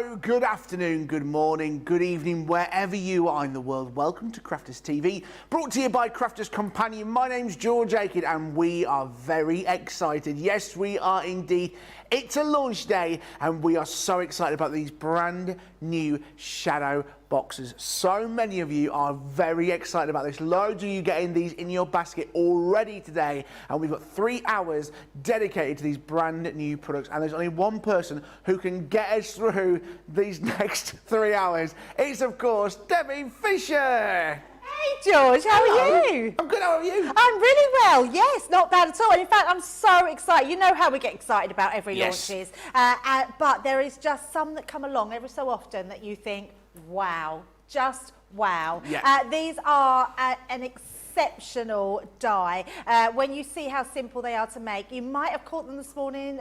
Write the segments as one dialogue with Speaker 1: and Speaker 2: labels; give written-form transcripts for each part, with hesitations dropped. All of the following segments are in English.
Speaker 1: Hello, good afternoon, good morning, good evening, wherever you are in the world. Welcome to Crafters TV, brought to you by Crafters Companion. My name's George Akid and we are very excited. Yes, we are indeed. It's a launch day and we are so excited about these brand new shadow boxes. So many of you are very excited about this. Loads of you getting these in your basket already today, and we've got 3 hours dedicated to these brand new products, and there's only one person who can get us through these next 3 hours. It's of course Debbie Fisher.
Speaker 2: Hey George, how are you?
Speaker 1: I'm good, how are you?
Speaker 2: I'm really well, yes, not bad at all. In fact, I'm so excited. You know how we get excited about every launches, but there is just some that come along every so often that you think, wow, just wow.
Speaker 1: Yeah.
Speaker 2: These are an exceptional die. When you see how simple they are to make, you might have caught them this morning,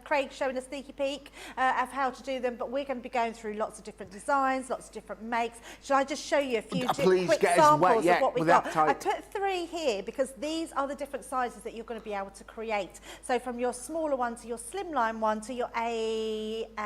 Speaker 2: Craig showing a sneaky peek of how to do them, but we're going to be going through lots of different designs, lots of different makes. Should I just show you a few quick samples of what we've got? I put 3 here because these are the different sizes that you're going to be able to create. So from your smaller one to your slimline one to your A6x4,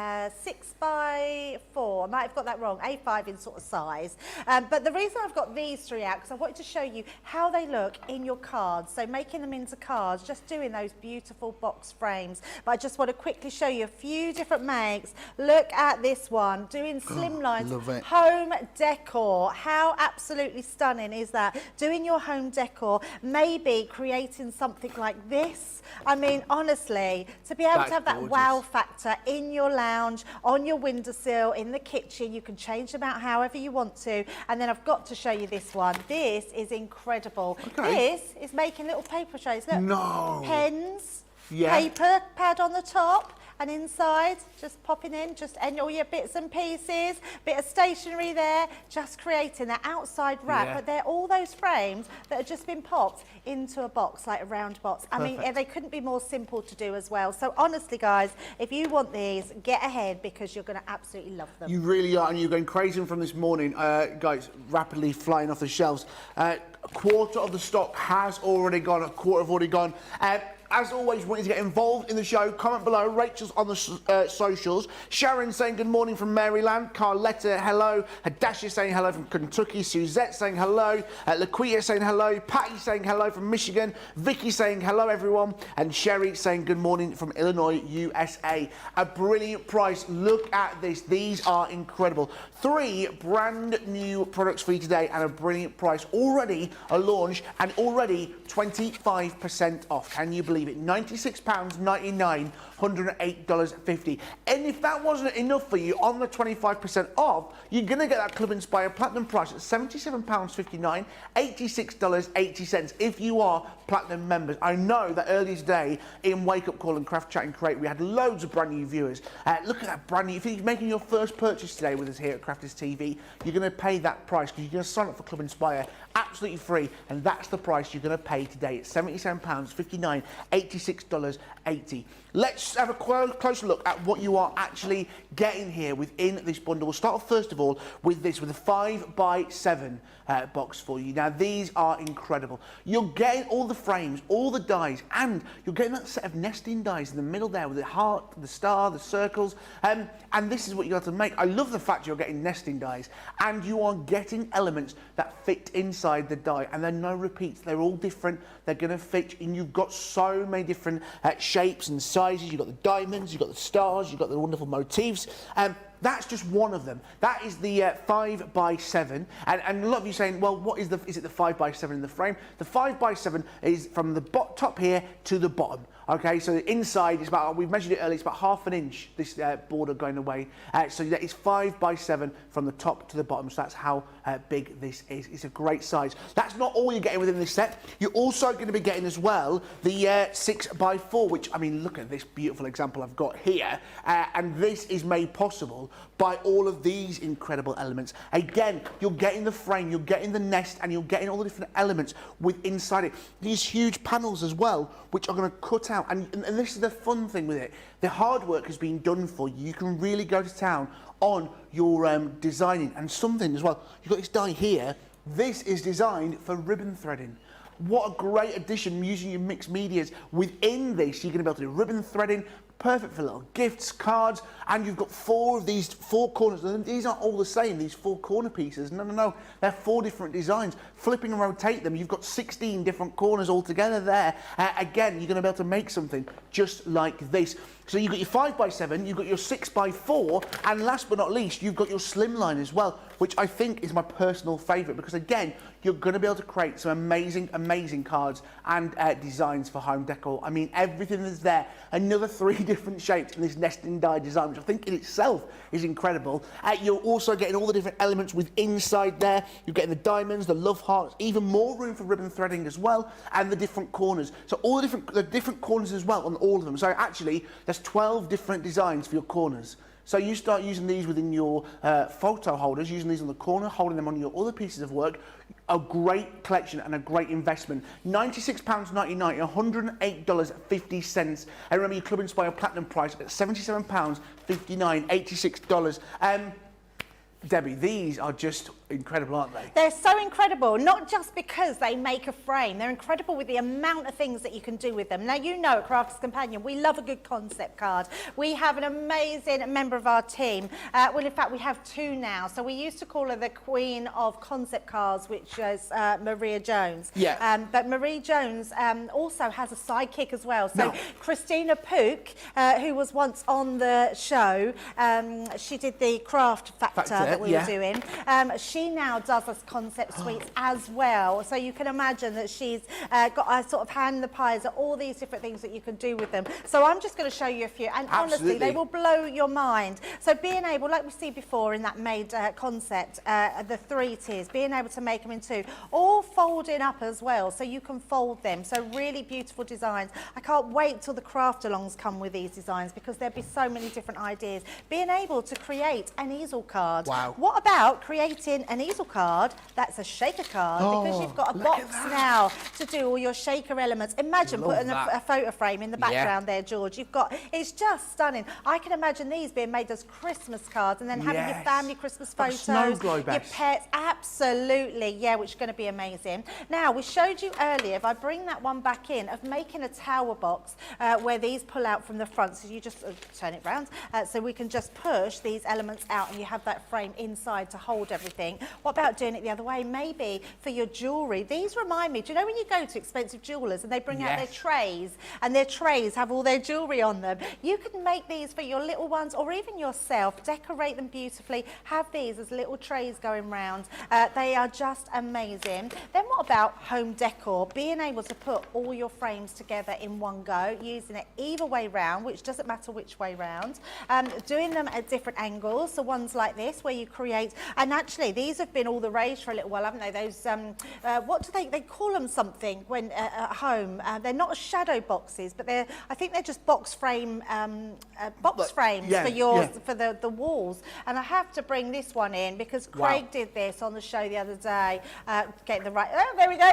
Speaker 2: I might have got that wrong, A5 in sort of size. But the reason I've got these 3 out, because I wanted to show you how they look in your cards. So making them into cards, just doing those beautiful box frames. But I just want to quickly show you a few different makes. Look at this one, doing slimlines, home decor. How absolutely stunning is that? Doing your home decor, maybe creating something like this. I mean, honestly, to be able to have that wow factor in your lounge, on your windowsill, in the kitchen, you can change them out however you want to. And then I've got to show you this one. This is incredible. Okay. This is making little paper trays. Look, pens, paper pad on the top, and inside, just popping in, and all your bits and pieces, bit of stationery there, just creating that outside wrap. But they're all those frames that have just been popped into a box, like a round box. I mean, they couldn't be more simple to do as well. So honestly, guys, if you want these, get ahead because you're going to absolutely love them.
Speaker 1: You really are, and you're going crazy from this morning, guys, rapidly flying off the shelves. A quarter of the stock has already gone, a quarter have already gone. As always, wanting to get involved in the show, comment below. Rachel's on the socials. Sharon saying good morning from Maryland. Carletta, hello. Hadasha saying hello from Kentucky. Suzette saying hello. Laquita saying hello. Patty saying hello from Michigan. Vicky saying hello, everyone. And Sherry saying good morning from Illinois, USA. A brilliant price. Look at this. These are incredible. 3 brand new products for you today and a brilliant price. Already a launch and already 25% off. Can you believe it? £96.99, $108.50. And if that wasn't enough for you on the 25% off, you're going to get that Club Inspire Platinum price at £77.59, $86.80 if you are Platinum members. I know that earlier today in Wake Up Call and Craft Chat and Create, we had loads of brand new viewers. Look at that brand new. If you're making your first purchase today with us here at Crafters TV, you're going to pay that price because you're going to sign up for Club Inspire absolutely free, and that's the price you're going to pay today. It's £77.59, $86.80. Let's have a closer look at what you are actually getting here within this bundle. We'll start off first of all with this, with a 5x7 box for you. Now these are incredible. You're getting all the frames, all the dies, and you're getting that set of nesting dies in the middle there with the heart, the star, the circles, and this is what you have to make. I love the fact you're getting nesting dies, and you are getting elements that fit inside the die, and there are no repeats. They're all different. They're going to fit, and you've got so many different shapes and sizes. You've got the diamonds, you've got the stars, you've got the wonderful motifs. That's just one of them. That is the 5x7, and a lot of you saying, well, what is it the 5x7 in the frame? The 5x7 is from the top here to the bottom. Okay, so the inside is about, we've measured it earlier, it's about ½ an inch, this border going away. So that is 5x7 from the top to the bottom, so that's how big this is. It's a great size. That's not all you're getting within this set. You're also going to be getting as well the 6x4, which, I mean, look at this beautiful example I've got here. And this is made possible by all of these incredible elements. Again, you're getting the frame, you're getting the nest, and you're getting all the different elements with inside it. These huge panels as well, which are going to cut out. And this is the fun thing with it. The hard work has been done for you. You can really go to town on your designing. And something as well, you've got this die here. This is designed for ribbon threading. What a great addition using your mixed medias. Within this, you're going to be able to do ribbon threading, perfect for little gifts, cards, and you've got 4 of these 4 corners. And these aren't all the same, these 4 corner pieces. No. They're 4 different designs. Flipping and rotate them, you've got 16 different corners altogether there. Again, you're going to be able to make something just like this. So you've got your 5x7, you've got your 6x4, and last but not least, you've got your slimline as well, which I think is my personal favourite, because again, you're going to be able to create some amazing cards and designs for home decor. I mean, everything is there. Another 3 different shapes in this nesting die design, which I think in itself is incredible. You're also getting all the different elements with inside there. You're getting the diamonds, the love hearts, even more room for ribbon threading as well, and the different corners. So all the different corners as well on all of them. So actually, there's 12 different designs for your corners. So you start using these within your photo holders, using these on the corner, holding them on your other pieces of work. A great collection and a great investment. £96.99, $108.50. And remember your Club Inspire Platinum price at £77.59, $86. Debbie, these are just incredible, aren't they?
Speaker 2: They're so incredible, not just because they make a frame. They're incredible with the amount of things that you can do with them. Now, you know at Crafters Companion, we love a good concept card. We have an amazing member of our team. Well, in fact, we have 2 now. So we used to call her the queen of concept cards, which is Maria Jones.
Speaker 1: Yeah.
Speaker 2: But Marie Jones also has a sidekick as well. So
Speaker 1: No.
Speaker 2: Christina Pook, who was once on the show, she did the craft factor that we were doing. She now does us concept suites as well. So you can imagine that she's got a sort of hand in the pies at all these different things that you can do with them. So I'm just going to show you a few. And honestly, they will blow your mind. So being able, like we see before in that made concept, the 3 tiers, being able to make them in 2, all folding up as well. So you can fold them. So really beautiful designs. I can't wait till the craft alongs come with these designs, because there'll be so many different ideas. Being able to create an easel card.
Speaker 1: Wow.
Speaker 2: What about creating an easel card that's a shaker card, because you've got a box now to do all your shaker elements. Imagine putting a photo frame in the background there, George. It's just stunning. I can imagine these being made as Christmas cards, and then having your family Christmas
Speaker 1: Like
Speaker 2: photos,
Speaker 1: snow globe
Speaker 2: your pets, absolutely, yeah, which is going to be amazing. Now, we showed you earlier, if I bring that one back in, of making a tower box where these pull out from the front, so you just turn it round, so we can just push these elements out, and you have that frame inside to hold everything. What about doing it the other way? Maybe for your jewellery. These remind me, do you know when you go to expensive jewellers and they bring out their trays, and their trays have all their jewellery on them? You can make these for your little ones, or even yourself, decorate them beautifully, have these as little trays going round. They are just amazing. Then what about home decor? Being able to put all your frames together in one go, using it either way round, which doesn't matter which way round, doing them at different angles, so ones like this where you create, and actually these have been all the rage for a little while, haven't they? Those what do they call them something when at home? They're not shadow boxes, but I think they're just box frames for yours, for the walls. And I have to bring this one in because Craig did this on the show the other day, getting the right, oh, there we go.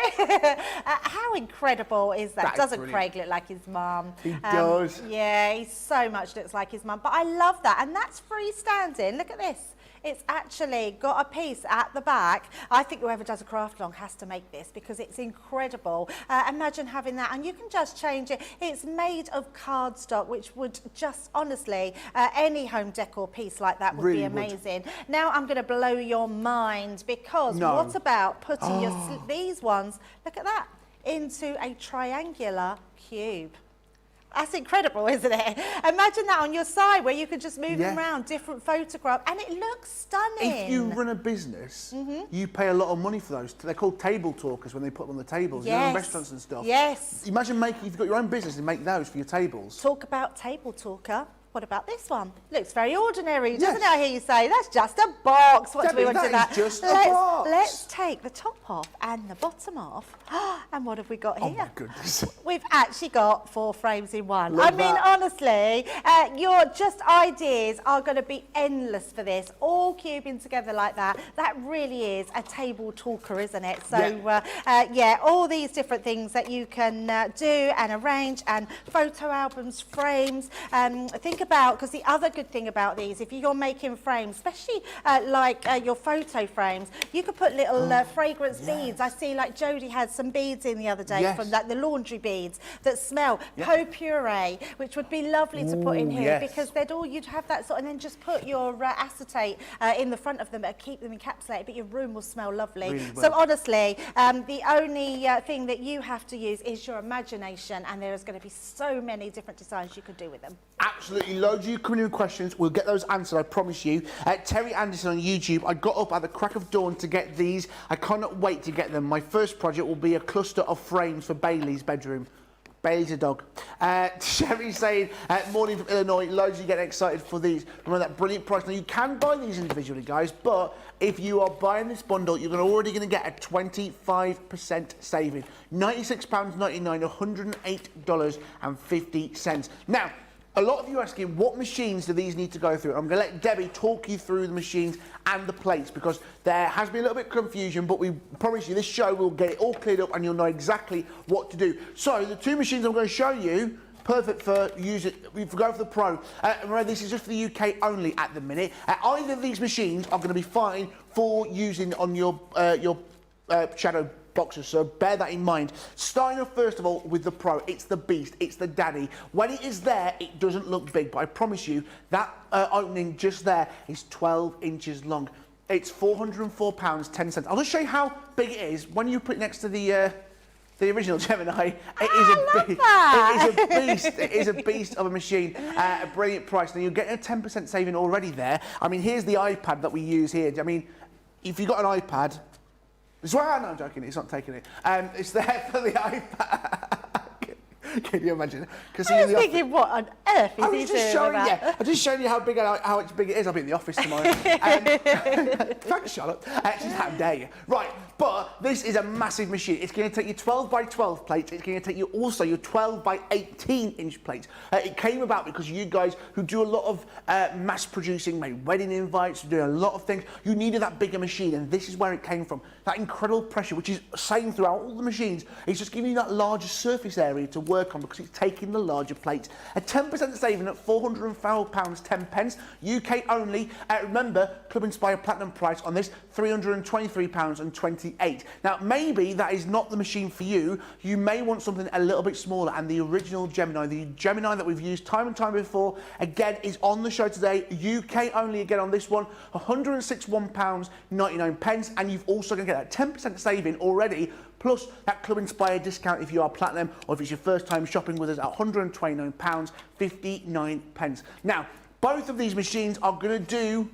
Speaker 2: How incredible is that? Doesn't brilliant. Craig look like his mum?
Speaker 1: He does.
Speaker 2: Yeah, he so much looks like his mum, but I love that. And that's freestanding. Look at this. It's actually got a piece at the back. I think whoever does a craft along has to make this because it's incredible. Imagine having that, and you can just change it. It's made of cardstock, which would just, honestly, any home decor piece like that would be amazing. Now I'm going to blow your mind because what about putting these ones, look at that, into a triangular cube? That's incredible, isn't it? Imagine that on your side where you could just move them around, different photographs, and it looks stunning.
Speaker 1: If you run a business, you pay a lot of money for those. They're called table talkers when they put them on the tables, you know, in restaurants and stuff.
Speaker 2: Yes.
Speaker 1: Imagine if you've got your own business and make those for your tables.
Speaker 2: Talk about table talker. What about this one? Looks very ordinary, doesn't it? I hear you say, that's just a box. What do we want to do that?
Speaker 1: Just a box.
Speaker 2: Let's take the top off and the bottom off. And what have we got here?
Speaker 1: Oh my goodness.
Speaker 2: We've actually got 4 frames in one.
Speaker 1: Love
Speaker 2: I mean,
Speaker 1: that.
Speaker 2: honestly, your just ideas are going to be endless for this, all cubing together like that. That really is a table talker, isn't it? So, yeah, all these different things that you can do and arrange, and photo albums, frames. Think about, because the other good thing about these, if you're making frames, especially like your photo frames, you could put little fragrance beads. I see like Jodie had some beads in the other day from like the laundry beads that smell. Puree, which would be lovely to put in here because you'd have that sort, and then just put your acetate in the front of them and keep them encapsulated, but your room will smell lovely. Really well. So honestly, the only thing that you have to use is your imagination, and there is going to be so many different designs you could do with them.
Speaker 1: Absolutely, loads of you coming in with questions. We'll get those answered, I promise you. Terry Anderson on YouTube, I got up at the crack of dawn to get these. I cannot wait to get them. My first project will be a cluster of frames for Bailey's bedroom. Bailey's a dog. Sherry saying, morning from Illinois, loads of you getting excited for these. Remember that brilliant price. Now, you can buy these individually, guys, but if you are buying this bundle, you're already going to get a 25% saving. £96.99, $108.50. Now, a lot of you are asking, what machines do these need to go through? I'm going to let Debbie talk you through the machines and the plates, because there has been a little bit of confusion, but we promise you this show will get it all cleared up and you'll know exactly what to do. So the two machines I'm going to show you, perfect for using, if you go for the Pro. Remember, this is just for the UK only at the minute. Either of these machines are going to be fine for using on your shadow boxes, so bear that in mind. Starting off first of all with the Pro, it's the beast, it's the daddy. When it is there, it doesn't look big, but I promise you that opening just there is 12 inches long. It's £404.10. I'll just show you how big it is when you put it next to the original Gemini. It is a beast. It is a beast of a machine. A brilliant price. Now you're getting a 10% saving already there. I mean, here's the iPad that we use here. I mean, if you've got an iPad, no, I'm joking, it's not taking it. It's there for the iPad. Can you imagine?
Speaker 2: I was thinking, what on earth is he doing
Speaker 1: I'm just showing you how big it is. I'll be in the office tomorrow. Thanks, Charlotte. She's how dare you. Right, but this is a massive machine. It's going to take you 12 by 12 plates. It's going to take you also your 12 by 18 inch plates. It came about because you guys who do a lot of mass producing, maybe wedding invites, doing a lot of things, you needed that bigger machine, and this is where it came from. That incredible pressure, which is same throughout all the machines, it's just giving you that larger surface area to work on because it's taking the larger plates. A 10% saving at £404.10, UK only. Remember, Club Inspire Platinum price on this, £323.28. Now, maybe that is not the machine for you. You may want something a little bit smaller, and the original Gemini, the Gemini that we've used time and time before, again, is on the show today. UK only again on this one, £161.99, and you've also going to get that 10% saving already, plus that Club Inspire discount if you are Platinum, or if it's your first time shopping with us at £129.59. Now, both of these machines are going to do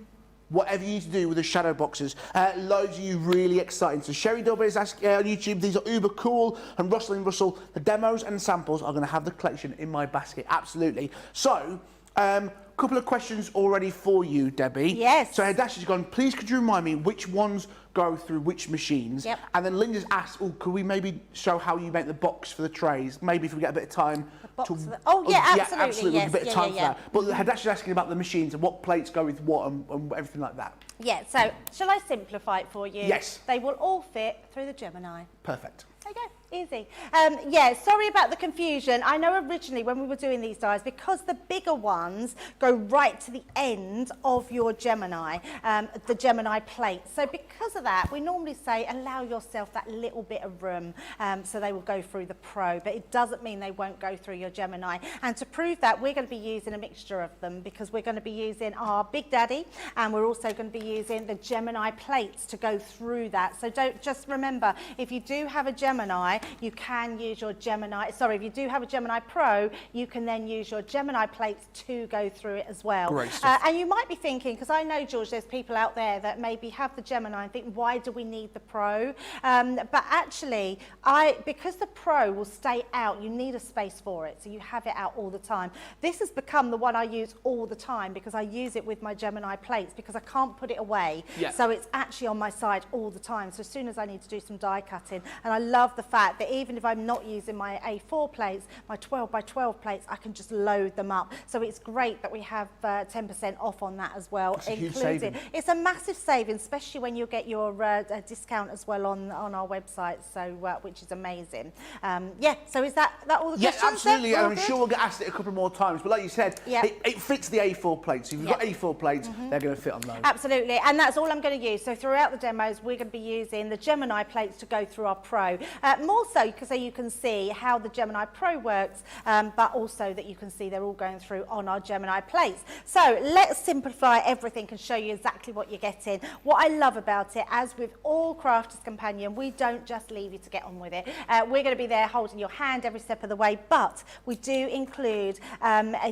Speaker 1: whatever you need to do with the shadow boxes. Loads of you really exciting. So Sherry Double is asking on YouTube, these are uber cool, and Russell and Russell, the demos and samples are going to have the collection in my basket, absolutely. So, couple of questions already for you, Debbie.
Speaker 2: Yes.
Speaker 1: So Hadash has gone, please could you remind me which ones go through which machines?
Speaker 2: Yep.
Speaker 1: And then Linda's asked, could we maybe show how you make the box for the trays? Maybe if we get a bit of time.
Speaker 2: Absolutely.
Speaker 1: Absolutely.
Speaker 2: Yes.
Speaker 1: A bit of time for that. But Hadash is asking about the machines and what plates go with what and everything like that.
Speaker 2: Yeah, so shall I simplify it for you?
Speaker 1: Yes.
Speaker 2: They will all fit through the Gemini.
Speaker 1: Perfect.
Speaker 2: There you go, easy. Yeah, sorry about the confusion. I know originally when we were doing these dies, because the bigger ones go right to the end of your Gemini, the Gemini plate. So because of that, we normally say allow yourself that little bit of room so they will go through the Pro, but it doesn't mean they won't go through your Gemini. And to prove that, we're going to be using a mixture of them because we're going to be using our Big Daddy, and we're also going to be using the Gemini plates to go through that. So don't just remember, if you do have a Gemini, you can use your Gemini, if you do have a Gemini Pro, you can then use your Gemini plates to go through it as well.
Speaker 1: Great stuff.
Speaker 2: And you might be thinking, because I know, George, there's people out there that maybe have the Gemini and think, why do we need the Pro? But actually, because the Pro will stay out, you need a space for it, so you have it out all the time. This has become the one I use all the time because I use it with my Gemini plates because I can't put it away. Yeah. So it's actually on my side all the time. So as soon as I need to do some die cutting, and I love the fact fact that even if I'm not using my A4 plates, my 12 by 12 plates, I can just load them up. So it's great that we have 10% off on that as well.
Speaker 1: That's a huge saving.
Speaker 2: It's a massive saving, especially when you get your discount as well on our website, so which is amazing. Yeah, so is that all the questions?
Speaker 1: Yeah, absolutely, and I'm
Speaker 2: good?
Speaker 1: sure we'll get asked it a couple more times, but like you said, it fits the A4 plates. If you've got A4 plates, they're going to fit on those.
Speaker 2: Absolutely, and that's all I'm going to use. So throughout the demos, we're going to be using the Gemini plates to go through our Pro. More so, so you can see how the Gemini Pro works, but also that you can see they're all going through on our Gemini plates. So let's simplify everything and show you exactly what you're getting. What I love about it, as with all Crafters Companion, we don't just leave you to get on with it. We're going to be there holding your hand every step of the way, but we do include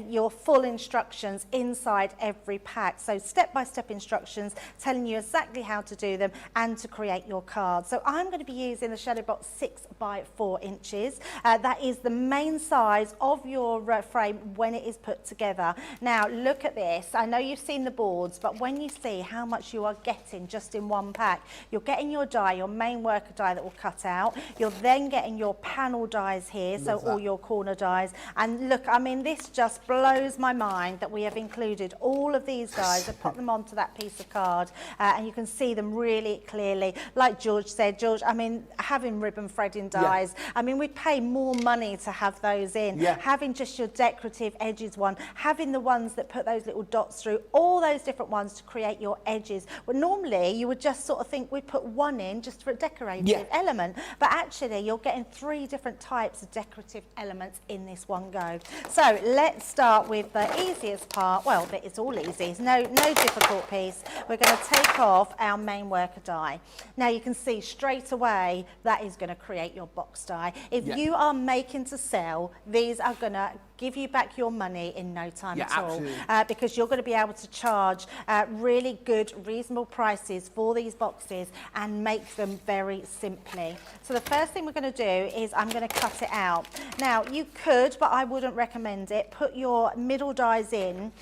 Speaker 2: your full instructions inside every pack. So step-by-step instructions telling you exactly how to do them and to create your card. So I'm going to be using the Shadowbox 6 by 4 inches. That is the main size of your frame when it is put together. Now look at this. I know you've seen the boards, but when you see how much you are getting just in one pack, you're getting your die, your main worker die that will cut out. You're then getting your panel dies here, so all your corner dies. And look, I mean, this just blows my mind that we have included all of these dies and put them onto that piece of card, and you can see them really clearly. Like George said, George, I mean, having ribbon threading dies, I mean, we'd pay more money to have those in. Having just your decorative edges one, having the ones that put those little dots through, all those different ones to create your edges. Well, normally you would just sort of think we'd put one in just for a decorative element, but actually you're getting 3 different types of decorative elements in this one go. So let's start with the easiest part. Well, it's all easy, it's no difficult piece. We're going to take off our main worker die. Now you can see straight away that is going to create your box die. If you are making to sell, these are going to give you back your money in no time at all, because you're going to be able to charge really good, reasonable prices for these boxes and make them very simply. So the first thing we're going to do is I'm going to cut it out. Now you could, but I wouldn't recommend it, put your middle dies in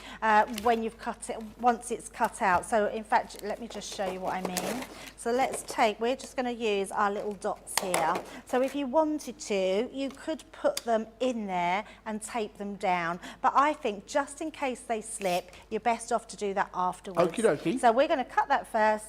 Speaker 2: when you've cut it, once it's cut out. So in fact, let me just show you what I mean. So we're just going to use our little dots here. So if you wanted to, you could put them in there and tape them down, but I think just in case they slip, you're best off to do that afterwards.
Speaker 1: Okie dokie.
Speaker 2: So we're going to cut that first.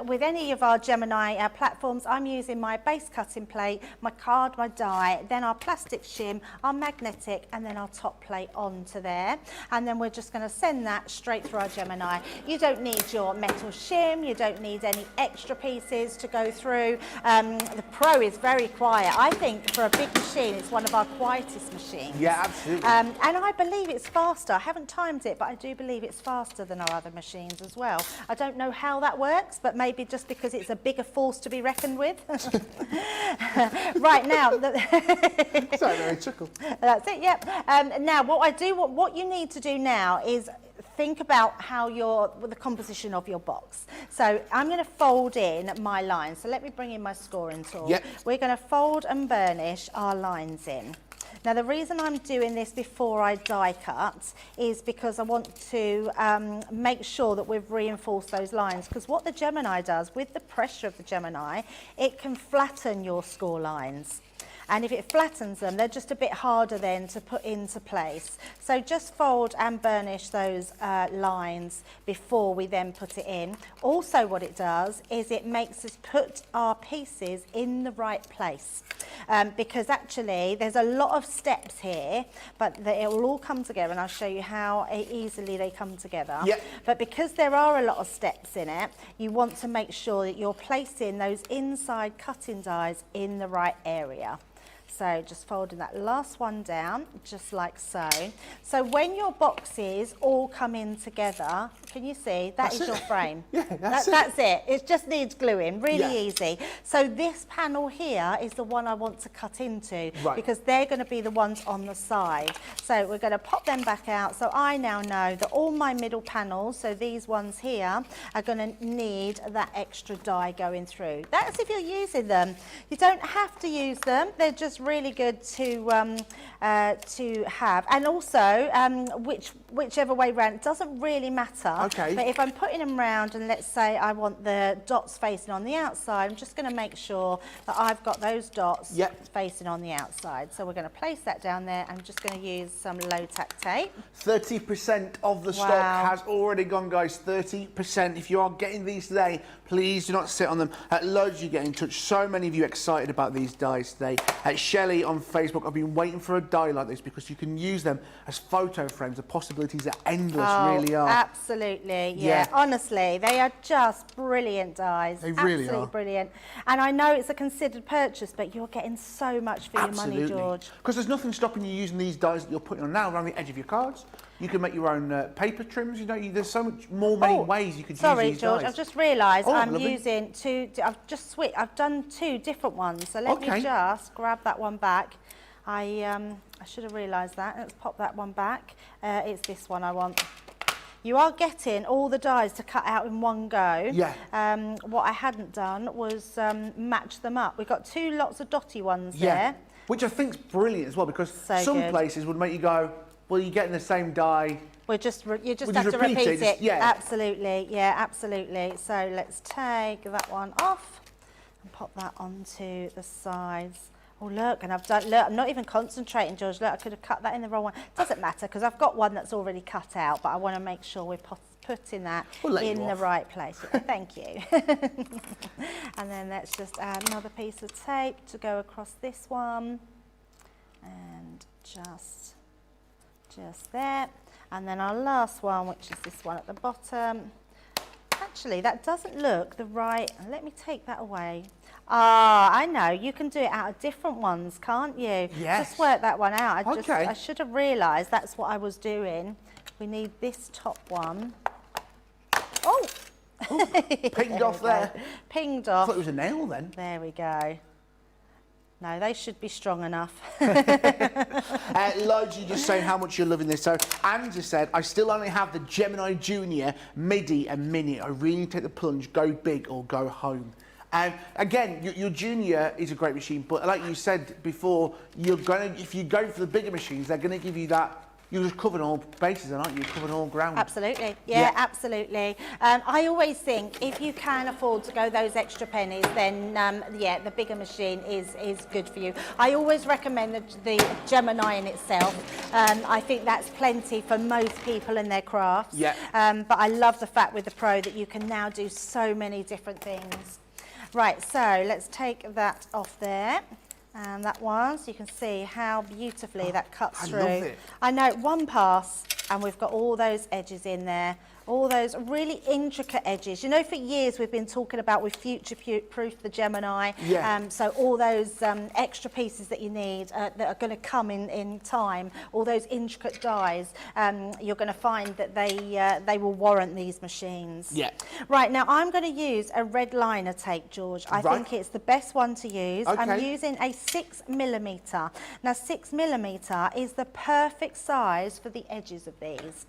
Speaker 2: With any of our Gemini platforms, I'm using my base cutting plate, my card, my die, then our plastic shim, our magnetic, and then our top plate onto there. And then we're just going to send that straight through our Gemini. You don't need your metal shim, you don't need any extra pieces to go through. The Pro is very quiet. I think for a big machine, it's one of our quietest machines.
Speaker 1: Yeah, absolutely.
Speaker 2: And I believe it's faster. I haven't timed it, but I do believe it's faster than our other machines as well. I don't know how that works, but maybe just because it's a bigger force to be reckoned with. Right now,
Speaker 1: Sorry, very chuckle.
Speaker 2: That's it. Yep. Now, what you need to do now is think about how the composition of your box. So I'm going to fold in my lines. So let me bring in my scoring tool. We're going to fold and burnish our lines in. Now the reason I'm doing this before I die cut is because I want to make sure that we've reinforced those lines, because what the Gemini does with the pressure of the Gemini, it can flatten your score lines. And if it flattens them, they're just a bit harder then to put into place. So just fold and burnish those lines before we then put it in. Also what it does is it makes us put our pieces in the right place. Because actually there's a lot of steps here, but it will all come together, and I'll show you how easily they come together. But because there are a lot of steps in it, you want to make sure that you're placing those inside cutting dies in the right area. So just folding that last one down, just like so. So when your boxes all come in together, can you see, that's your frame? That's it. It just needs gluing, really easy. So this panel here is the one I want to cut into, because they're going to be the ones on the side. So we're going to pop them back out. So I now know that all my middle panels, so these ones here, are going to need that extra die going through. That's if you're using them. You don't have to use them. They're just really good to have, and also whichever way round, it doesn't really matter
Speaker 1: Okay.
Speaker 2: But if I'm putting them round, and let's say I want the dots facing on the outside, I'm just going to make sure that I've got those dots facing on the outside. So we're going to place that down there. I'm just going to use some low-tack tape.
Speaker 1: 30% of the stock has already gone, guys. 30%. If you are getting these today, please do not sit on them. Loads you get in touch. So many of you excited about these dies today. Shelley on Facebook, I've been waiting for a die like this because you can use them as photo frames. The possibilities are endless, really are.
Speaker 2: Absolutely, yeah. Honestly, they are just brilliant dies.
Speaker 1: They really
Speaker 2: Absolutely
Speaker 1: are.
Speaker 2: Brilliant. And I know it's a considered purchase, but you're getting so much for your money, George.
Speaker 1: Because there's nothing stopping you using these dies that you're putting on now around the edge of your cards. You can make your own paper trims, you know, there's so much many ways you could use these dies.
Speaker 2: Sorry, George, I've just realised I'm
Speaker 1: lovely.
Speaker 2: using I've done two different ones. So let me just grab that one back. I should have realised that. Let's pop that one back. It's this one I want. You are getting all the dies to cut out in one go.
Speaker 1: Yeah.
Speaker 2: What I hadn't done was match them up. We've got two lots of dotty ones there.
Speaker 1: Which I think's brilliant as well, because some places would make you go, well, you're getting the same die.
Speaker 2: You just have to repeat it. Absolutely, yeah, absolutely. So let's take that one off and pop that onto the sides. Oh, look, and I've done, look, I'm not even concentrating, George. Look, I could have cut that in the wrong one. Doesn't matter, because I've got one that's already cut out, but I want to make sure we're putting that in the right place. Thank you. And then let's just add another piece of tape to go across this one. And just there. And then our last one, which is this one at the bottom. Actually, that doesn't look the right. Let me take that away. Ah, I know. You can do it out of different ones, can't you?
Speaker 1: Yes.
Speaker 2: Just work that one out. I should have realised that's what I was doing. We need this top one. Oh!
Speaker 1: Ooh, pinged off there.
Speaker 2: Pinged off.
Speaker 1: I thought it was a nail then.
Speaker 2: There we go. No, they should be strong enough.
Speaker 1: Loads, you just saying how much you're loving this. So, Anne just said, I still only have the Gemini Junior, Midi and Mini. I really need to take the plunge, go big or go home. Again, your Junior is a great machine, but like you said before, if you go for the bigger machines, they're going to give you that. You're just covering all bases, aren't you? Covering all ground.
Speaker 2: Absolutely, yeah, absolutely. I always think if you can afford to go those extra pennies, then yeah, the bigger machine is good for you. I always recommend the Gemini in itself. I think that's plenty for most people in their crafts.
Speaker 1: Yeah.
Speaker 2: But I love the fact with the Pro that you can now do so many different things. Right, so let's take that off there. And that one, so you can see how beautifully that cuts through.
Speaker 1: I love it.
Speaker 2: I know, one pass, and we've got all those edges in there, all those really intricate edges. You know, for years we've been talking about with future-proof the Gemini.
Speaker 1: Yeah.
Speaker 2: So all those extra pieces that you need that are going to come in time, all those intricate dies, you're going to find that they will warrant these machines.
Speaker 1: Yeah.
Speaker 2: Right, now I'm going to use a red liner tape, George. I think it's the best one to use.
Speaker 1: Okay.
Speaker 2: I'm using a 6mm. Now 6mm is the perfect size for the edges of these.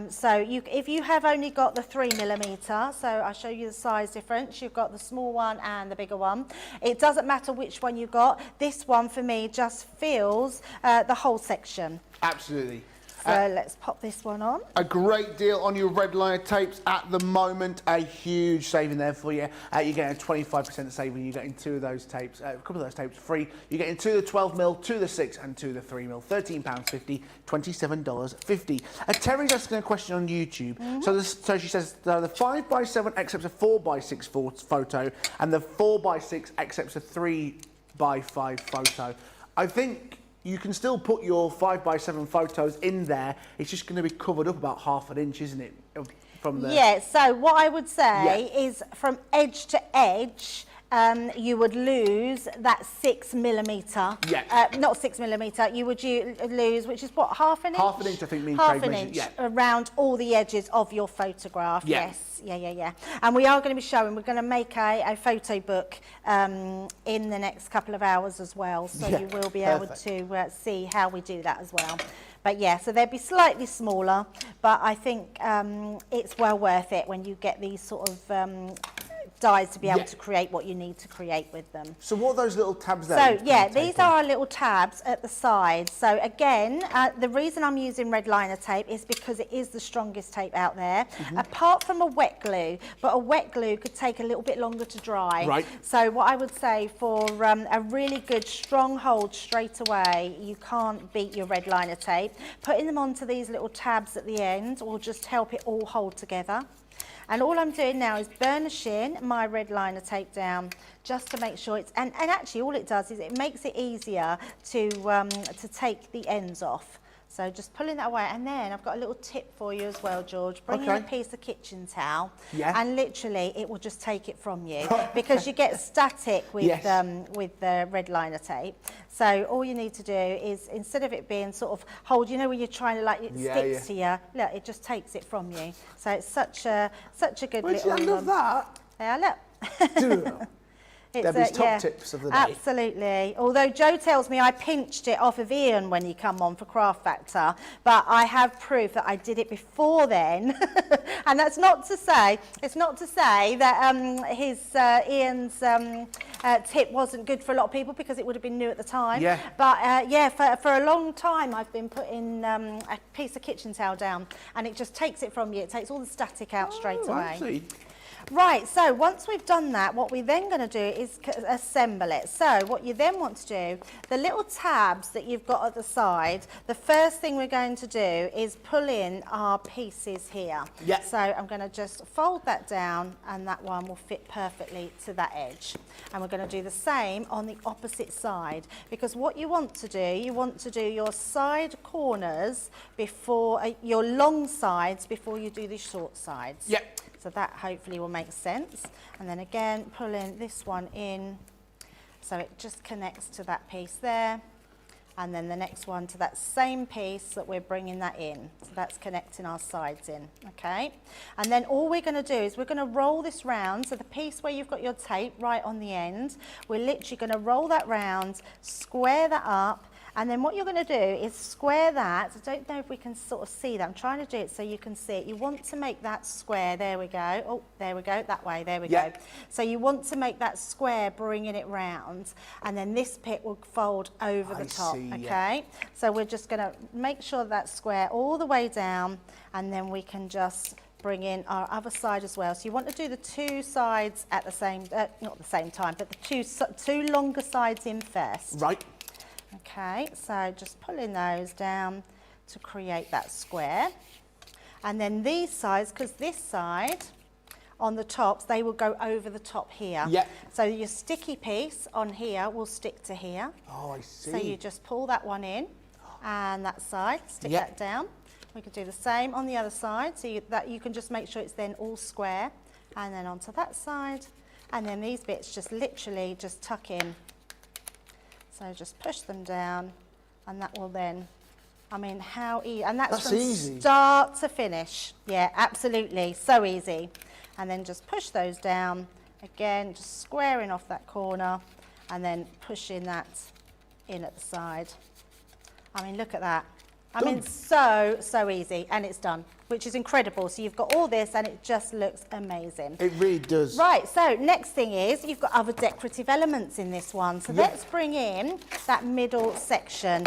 Speaker 2: So if you have only got the 3mm, so I'll show you the size difference. You've got the small one and the bigger one. It doesn't matter which one you got. This one for me just fills the whole section.
Speaker 1: Absolutely.
Speaker 2: So let's pop this one on.
Speaker 1: A great deal on your red liner tapes at the moment. A huge saving there for you. You're getting a 25% saving. You're getting two of those tapes, a couple of those tapes free. You're getting two of the 12mm, two of the 6 and two of the 3mm. £13.50, $27.50. Terry's asking a question on YouTube. So she says the 5x7 accepts a 4x6 photo and the 4x6 accepts a 3x5 photo. I think you can still put your 5x7 photos in there. It's just going to be covered up about half an inch, isn't it? From the...
Speaker 2: Yeah, so what I would say is from edge to edge, you would lose that 6mm.
Speaker 1: Yeah.
Speaker 2: Not 6mm, you would lose, which is what, half an inch?
Speaker 1: Half an inch, I think, means
Speaker 2: half an inch around all the edges of your photograph.
Speaker 1: Yeah.
Speaker 2: Yes. Yeah. And we are going to be showing, we're going to make a photo book in the next couple of hours as well. So you will be able to see how we do that as well. But yeah, so they'd be slightly smaller, but I think it's well worth it when you get these sort of dies to be able to create what you need to create with them.
Speaker 1: So what are those little tabs there?
Speaker 2: So yeah, these are our little tabs at the side. So again, the reason I'm using red liner tape is because it is the strongest tape out there, apart from a wet glue, but a wet glue could take a little bit longer to dry.
Speaker 1: Right.
Speaker 2: So what I would say for a really good strong hold straight away, you can't beat your red liner tape. Putting them onto these little tabs at the end will just help it all hold together. And all I'm doing now is burnishing my red liner tape down just to make sure it's, and actually all it does is it makes it easier to take the ends off. So just pulling that away, and then I've got a little tip for you as well, George. Bring in a piece of kitchen towel, and literally it will just take it from you because you get static with the red liner tape. So all you need to do is, instead of it being sort of hold, you know, when you're trying to like it sticks to you, look, it just takes it from you. So it's such a good little.
Speaker 1: I love that.
Speaker 2: Yeah, look.
Speaker 1: Debbie's top tips of the day.
Speaker 2: Absolutely. Although Joe tells me I pinched it off of Ian when he come on for Craft Factor, but I have proof that I did it before then. And that's not to say, it's not to say that Ian's tip wasn't good for a lot of people because it would have been new at the time. Yeah. But for a long time I've been putting a piece of kitchen towel down, and it just takes it from you. It takes all the static out straight away.
Speaker 1: I see.
Speaker 2: Right, so once we've done that, what we're then going to do is assemble it. So what you then want to do, the little tabs that you've got at the side, the first thing we're going to do is pull in our pieces here. Yeah. So I'm going to just fold that down, and that one will fit perfectly to that edge. And we're going to do the same on the opposite side, because what you want to do your side corners before, your long sides before you do the short sides. Yeah. So that hopefully will make sense. And then again, pulling this one in so it just connects to that piece there. And then the next one to that same piece that we're bringing that in. So that's connecting our sides in, okay? And then all we're gonna do is we're gonna roll this round. So the piece where you've got your tape right on the end, we're literally gonna roll that round, square that up, and then what you're going to do is square that. I don't know if we can sort of see that. I'm trying to do it so you can see it. You want to make that square. There we go. Oh, there we go. That way. There we go. So you want to make that square, bringing it round. And then this bit will fold over the top. Okay? So we're just going to make sure that's square all the way down. And then we can just bring in our other side as well. So you want to do the two sides at the same, not the same time, but the two longer sides in first. Right. Okay, so just pulling those down to create that square. And then these sides, because this side on the tops, they will go over the top here. Yeah. So your sticky piece on here will stick to here. Oh, I see. So you just pull that one in, and that side, stick that down. We could do the same on the other side, so you can just make sure it's then all square. And then onto that side. And then these bits just literally just tuck in. So just push them down, and that will then, I mean, how easy, and that's from easy. Start to finish. Yeah, absolutely, so easy. And then just push those down, again, just squaring off that corner, and then pushing that in at the side. I mean, look at that. I mean, so easy, and it's done, which is incredible. So you've got all this, and it just looks amazing. It really does. Right, so next thing is, you've got other decorative elements in this one. So let's bring in that middle section.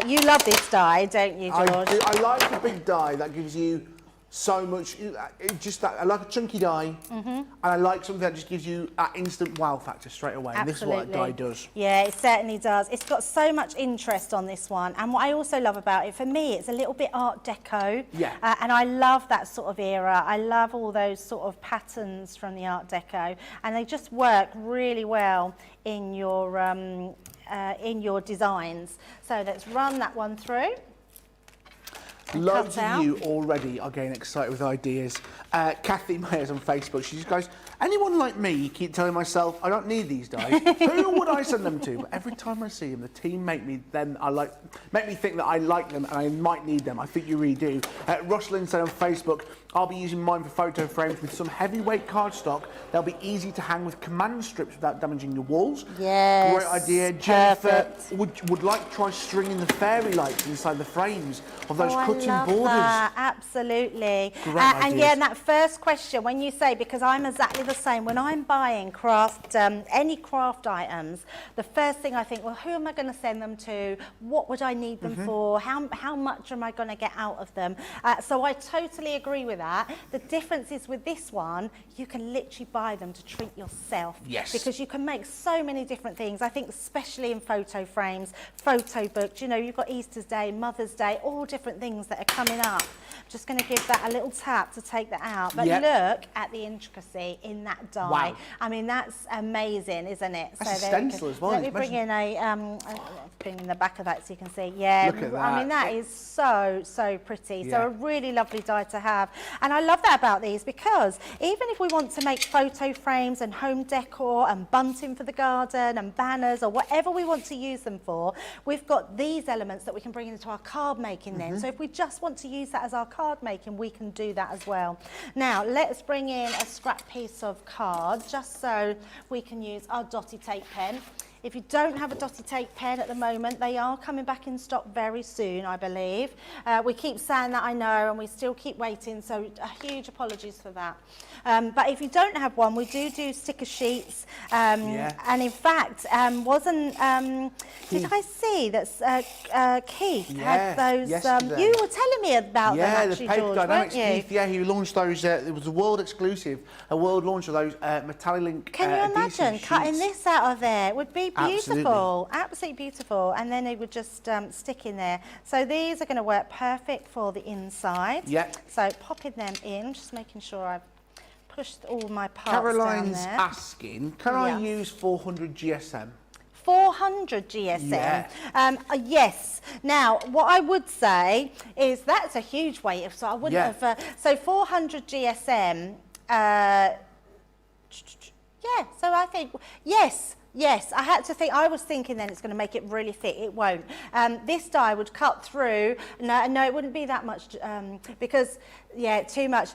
Speaker 2: You love this die, don't you, George?
Speaker 1: I like the big die that gives you so much, I like a chunky die, and I like something that just gives you that instant wow factor straight away. And this is what a die does. Yeah, it certainly does. It's got so much interest on this one, and what I also love about it, for me, it's a little bit Art Deco. Yeah. And I love that sort of era. I love all those sort of patterns from the Art Deco, and they just work really well in your designs. So let's run that one through. Loads of you already are getting excited with ideas. Kathy Myers on Facebook, she just goes, anyone like me keep telling myself I don't need these dies. Who would I send them to? But every time I see them, the team make me think that I like them and I might need them. I think you really do. Rosalind said on Facebook, I'll be using mine for photo frames with some heavyweight cardstock. They'll be easy to hang with command strips without damaging your walls. Yes. Great idea. Jennifer would like to try stringing the fairy lights inside the frames of those cutout
Speaker 2: love
Speaker 1: borders.
Speaker 2: that. Absolutely.
Speaker 1: Great
Speaker 2: And yeah,
Speaker 1: ideas.
Speaker 2: and that first question, when you say, because I'm exactly the same, when I'm buying craft, any craft items, the first thing I think, well, who am I going to send them to? What would I need them for? How much am I going to get out of them? So I totally agree with that. The difference is with this one, you can literally buy them to treat yourself.
Speaker 1: Yes.
Speaker 2: Because you can make so many different things. I think especially in photo frames, photo books, you know, you've got Easter's Day, Mother's Day, all different things that are coming up. Just going to give that a little tap to take that out. But look at the intricacy in that die.
Speaker 1: Wow.
Speaker 2: I mean, that's amazing, isn't it?
Speaker 1: That's
Speaker 2: so
Speaker 1: a stencil as well.
Speaker 2: Let me bring in bring in the back of that so you can see. Yeah,
Speaker 1: Look at that.
Speaker 2: I mean, that is so pretty.
Speaker 1: Yeah.
Speaker 2: So a really lovely die to have. And I love that about these because even if we want to make photo frames and home decor and bunting for the garden and banners or whatever we want to use them for, we've got these elements that we can bring into our card making then. So if we just want to use that as our card making, we can do that as well. Now, let's bring in a scrap piece of card just so we can use our dotty tape pen. If you don't have a dotty tape pen at the moment, they are coming back in stock very soon, I believe. We keep saying that, I know, and we still keep waiting, so huge apologies for that. But if you don't have one, we do sticker sheets. And in fact, did I see that Keith had those? You were telling me about them actually,
Speaker 1: the Paper
Speaker 2: George,
Speaker 1: Dynamics
Speaker 2: weren't you?
Speaker 1: Keith, he launched those, it was a world exclusive, a world launch of those Metallic
Speaker 2: Can you imagine cutting this out of there? It would be beautiful, absolutely beautiful. And then it would just stick in there. So these are going to work perfect for the inside.
Speaker 1: Yeah.
Speaker 2: So popping them in, just making sure I've pushed all my parts
Speaker 1: Caroline's
Speaker 2: down there.
Speaker 1: asking, can I use 400 GSM?
Speaker 2: 400 GSM.
Speaker 1: Yeah.
Speaker 2: Yes. Now, what I would say is that's a huge weight. So I wouldn't have. So 400 GSM. Yeah. So I think yes. Yes, I had to think, I was thinking then it's going to make it really thick. It won't. This die would cut through, no, it wouldn't be that much because, yeah, too much.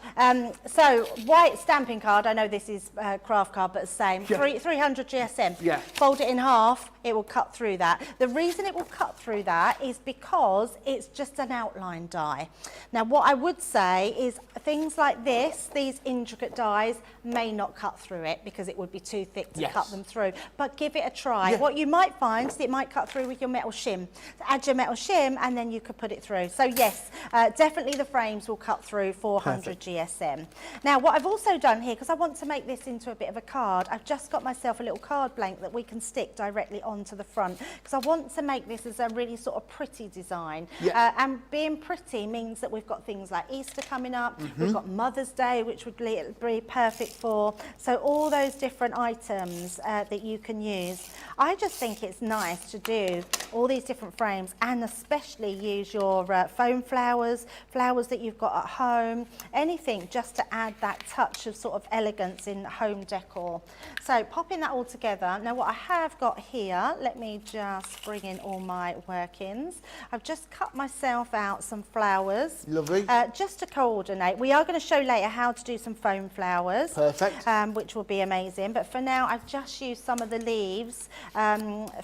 Speaker 2: So, white stamping card, I know this is craft card, but the same, 300 GSM.
Speaker 1: Yeah.
Speaker 2: Fold it in half, it will cut through that. The reason it will cut through that is because it's just an outline die. Now, what I would say is things like this, these intricate dies, may not cut through it because it would be too thick to cut them through. But give it a try. What you might find is it might cut through with your metal shim. So add your metal shim and then you could put it through. So yes, definitely the frames will cut through 400 GSM. Now what I've also done here, because I want to make this into a bit of a card, I've just got myself a little card blank that we can stick directly onto the front because I want to make this as a really sort of pretty design. And being pretty means that we've got things like Easter coming up, we've got Mother's Day, which would be perfect for. So all those different items that you can use. I just think it's nice to do all these different frames and especially use your foam flowers, flowers that you've got at home, anything just to add that touch of sort of elegance in home decor. So popping that all together. Now what I have got here, let me just bring in all my workings. I've just cut myself out some flowers.
Speaker 1: Lovely.
Speaker 2: Just to coordinate. We are going to show later how to do some foam flowers.
Speaker 1: Perfect.
Speaker 2: Which will be amazing. But for now, I've just used some of the leaves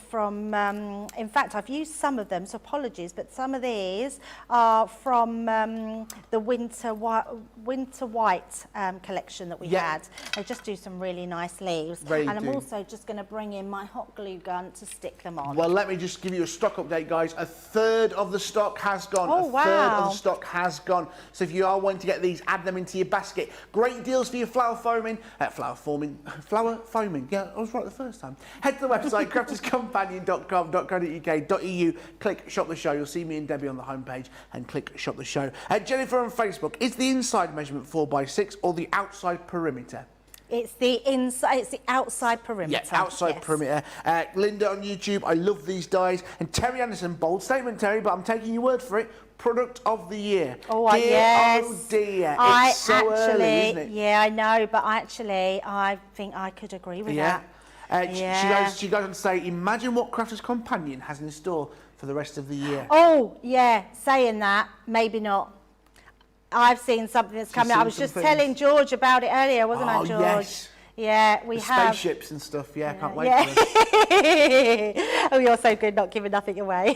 Speaker 2: from, in fact, I've used some of them, so apologies, but some of these are from the Winter White collection that we had. I just do some really nice leaves. And I'm also just going to bring in my hot glue gun to stick them on.
Speaker 1: Well, let me just give you a stock update, guys. A third of the stock has gone.
Speaker 2: Oh, wow.
Speaker 1: A third of the stock has gone. So if you are wanting to get these, add them into your basket. Great deals for your flower foaming. Flower foaming. Yeah, I was right the first time. Head to the website, crafterscompanion.com.co.uk.eu. Click Shop the Show. You'll see me and Debbie on the homepage and click Shop the Show. Jennifer on Facebook, is the inside measurement 4x6 or the outside perimeter?
Speaker 2: It's the inside, it's the outside perimeter.
Speaker 1: Yeah, outside perimeter. Linda on YouTube, I love these dies. And Terry Anderson, bold statement, Terry, but I'm taking your word for it. Product of the year. Oh, dear,
Speaker 2: yes.
Speaker 1: Oh dear, it's so early, isn't it?
Speaker 2: Yeah, I know, but actually, I think I could agree with that.
Speaker 1: She goes on to say, imagine what Crafters Companion has in store for the rest of the year.
Speaker 2: Oh, yeah, saying that, maybe not. I've seen something that's coming. I was just telling George about it earlier, wasn't I, George?
Speaker 1: Yes.
Speaker 2: Yeah, we
Speaker 1: The
Speaker 2: have.
Speaker 1: spaceships and stuff. Yeah, can't wait
Speaker 2: Yeah.
Speaker 1: for this.
Speaker 2: Oh, you're so good, not giving nothing away.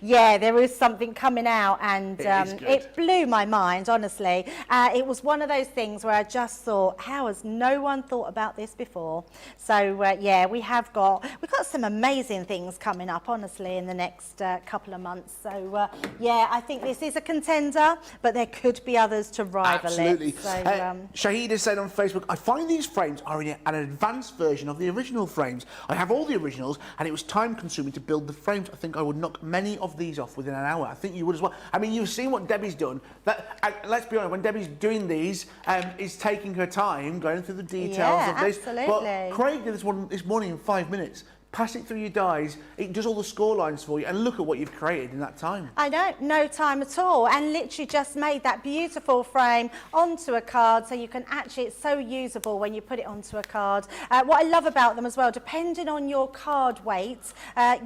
Speaker 2: Yeah, there is something coming out, and
Speaker 1: It is good.
Speaker 2: it blew my mind, honestly. It was one of those things where I just thought, how has no one thought about this before? So yeah, we've got some amazing things coming up, honestly, in the next couple of months. So yeah, I think this is a contender, but there could be others to rival
Speaker 1: Absolutely.
Speaker 2: it. So,
Speaker 1: Shahid has said on Facebook, I find these frames are in an advanced version of the original frames. I have all the originals, and it was time consuming to build the frames. I think I would knock many of these off within an hour. I think you would as well. I mean, you've seen what Debbie's done. Let's be honest, when Debbie's doing these, is taking her time, going through the details of this.
Speaker 2: Absolutely.
Speaker 1: But Craig did this one this morning in 5 minutes. Pass it through your dies, it does all the score lines for you, and look at what you've created in that time.
Speaker 2: I know, no time at all, and literally just made that beautiful frame onto a card, so you can actually, it's so usable when you put it onto a card. What I love about them as well, depending on your card weight,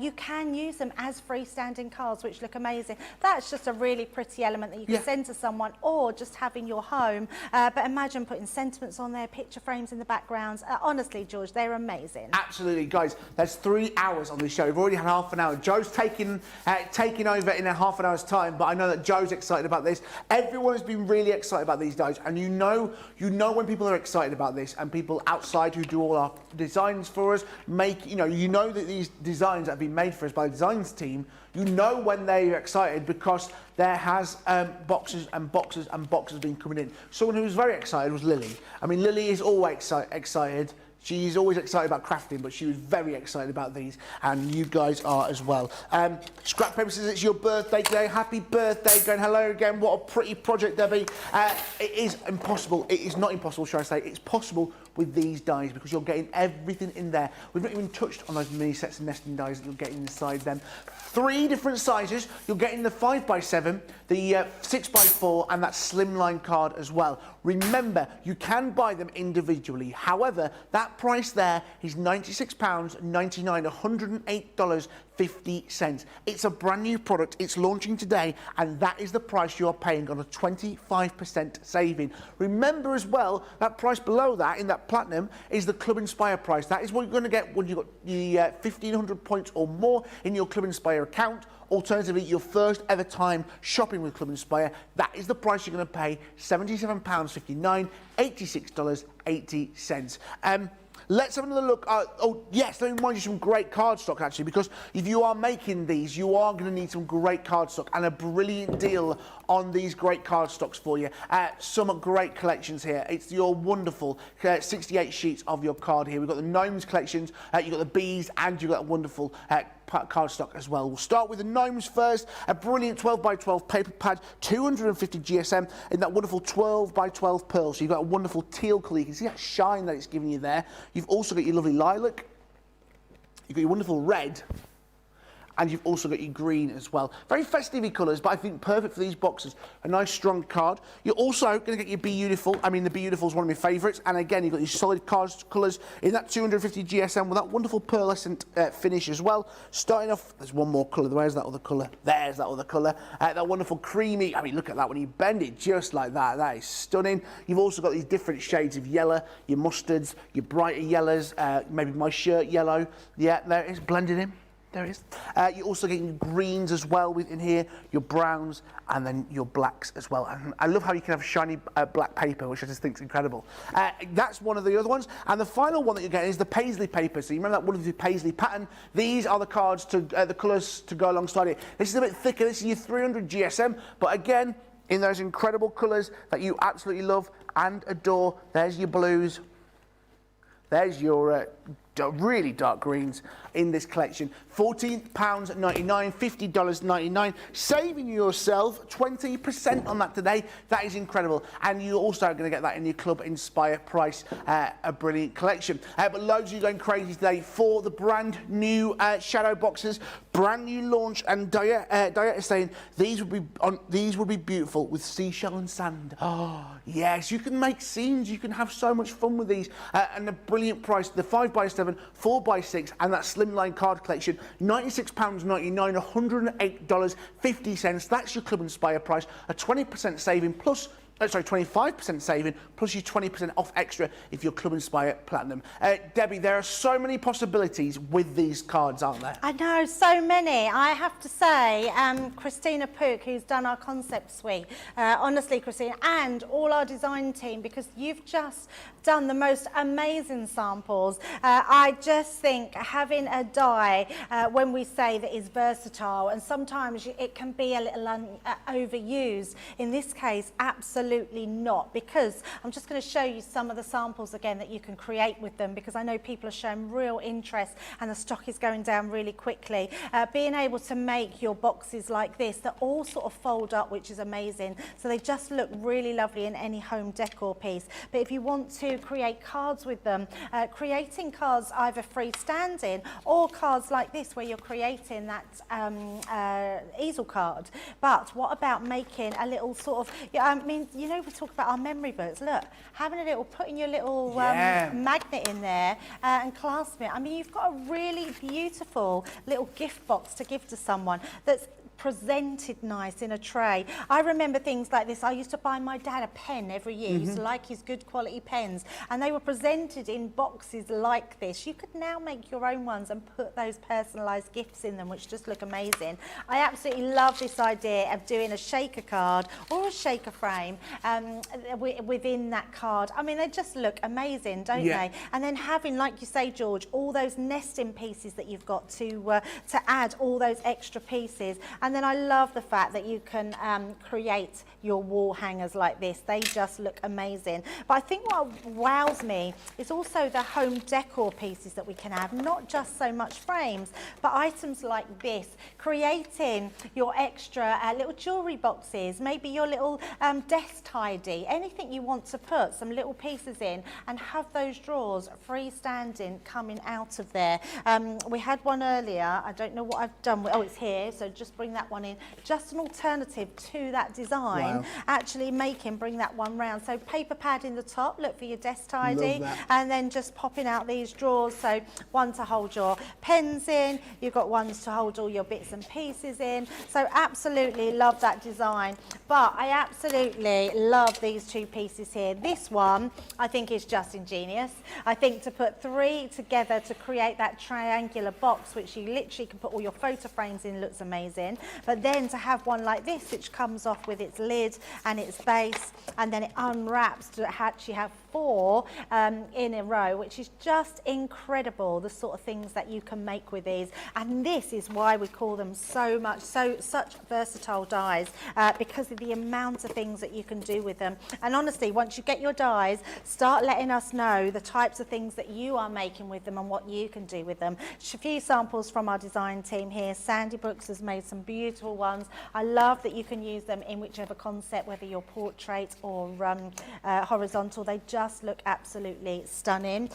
Speaker 2: you can use them as freestanding cards, which look amazing. That's just a really pretty element that you can send to someone, or just have in your home. But imagine putting sentiments on there, picture frames in the backgrounds. Honestly, George, they're amazing.
Speaker 1: Absolutely, guys. There's 3 hours on this show. We've already had half an hour. Joe's taking over in a half an hour's time, but I know that Joe's excited about this. Everyone has been really excited about these dies, and you know when people are excited about this, and people outside who do all our designs for us you know that these designs that have been made for us by the designs team, you know when they're excited, because there has boxes and boxes and boxes been coming in. Someone who was very excited was Lily. I mean, Lily is always excited. She's always excited about crafting, but she was very excited about these, and you guys are as well. Scrap Paper says it's your birthday today. Happy birthday, going hello again. What a pretty project, Debbie. It is impossible. It is not impossible, should I say. It's possible with these dies, because you're getting everything in there. We've not even touched on those mini sets of nesting dies that you're getting inside them. 3 different sizes. You're getting the 5x7, the 6x4, and that slimline card as well. Remember, you can buy them individually. However, that price there is £96.99, $108.50. It's a brand new product. It's launching today, and that is the price you're paying on a 25% saving. Remember as well, that price below that in that platinum is the Club Inspire price. That is what you're going to get when you've got the 1,500 points or more in your Club Inspire account. Alternatively, your first ever time shopping with Club Inspire, that is the price you're going to pay, £77.59, $86.80. Let's have another look. Oh, yes, let me remind you some great card stock, actually, because if you are making these, you are going to need some great card stock, and a brilliant deal on these great card stocks for you. Some great collections here. It's your wonderful 68 sheets of your card here. We've got the Gnomes collections, you've got the Bees, and you've got a wonderful card stock as well. We'll start with the Gnomes first. A brilliant 12x12 paper pad, 250 GSM in that wonderful 12x12 pearl. So you've got a wonderful teal colour. You can see that shine that it's giving you there. You've also got your lovely lilac. You've got your wonderful red. And you've also got your green as well. Very festive colours, but I think perfect for these boxes. A nice strong card. You're also going to get your Beautiful. I mean, the Beautiful is one of my favourites. And again, you've got your solid colours in that 250 GSM with that wonderful pearlescent finish as well. Starting off, there's one more colour. Where's that other colour? There's that other colour. That wonderful creamy. I mean, look at that when you bend it just like that. That is stunning. You've also got these different shades of yellow, your mustards, your brighter yellows, maybe my shirt yellow. Yeah, there it is, blended in. There it is. You're also getting greens as well within here, your browns, and then your blacks as well. And I love how you can have shiny black paper, which I just think is incredible. That's one of the other ones. And the final one that you're getting is the paisley paper. So you remember that wonderful paisley pattern? These are the cards, the colours to go alongside it. This is a bit thicker. This is your 300 GSM. But again, in those incredible colours that you absolutely love and adore. There's your blues. There's your really dark greens in this collection. £14.99, $50.99, saving yourself 20% on that today. That is incredible. And you're also going to get that in your Club Inspire price, a brilliant collection. But loads of you going crazy today for the brand new shadow boxes, brand new launch, and Diet is saying these would be beautiful with seashell and sand. Oh yes, you can make scenes, you can have so much fun with these, and a brilliant price. The 5x7, 4x6, and that slimline card collection, £96.99, $108.50. That's your Club Inspire price, a 20% saving plus sorry, 25% saving, plus your 20% off extra if you're Club Inspire Platinum. Debbie, there are so many possibilities with these cards, aren't there?
Speaker 2: I know, so many. I have to say, Christina Pook, who's done our concept suite, honestly, Christina, and all our design team, because you've just done the most amazing samples. I just think having a die, when we say that is versatile, and sometimes it can be a little overused. In this case, absolutely not, because I'm just going to show you some of the samples again that you can create with them, because I know people are showing real interest and the stock is going down really quickly. Being able to make your boxes like this that all sort of fold up, which is amazing, so they just look really lovely in any home decor piece. But if you want to create cards with them, creating cards either freestanding or cards like this where you're creating that easel card. But what about making a little sort of, I mean, you know, we talk about our memory books. Look, having a little, putting your little magnet in there and clasping it. I mean, you've got a really beautiful little gift box to give to someone that's presented nice in a tray. I remember things like this. I used to buy my dad a pen every year. He used to like his good quality pens, and they were presented in boxes like this. You could now make your own ones and put those personalised gifts in them, which just look amazing. I absolutely love this idea of doing a shaker card or a shaker frame within that card. I mean, they just look amazing, don't they? And then having, like you say, George, all those nesting pieces that you've got to add all those extra pieces. And then I love the fact that you can create your wall hangers like this. They just look amazing. But I think what wows me is also the home decor pieces that we can have, not just so much frames, but items like this, creating your extra little jewellery boxes, maybe your little desk tidy, anything you want to put some little pieces in and have those drawers freestanding coming out of there. We had one earlier. I don't know what I've done with, oh, it's here, so just bring that one in, just an alternative to that design. Actually bring that one round. So paper pad in the top, look for your desk tidy, and then just popping out these drawers. So one to hold your pens in, you've got ones to hold all your bits and pieces in. So absolutely love that design. But I absolutely love these two pieces here. This one I think is just ingenious. I think to put three together to create that triangular box, which you literally can put all your photo frames in, looks amazing. But then to have one like this, which comes off with its lid and its base, and then it unwraps to actually have four in a row, which is just incredible, the sort of things that you can make with these. And this is why we call them such versatile dies, because of the amount of things that you can do with them. And honestly, once you get your dies, start letting us know the types of things that you are making with them and what you can do with them. A few samples from our design team here. Sandy Brooks has made some beautiful ones. I love that you can use them in whichever concept, whether you're portrait or horizontal. They just look absolutely stunning.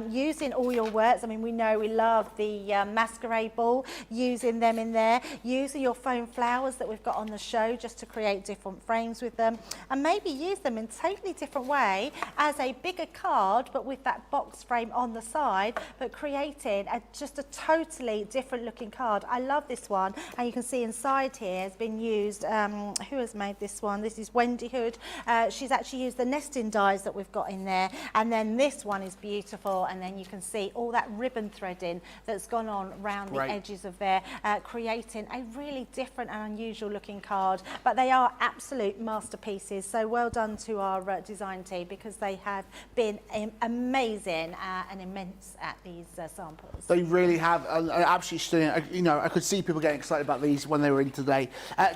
Speaker 2: Using all your works, I mean, we know we love the masquerade ball, using them in there, using your foam flowers that we've got on the show just to create different frames with them, and maybe use them in a totally different way as a bigger card, but with that box frame on the side, but creating just a totally different looking card. I love this one, and you can see inside here has been used, who has made this one? This is Wendy Hood. She's actually used the nesting dies that we've got in there, and then this one is beautiful, and then you can see all that ribbon threading that's gone on around the edges of there, creating a really different and unusual looking card. But they are absolute masterpieces, so well done to our design team, because they have been amazing and immense at these samples.
Speaker 1: They really have, absolutely stunning. You know, I could see people getting excited about these when they were in today.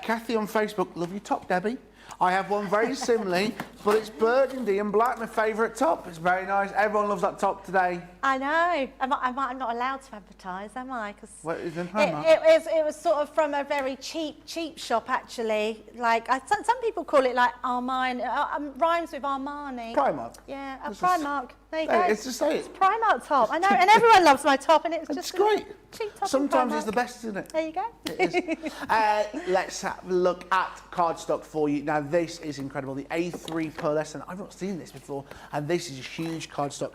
Speaker 1: Kathy on Facebook, love your top, Debbie. I have one very similarly, but it's burgundy and black, my favourite top. It's very nice. Everyone loves that top today.
Speaker 2: I know. I'm not allowed to advertise, am I? Because it was sort of from a very cheap shop, actually. Like some people call it like Armani, rhymes with Armani.
Speaker 1: Primark.
Speaker 2: Yeah, Primark. There you go.
Speaker 1: It's just say it.
Speaker 2: It's Primark top. I know, and everyone loves my top, and it's just
Speaker 1: great.
Speaker 2: Cheap top.
Speaker 1: Sometimes it's the best, isn't it?
Speaker 2: There you go.
Speaker 1: It is. Let's have a look at card stock for you. Now, this is incredible. The A3 pearlescent. I've not seen this before, and this is a huge card stock.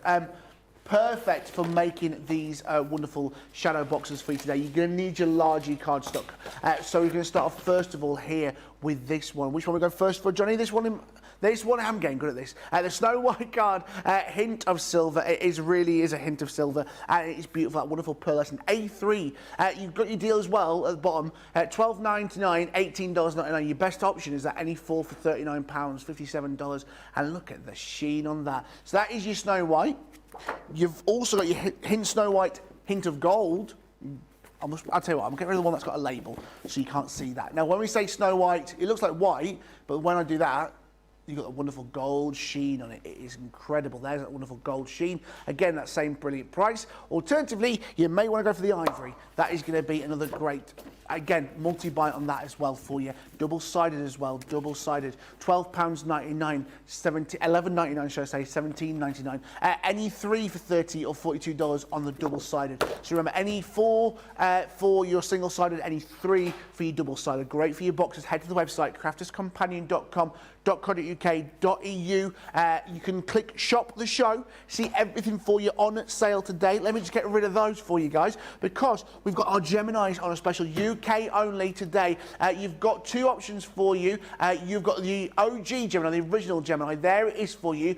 Speaker 1: Perfect for making these wonderful shadow boxes for you today. You're going to need your large card stock. So we're going to start off first of all here with this one. Which one we go first for, Johnny? This one This one, I'm getting good at this. The Snow White card, hint of silver. It really is a hint of silver. And it is beautiful, that wonderful pearlescent. A3, you've got your deal as well at the bottom. $12.99, $18.99. Your best option is that any four for £39, $57. And look at the sheen on that. So that is your Snow White. You've also got your hint Snow White, hint of gold. I'll tell you what, I'm getting rid of the one that's got a label so you can't see that. Now, when we say Snow White, it looks like white, but when I do that, you've got a wonderful gold sheen on it. It is incredible. There's that wonderful gold sheen. Again, that same brilliant price. Alternatively, you may want to go for the ivory. That is going to be another great, again, multi-buy on that as well for you. Double-sided as well, double-sided. £12.99, $11.99, should I say, $17.99. Any three for $30 or $42 on the double-sided. So remember, any four for your single-sided, any three for your double-sided. Great for your boxes. Head to the website, crafterscompanion.com.co.uk.eu. You can click shop the show, see everything for you on sale today. Let me just get rid of those for you guys, because we've got our Geminis on a special UK only today. You've got two options for you. You've got the OG Gemini, the original Gemini. There it is for you.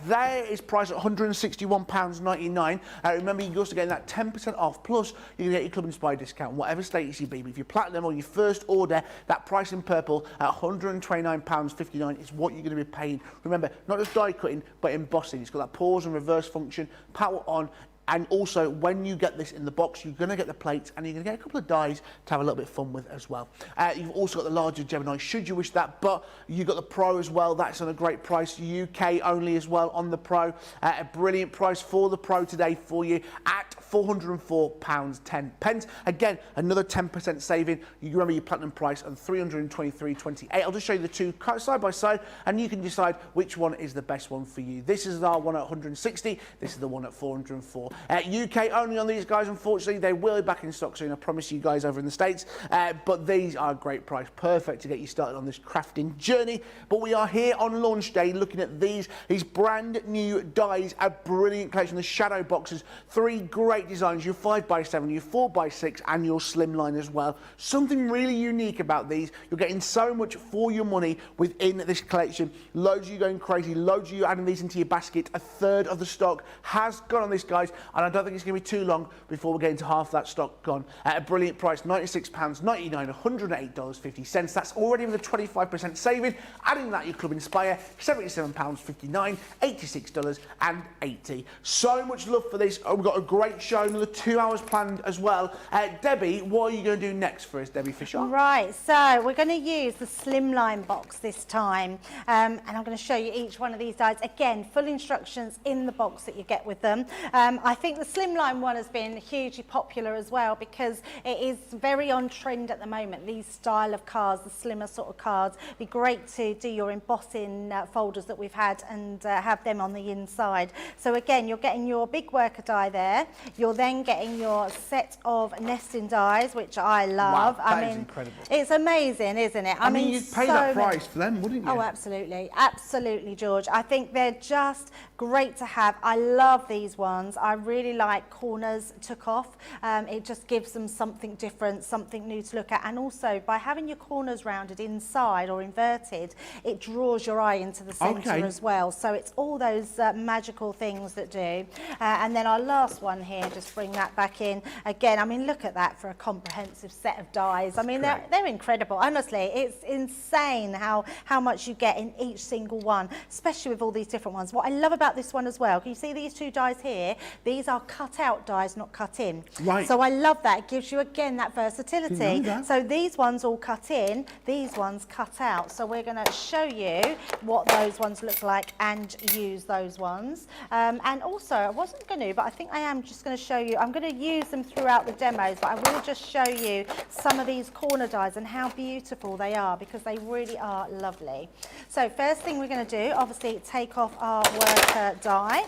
Speaker 1: There is priced at £161.99. Remember, you're also getting that 10% off, plus you can get your Club Inspired discount, whatever status you be. But if you platinum on your first order, that price in purple at £129.59 is what you're going to be paying. Remember, not just die cutting, but embossing. It's got that pause and reverse function, power on. And also, when you get this in the box, you're going to get the plates and you're going to get a couple of dies to have a little bit of fun with as well. You've also got the larger Gemini, should you wish that, but you've got the Pro as well. That's on a great price, UK only as well on the Pro. A brilliant price for the Pro today for you at £404.10. Again, another 10% saving. You remember your platinum price on $323.28. I'll just show you the two side by side, and you can decide which one is the best one for you. This is our one at 160. This is the one at 404. UK only on these guys, unfortunately. They will be back in stock soon, I promise you guys over in the States. But these are a great price, perfect to get you started on this crafting journey. But we are here on launch day looking at these brand new dies, a brilliant collection, the shadow boxes, three great designs, your 5x7, your 4x6 and your slimline as well. Something really unique about these. You're getting so much for your money within this collection. Loads of you going crazy, loads of you adding these into your basket. A third of the stock has gone on this, guys, and I don't think it's going to be too long before we're getting to half that stock gone. At a brilliant price, £96.99, $108.50. That's already with a 25% saving. Adding that, your Club Inspire, £77.59, $86.80. So much love for this. We've got a great show, another 2 hours planned as well. Debbie, what are you going to do next for us, Debbie Fisher?
Speaker 2: Right, so we're going to use the slimline box this time, and I'm going to show you each one of these dies. Again, full instructions in the box that you get with them. I think the slimline one has been hugely popular as well, because it is very on trend at the moment, these style of cards, the slimmer sort of cards. It'd be great to do your embossing folders that we've had and have them on the inside. So again, you're getting your big worker die there. You're then getting your set of nesting dies, which I love.
Speaker 1: Wow, that is incredible.
Speaker 2: It's amazing, isn't it?
Speaker 1: I mean, you'd pay that price for them, wouldn't you?
Speaker 2: Oh, absolutely. Absolutely, George. I think they're just great to have. I love these ones. I really like corners took off. It just gives them something different, something new to look at. And also, by having your corners rounded inside or inverted, it draws your eye into the centre as well. So it's all those magical things that do. And then our last one here, just bring that back in. Again, I mean, look at that for a comprehensive set of dies. I mean, they're incredible. Honestly, it's insane how much you get in each single one, especially with all these different ones. What I love about this one as well, can you see these two dies here? These are cut out dies, not cut in. Right. So I love that. It gives you, again, that versatility. So these ones all cut in, these ones cut out. So we're going to show you what those ones look like and use those ones. And also, I wasn't going to, but I think I am just going to show you. I'm going to use them throughout the demos, but I will just show you some of these corner dies and how beautiful they are, because they really are lovely. So first thing we're going to do, obviously, take off our worker die.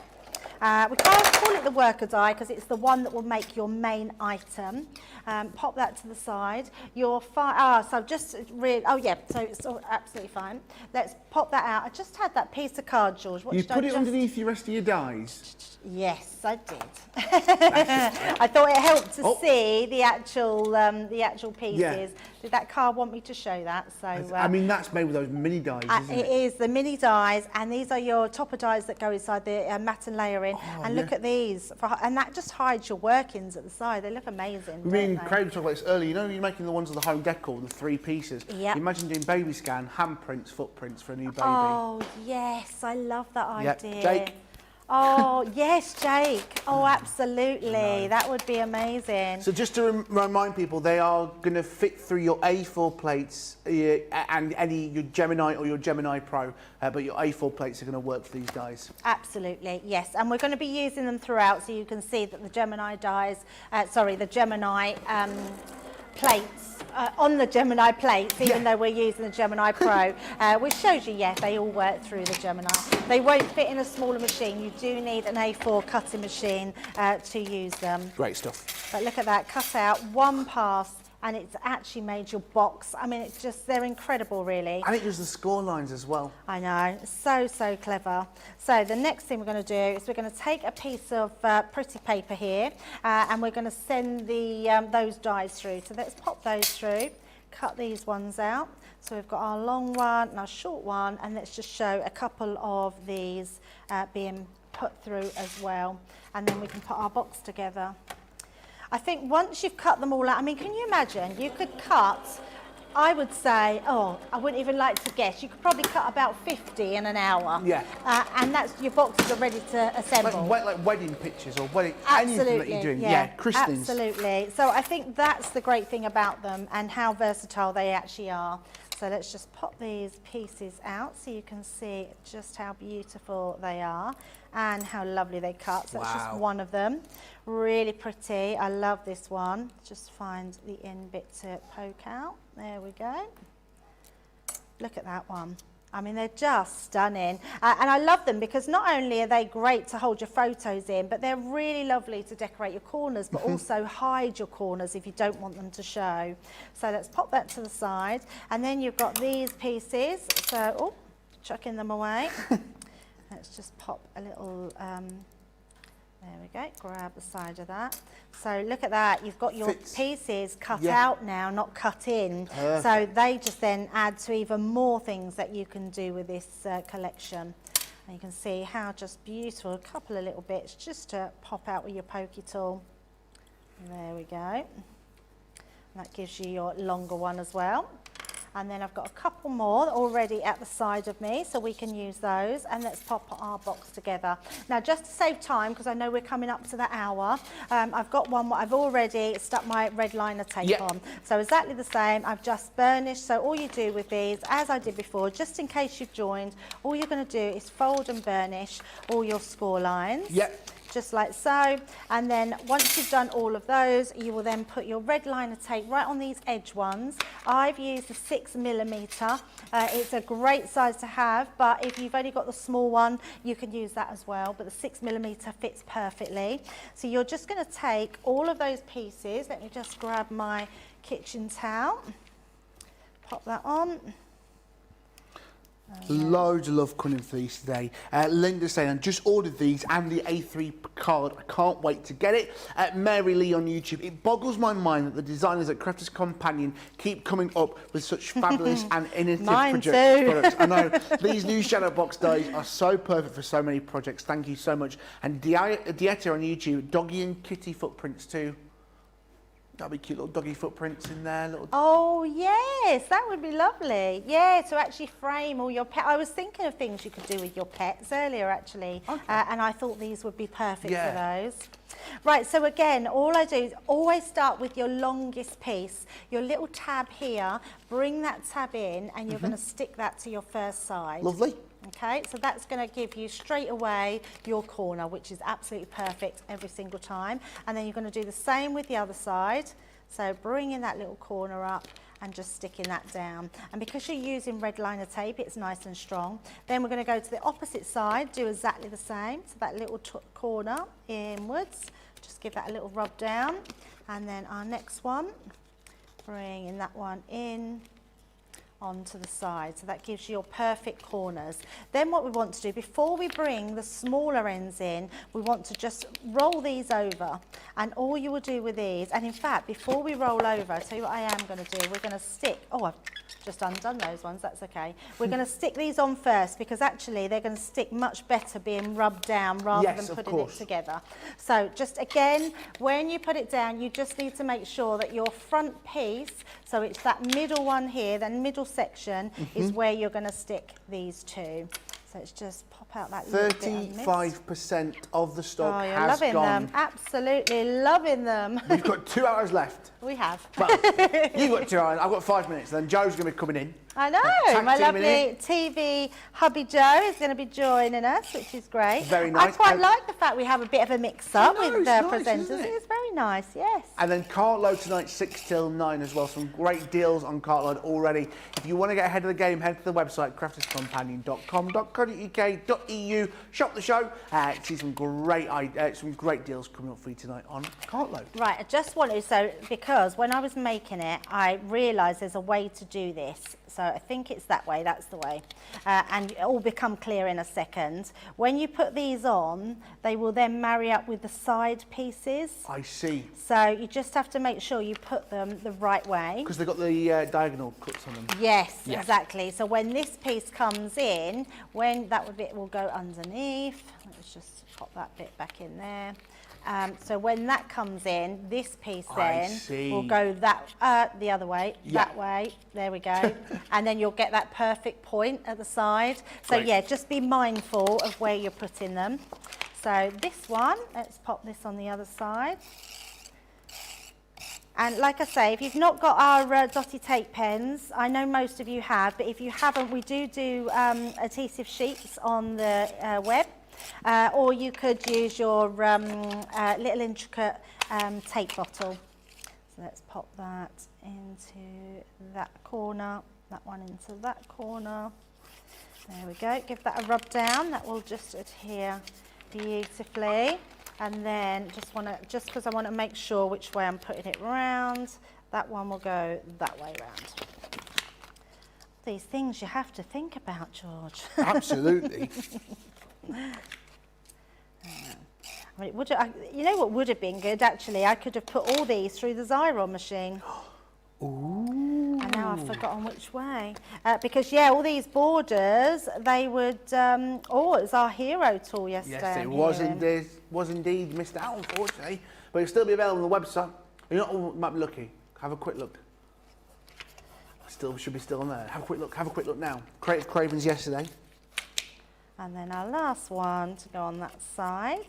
Speaker 2: We can't call it the worker die because it's the one that will make your main item. Pop that to the side. So just really, oh yeah, so it's all absolutely fine. Let's pop that out. I just had that piece of card, George.
Speaker 1: You put it underneath the rest of your dies?
Speaker 2: Yes, I did. I thought it helped to see the actual pieces.
Speaker 1: Yeah.
Speaker 2: Did that card want me to show that? So
Speaker 1: I mean, that's made with those mini dies, isn't it?
Speaker 2: It is the mini dies, and these are your topper dies that go inside the matte and layering. And look at these, and that just hides your workings at the side. They look amazing.
Speaker 1: Me and Craig talked about this earlier. You know, you're making the ones of the home decor, the 3 pieces.
Speaker 2: Yep.
Speaker 1: Imagine doing baby scan, handprints, footprints for a new baby.
Speaker 2: Oh yes, I love that idea.
Speaker 1: Yep. Jake.
Speaker 2: Oh yes, Jake. Oh, absolutely. That would be amazing.
Speaker 1: So just to remind people, they are going to fit through your A4 plates and your Gemini or your Gemini Pro, but your A4 plates are going to work for these dies.
Speaker 2: Absolutely, yes. And we're going to be using them throughout, so you can see that the Gemini dies, the Gemini plates on the Gemini plates, even though we're using the Gemini Pro, which shows you, they all work through the Gemini. They won't fit in a smaller machine. You do need an A4 cutting machine to use them.
Speaker 1: Great stuff.
Speaker 2: But look at that, cut out one pass, and it's actually made your box. I mean, it's just, they're incredible, really.
Speaker 1: And it does the score lines as well.
Speaker 2: I know, so clever. So the next thing we're going to do is we're going to take a piece of pretty paper here, and we're going to send those dies through. So let's pop those through, cut these ones out. So we've got our long one and our short one, and let's just show a couple of these being put through as well. And then we can put our box together. I think once you've cut them all out, I mean, can you imagine? You could cut, I would say, I wouldn't even like to guess, you could probably cut about 50 in an hour.
Speaker 1: Yeah.
Speaker 2: And that's, your boxes are ready to assemble.
Speaker 1: Like wedding pictures or wedding, anything that you're doing. Yeah, christenings.
Speaker 2: Absolutely. So I think that's the great thing about them and how versatile they actually are. So let's just pop these pieces out so you can see just how beautiful they are and how lovely they cut. So that's just one of them. Really pretty. I love this one. Just find the end bit to poke out. There we go. Look at that one. I mean, they're just stunning. And I love them because not only are they great to hold your photos in, but they're really lovely to decorate your corners, but also hide your corners if you don't want them to show. So let's pop that to the side. And then you've got these pieces. So, chucking them away. Let's just pop a little, there we go, grab the side of that. So look at that, you've got your pieces cut out now, not cut in. Perfect. So they just then add to even more things that you can do with this collection. And you can see how just beautiful, a couple of little bits just to pop out with your pokey tool. There we go. And that gives you your longer one as well. And then I've got a couple more already at the side of me, so we can use those. And let's pop our box together. Now, just to save time, because I know we're coming up to the hour, I've got one I've already stuck my red liner tape on. So exactly the same, I've just burnished. So all you do with these, as I did before, just in case you've joined, all you're going to do is fold and burnish all your score lines. Just like so, and then once you've done all of those, you will then put your red liner tape right on these edge ones. I've used the 6mm. It's a great size to have, but if you've only got the small one, you can use that as well, but the 6mm fits perfectly. So you're just going to take all of those pieces. Let me just grab my kitchen towel, pop that on.
Speaker 1: Loads of love coming for these today. Linda's saying, I just ordered these and the A3 card. I can't wait to get it. Mary Lee on YouTube. It boggles my mind that the designers at Crafter's Companion keep coming up with such fabulous and innovative products. I know. These new shadow box dies are so perfect for so many projects. Thank you so much. And Dieta on YouTube, doggy and kitty footprints too. That'd be cute little doggy footprints in there.
Speaker 2: Oh yes, that would be lovely. Yeah, to actually frame all your pet. I was thinking of things you could do with your pets earlier, actually, and I thought these would be perfect for those. Right, so again, all I do is always start with your longest piece, your little tab here. Bring that tab in, and you're going to stick that to your first side.
Speaker 1: Lovely.
Speaker 2: Okay, so that's going to give you straight away your corner, which is absolutely perfect every single time. And then you're going to do the same with the other side. So bring in that little corner up and just sticking that down. And because you're using red liner tape, it's nice and strong. Then we're going to go to the opposite side, do exactly the same. So that little corner inwards, just give that a little rub down. And then our next one, bringing that one in onto the side, so that gives you your perfect corners. Then what we want to do, before we bring the smaller ends in, we want to just roll these over, and all you will do with these, and in fact before we roll over, I'll tell you what I am going to do. We're going to stick, oh, I've just undone those ones, that's okay. We're going to stick these on first, because actually they're going to stick much better being rubbed down rather than putting it together. So just again, when you put it down, you just need to make sure that your front piece, so it's that middle one here, that middle section is where you're going to stick these two. So it's just pop out that little bit of mist.
Speaker 1: 35% of the stock
Speaker 2: Oh, you're
Speaker 1: has
Speaker 2: loving
Speaker 1: gone.
Speaker 2: them. Absolutely loving them.
Speaker 1: We've got 2 hours left.
Speaker 2: We have.
Speaker 1: Well, you've got 2 hours, I've got 5 minutes, then Joe's going to be coming in.
Speaker 2: I know, my lovely TV hubby Joe is going to be joining us, which is great.
Speaker 1: Very nice.
Speaker 2: I quite like the fact we have a bit of a mix-up with the
Speaker 1: nice,
Speaker 2: presenters.
Speaker 1: isn't it?
Speaker 2: It's very nice, yes.
Speaker 1: And then Cartload tonight, 6 till 9 as well. Some great deals on Cartload already. If you want to get ahead of the game, head to the website, crafterscompanion.com.co.uk, shop the show, see some great deals coming up for you tonight on Cartload.
Speaker 2: Right, I just wanted, because when I was making it, I realised there's a way to do this. So I think it's that way, that's the way. And it will become clear in a second. When you put these on, they will then marry up with the side pieces.
Speaker 1: I see.
Speaker 2: So you just have to make sure you put them the right way.
Speaker 1: Because they've got the diagonal cuts on them.
Speaker 2: Yes, exactly. So when this piece comes in, when that bit will go underneath, let's just pop that bit back in there. So when that comes in, this piece then will go the other way, that way, there we go. And then you'll get that perfect point at the side. So yeah, just be mindful of where you're putting them. So this one, let's pop this on the other side. And like I say, if you've not got our dotty tape pens, I know most of you have, but if you haven't, we do adhesive sheets on the web. Or you could use your little intricate tape bottle. So let's pop that into that corner, that one into that corner. There we go, give that a rub down, that will just adhere beautifully. And then just because I want to make sure which way I'm putting it round, that one will go that way round. These things you have to think about, George.
Speaker 1: Absolutely.
Speaker 2: I mean, you know what would have been good, actually? I could have put all these through the Xyron machine.
Speaker 1: Ooh.
Speaker 2: And now I've forgotten which way. Because, yeah, all these borders, they would... it was our hero tool yesterday.
Speaker 1: Yes, it was indeed missed out, unfortunately. But it'll still be available on the website. You're not all might be lucky. Have a quick look. Should be still on there. Have a quick look now. Creative Cravens yesterday.
Speaker 2: And then our last one to go on that side.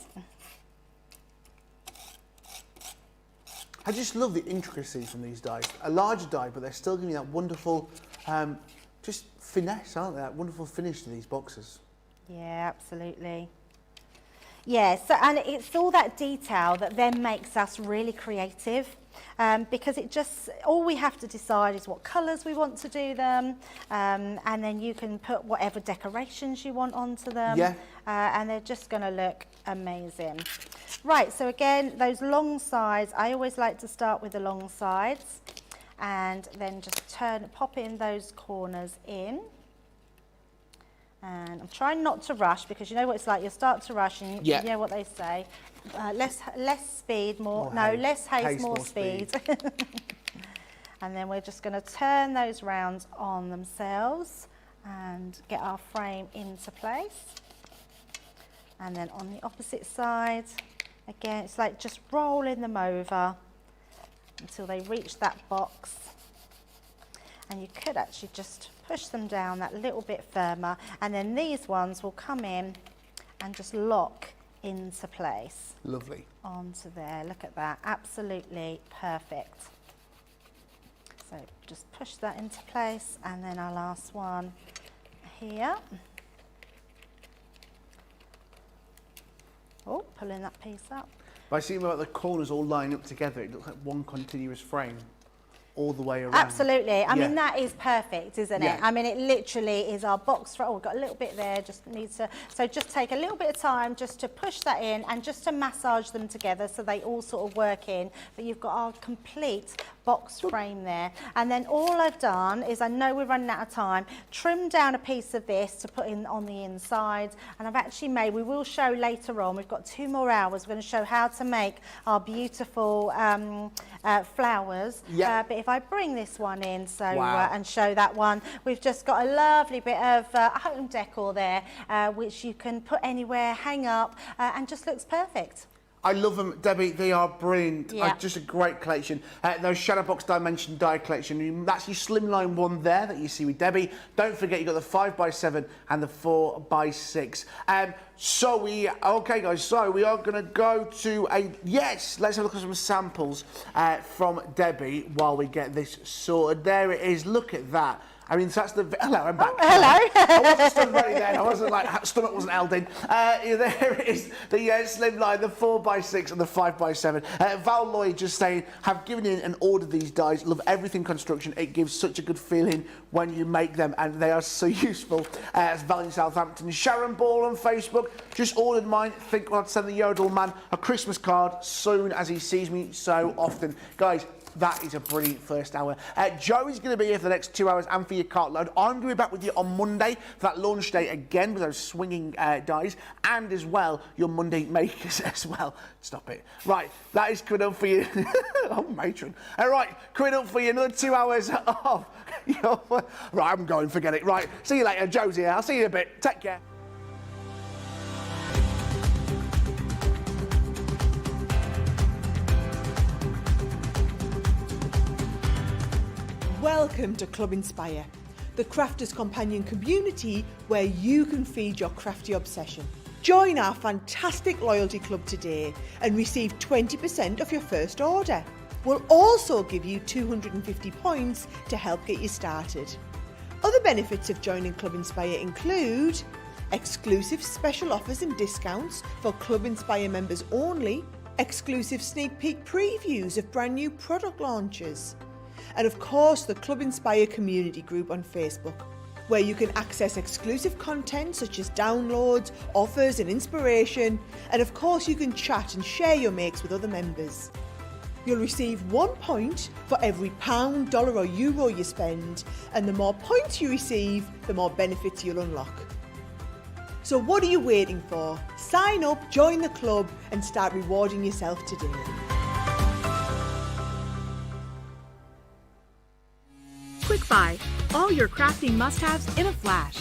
Speaker 1: I just love the intricacies from these dies. A larger die, but they're still giving you that wonderful, just finesse, aren't they? That wonderful finish to these boxes.
Speaker 2: Yeah, absolutely. Yeah, so, and it's all that detail that then makes us really creative. Because all we have to decide is what colours we want to do them, and then you can put whatever decorations you want onto them, and they're just going to look amazing. Right, so again, those long sides, I always like to start with the long sides, and then just pop in those corners in. And I'm trying not to rush, because you know what it's like, you start to rush and you know what they say, less speed, less haste, more speed. And then we're just going to turn those rounds on themselves and get our frame into place. And then on the opposite side, again, it's like just rolling them over until they reach that box. And you could actually just push them down that little bit firmer, and then these ones will come in and just lock into place.
Speaker 1: Lovely.
Speaker 2: Onto there, look at that, absolutely perfect. So just push that into place, and then our last one here. Oh, pulling that piece up.
Speaker 1: By seeing about the corners all line up together, it looks like one continuous frame. all the way around.
Speaker 2: Absolutely. I mean, that is perfect, isn't it?
Speaker 1: Yeah.
Speaker 2: I mean, it literally is our box front. Oh, we've got a little bit there, just needs to, so just take a little bit of time just to push that in and just to massage them together so they all sort of work in. But you've got our complete box frame there. And then all I've done is, I know we're running out of time, trim down a piece of this to put in on the inside. And I've actually made, we will show later on, we've got 2 more hours, we're going to show how to make our beautiful flowers.
Speaker 1: Yeah.
Speaker 2: But if I bring this one in, so
Speaker 1: Wow.
Speaker 2: and show that one, we've just got a lovely bit of home decor there, which you can put anywhere, hang up, and just looks perfect.
Speaker 1: I love them, Debbie. They are brilliant.
Speaker 2: Yeah.
Speaker 1: Just a great collection. Those Shadowbox Dimension die collection. That's your slimline one there that you see with Debbie. Don't forget you've got the 5x7 and the 4x6. Okay, guys. So we are going to go to let's have a look at some samples from Debbie while we get this sorted. There it is. Look at that. I mean, that's the... Hello, I'm back.
Speaker 2: Oh, hello.
Speaker 1: I wasn't stood ready then. I wasn't like, stomach wasn't held in. There it is, the slimline, the 4x6 and the 5x7. Val Lloyd just saying, have given in and ordered these dies. Love everything construction. It gives such a good feeling when you make them, and they are so useful. It's Val in Southampton. Sharon Ball on Facebook, just ordered mine. Think I'll send the Yodel man a Christmas card soon as he sees me so often. Guys, that is a brilliant first hour. Joey's going to be here for the next 2 hours and for your cart load. I'm going to be back with you on Monday for that launch day again with those swinging dies, and as well your Monday makers as well. Stop it. Right, that is coming up for you. Oh, matron. All right, coming up for you another 2 hours of right, I'm going, forget it. Right, see you later. Joe's here. I'll see you in a bit. Take care.
Speaker 3: Welcome to Club Inspire, the crafters' companion community where you can feed your crafty obsession. Join our fantastic loyalty club today and receive 20% off your first order. We'll also give you 250 points to help get you started. Other benefits of joining Club Inspire include exclusive special offers and discounts for Club Inspire members only, exclusive sneak peek previews of brand new product launches, and of course the Club Inspire community group on Facebook, where you can access exclusive content such as downloads, offers and inspiration, and of course you can chat and share your makes with other members. You'll receive 1 point for every £, dollar or euro you spend, and the more points you receive, the more benefits you'll unlock. So what are you waiting for? Sign up, join the club and start rewarding yourself today.
Speaker 4: Quick Buy, all your crafting must-haves in a flash.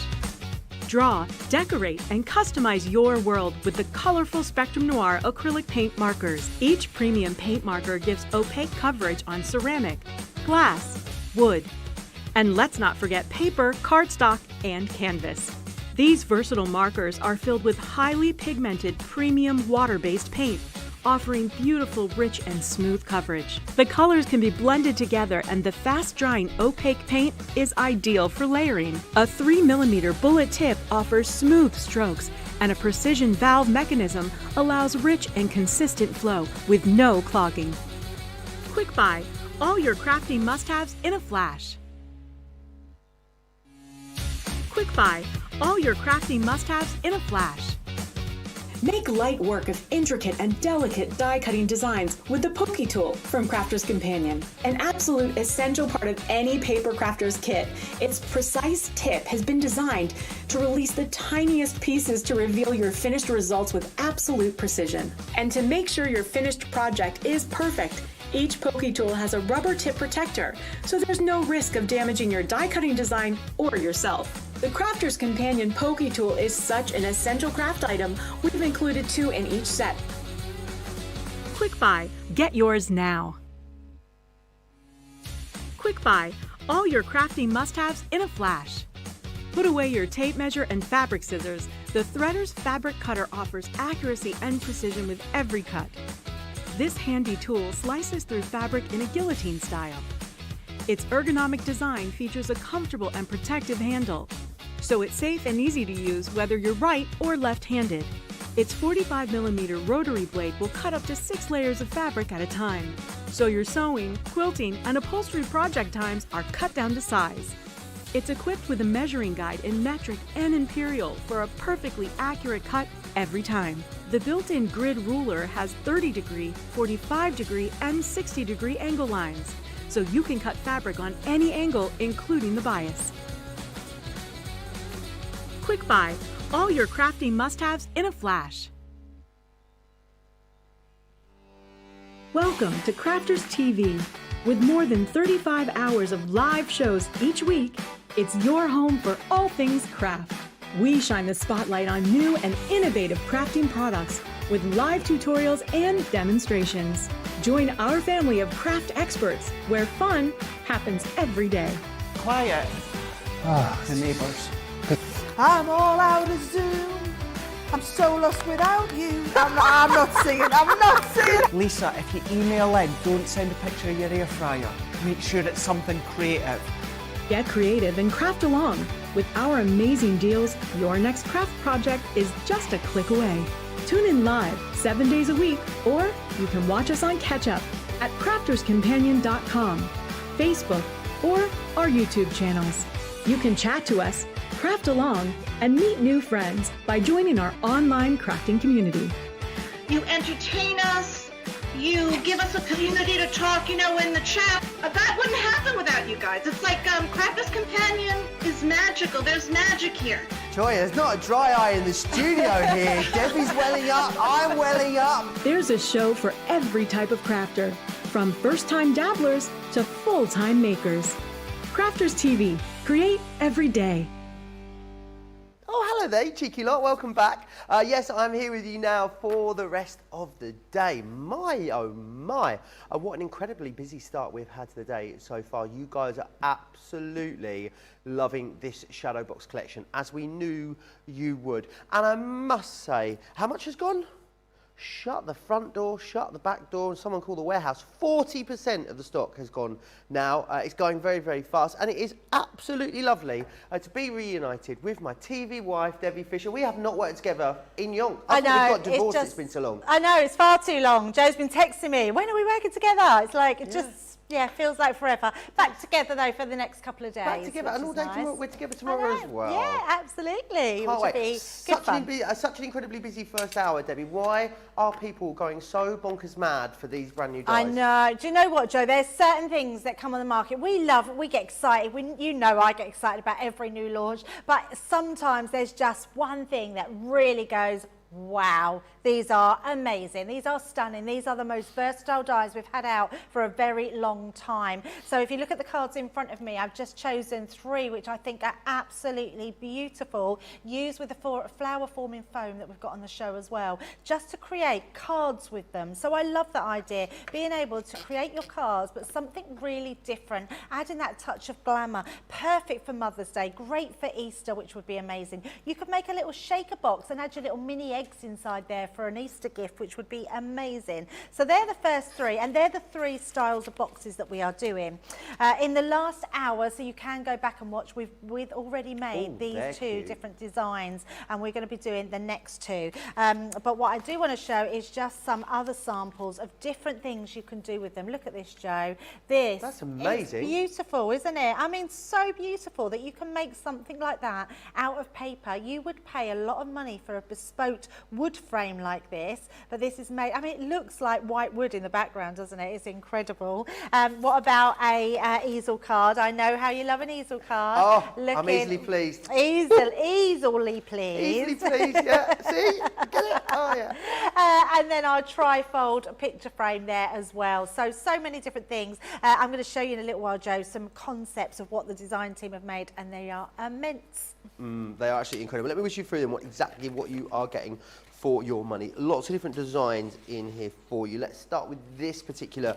Speaker 4: Draw, decorate, and customize your world with the colorful Spectrum Noir acrylic paint markers. Each premium paint marker gives opaque coverage on ceramic, glass, wood, and let's not forget paper, cardstock, and canvas. These versatile markers are filled with highly pigmented premium water-based paint, offering beautiful, rich, and smooth coverage. The colors can be blended together, and the fast-drying opaque paint is ideal for layering. A 3mm bullet tip offers smooth strokes, and a precision valve mechanism allows rich and consistent flow with no clogging. Quick Buy, all your crafting must-haves in a flash. Quick Buy, all your crafting must-haves in a flash.
Speaker 5: Make light work of intricate and delicate die-cutting designs with the Pokey Tool from Crafter's Companion. An absolute essential part of any paper crafter's kit, its precise tip has been designed to release the tiniest pieces to reveal your finished results with absolute precision. And to make sure your finished project is perfect, each Pokey Tool has a rubber tip protector, so there's no risk of damaging your die-cutting design or yourself. The Crafter's Companion Pokey Tool is such an essential craft item, we've included 2 in each set.
Speaker 4: Quick Buy, get yours now. Quick Buy, all your crafting must-haves in a flash. Put away your tape measure and fabric scissors. The Threader's Fabric Cutter offers accuracy and precision with every cut. This handy tool slices through fabric in a guillotine style. Its ergonomic design features a comfortable and protective handle, so it's safe and easy to use whether you're right or left-handed. Its 45mm rotary blade will cut up to 6 layers of fabric at a time, so your sewing, quilting, and upholstery project times are cut down to size. It's equipped with a measuring guide in metric and imperial for a perfectly accurate cut every time. The built-in grid ruler has 30-degree, 45-degree, and 60-degree angle lines, so you can cut fabric on any angle, including the bias. Quick buy, all your crafting must-haves in a flash. Welcome to Crafters TV. With more than 35 hours of live shows each week, it's your home for all things craft. We shine the spotlight on new and innovative crafting products with live tutorials and demonstrations. Join our family of craft experts where fun happens every day.
Speaker 1: Quiet. The neighbours.
Speaker 3: I'm all out of Zoom. I'm so lost without you. I'm not singing.
Speaker 6: Lisa, if you email in, don't send a picture of your air fryer. Make sure it's something creative.
Speaker 4: Get creative and craft along. With our amazing deals, your next craft project is just a click away. Tune in live 7 days a week, or you can watch us on Catch Up at crafterscompanion.com, Facebook, or our YouTube channels. You can chat to us, craft along, and meet new friends by joining our online crafting community.
Speaker 7: You entertain us. You give us a community to talk, in the chat. That wouldn't happen without you guys. It's like Crafters Companion is magical. There's magic here.
Speaker 8: Joy, there's not a dry eye in the studio here. Debbie's welling up, I'm welling up.
Speaker 4: There's a show for every type of crafter, from first-time dabblers to full-time makers. Crafters TV. Create every day.
Speaker 8: Oh, hello there, you cheeky lot. Welcome back. Yes, I'm here with you now for the rest of the day. My, oh my. What an incredibly busy start we've had to the day so far. You guys are absolutely loving this Shadow Box collection, as we knew you would. And I must say, how much has gone? Shut the front door, shut the back door, and someone called the warehouse. 40% of the stock has gone now. It's going very, very fast, and it is absolutely lovely to be reunited with my TV wife, Debbie Fisher. We have not worked together in yonk.
Speaker 2: I know.
Speaker 8: We've got divorced, it's been so long.
Speaker 2: I know, it's far too long. Joe's been texting me, when are we working together? It's like, it just... Yeah, feels like forever. Back together though for the next couple of days.
Speaker 8: Back together, and all day
Speaker 2: nice.
Speaker 8: tomorrow. We're together tomorrow as well.
Speaker 2: Yeah, absolutely.
Speaker 8: Can't
Speaker 2: which
Speaker 8: wait.
Speaker 2: will be
Speaker 8: Such
Speaker 2: good fun.
Speaker 8: such an incredibly busy first hour, Debbie. Why are people going so bonkers mad for these brand new
Speaker 2: I
Speaker 8: dies?
Speaker 2: know. Do you know what, Joe? There's certain things that come on the market. We get excited. I get excited about every new launch. But sometimes there's just one thing that really goes, wow, these are amazing. These are stunning. These are the most versatile dies we've had out for a very long time. So if you look at the cards in front of me, I've just chosen 3 which I think are absolutely beautiful, used with the flower forming foam that we've got on the show as well, just to create cards with them. So I love that idea, being able to create your cards, but something really different, adding that touch of glamour. Perfect for Mother's Day, great for Easter, which would be amazing. You could make a little shaker box and add your little mini eggs inside there for an Easter gift, which would be amazing. So they're the first 3, and they're the 3 styles of boxes that we are doing. In the last hour, so you can go back and watch, we've already made these 2 different designs, and we're going to be doing the next 2. But what I do want to show is just some other samples of different things you can do with them. Look at this, Joe. That's
Speaker 8: amazing.
Speaker 2: It's beautiful, isn't it? I mean, so beautiful that you can make something like that out of paper. You would pay a lot of money for a bespoke wood frame like this, but this is made, I mean, it looks like white wood in the background, doesn't it? It's incredible. What about a easel card? I know how you love an easel card.
Speaker 8: Oh, I'm easily pleased.
Speaker 2: Easily pleased.
Speaker 8: Easily pleased, yeah. See? Get it? Oh, yeah.
Speaker 2: And then our trifold picture frame there as well. So many different things. I'm going to show you in a little while, Joe, some concepts of what the design team have made, and they are immense.
Speaker 8: They are actually incredible. Let me wish you through them, exactly what you are getting for your money. Lots of different designs in here for you. Let's start with this particular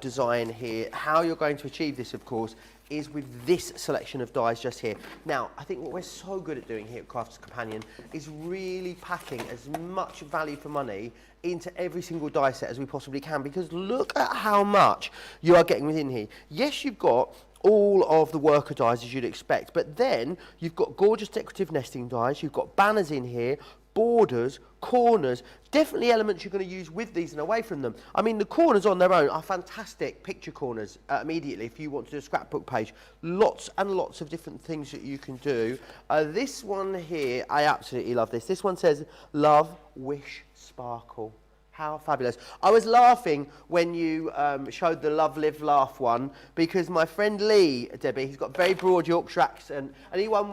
Speaker 8: design here. How you're going to achieve this, of course, is with this selection of dies just here. Now, I think what we're so good at doing here at Crafters Companion is really packing as much value for money into every single die set as we possibly can, because look at how much you are getting within here. Yes, you've got all of the worker dies as you'd expect, but then you've got gorgeous decorative nesting dies, you've got banners in here, borders, corners, definitely elements you're going to use with these and away from them. I mean, the corners on their own are fantastic picture corners immediately if you want to do a scrapbook page. Lots and lots of different things that you can do. This one here, I absolutely love this. This one says, love, wish, sparkle. How fabulous. I was laughing when you showed the Love, Live, Laugh one because my friend Lee, Debbie, he's got a very broad Yorkshire accent and he once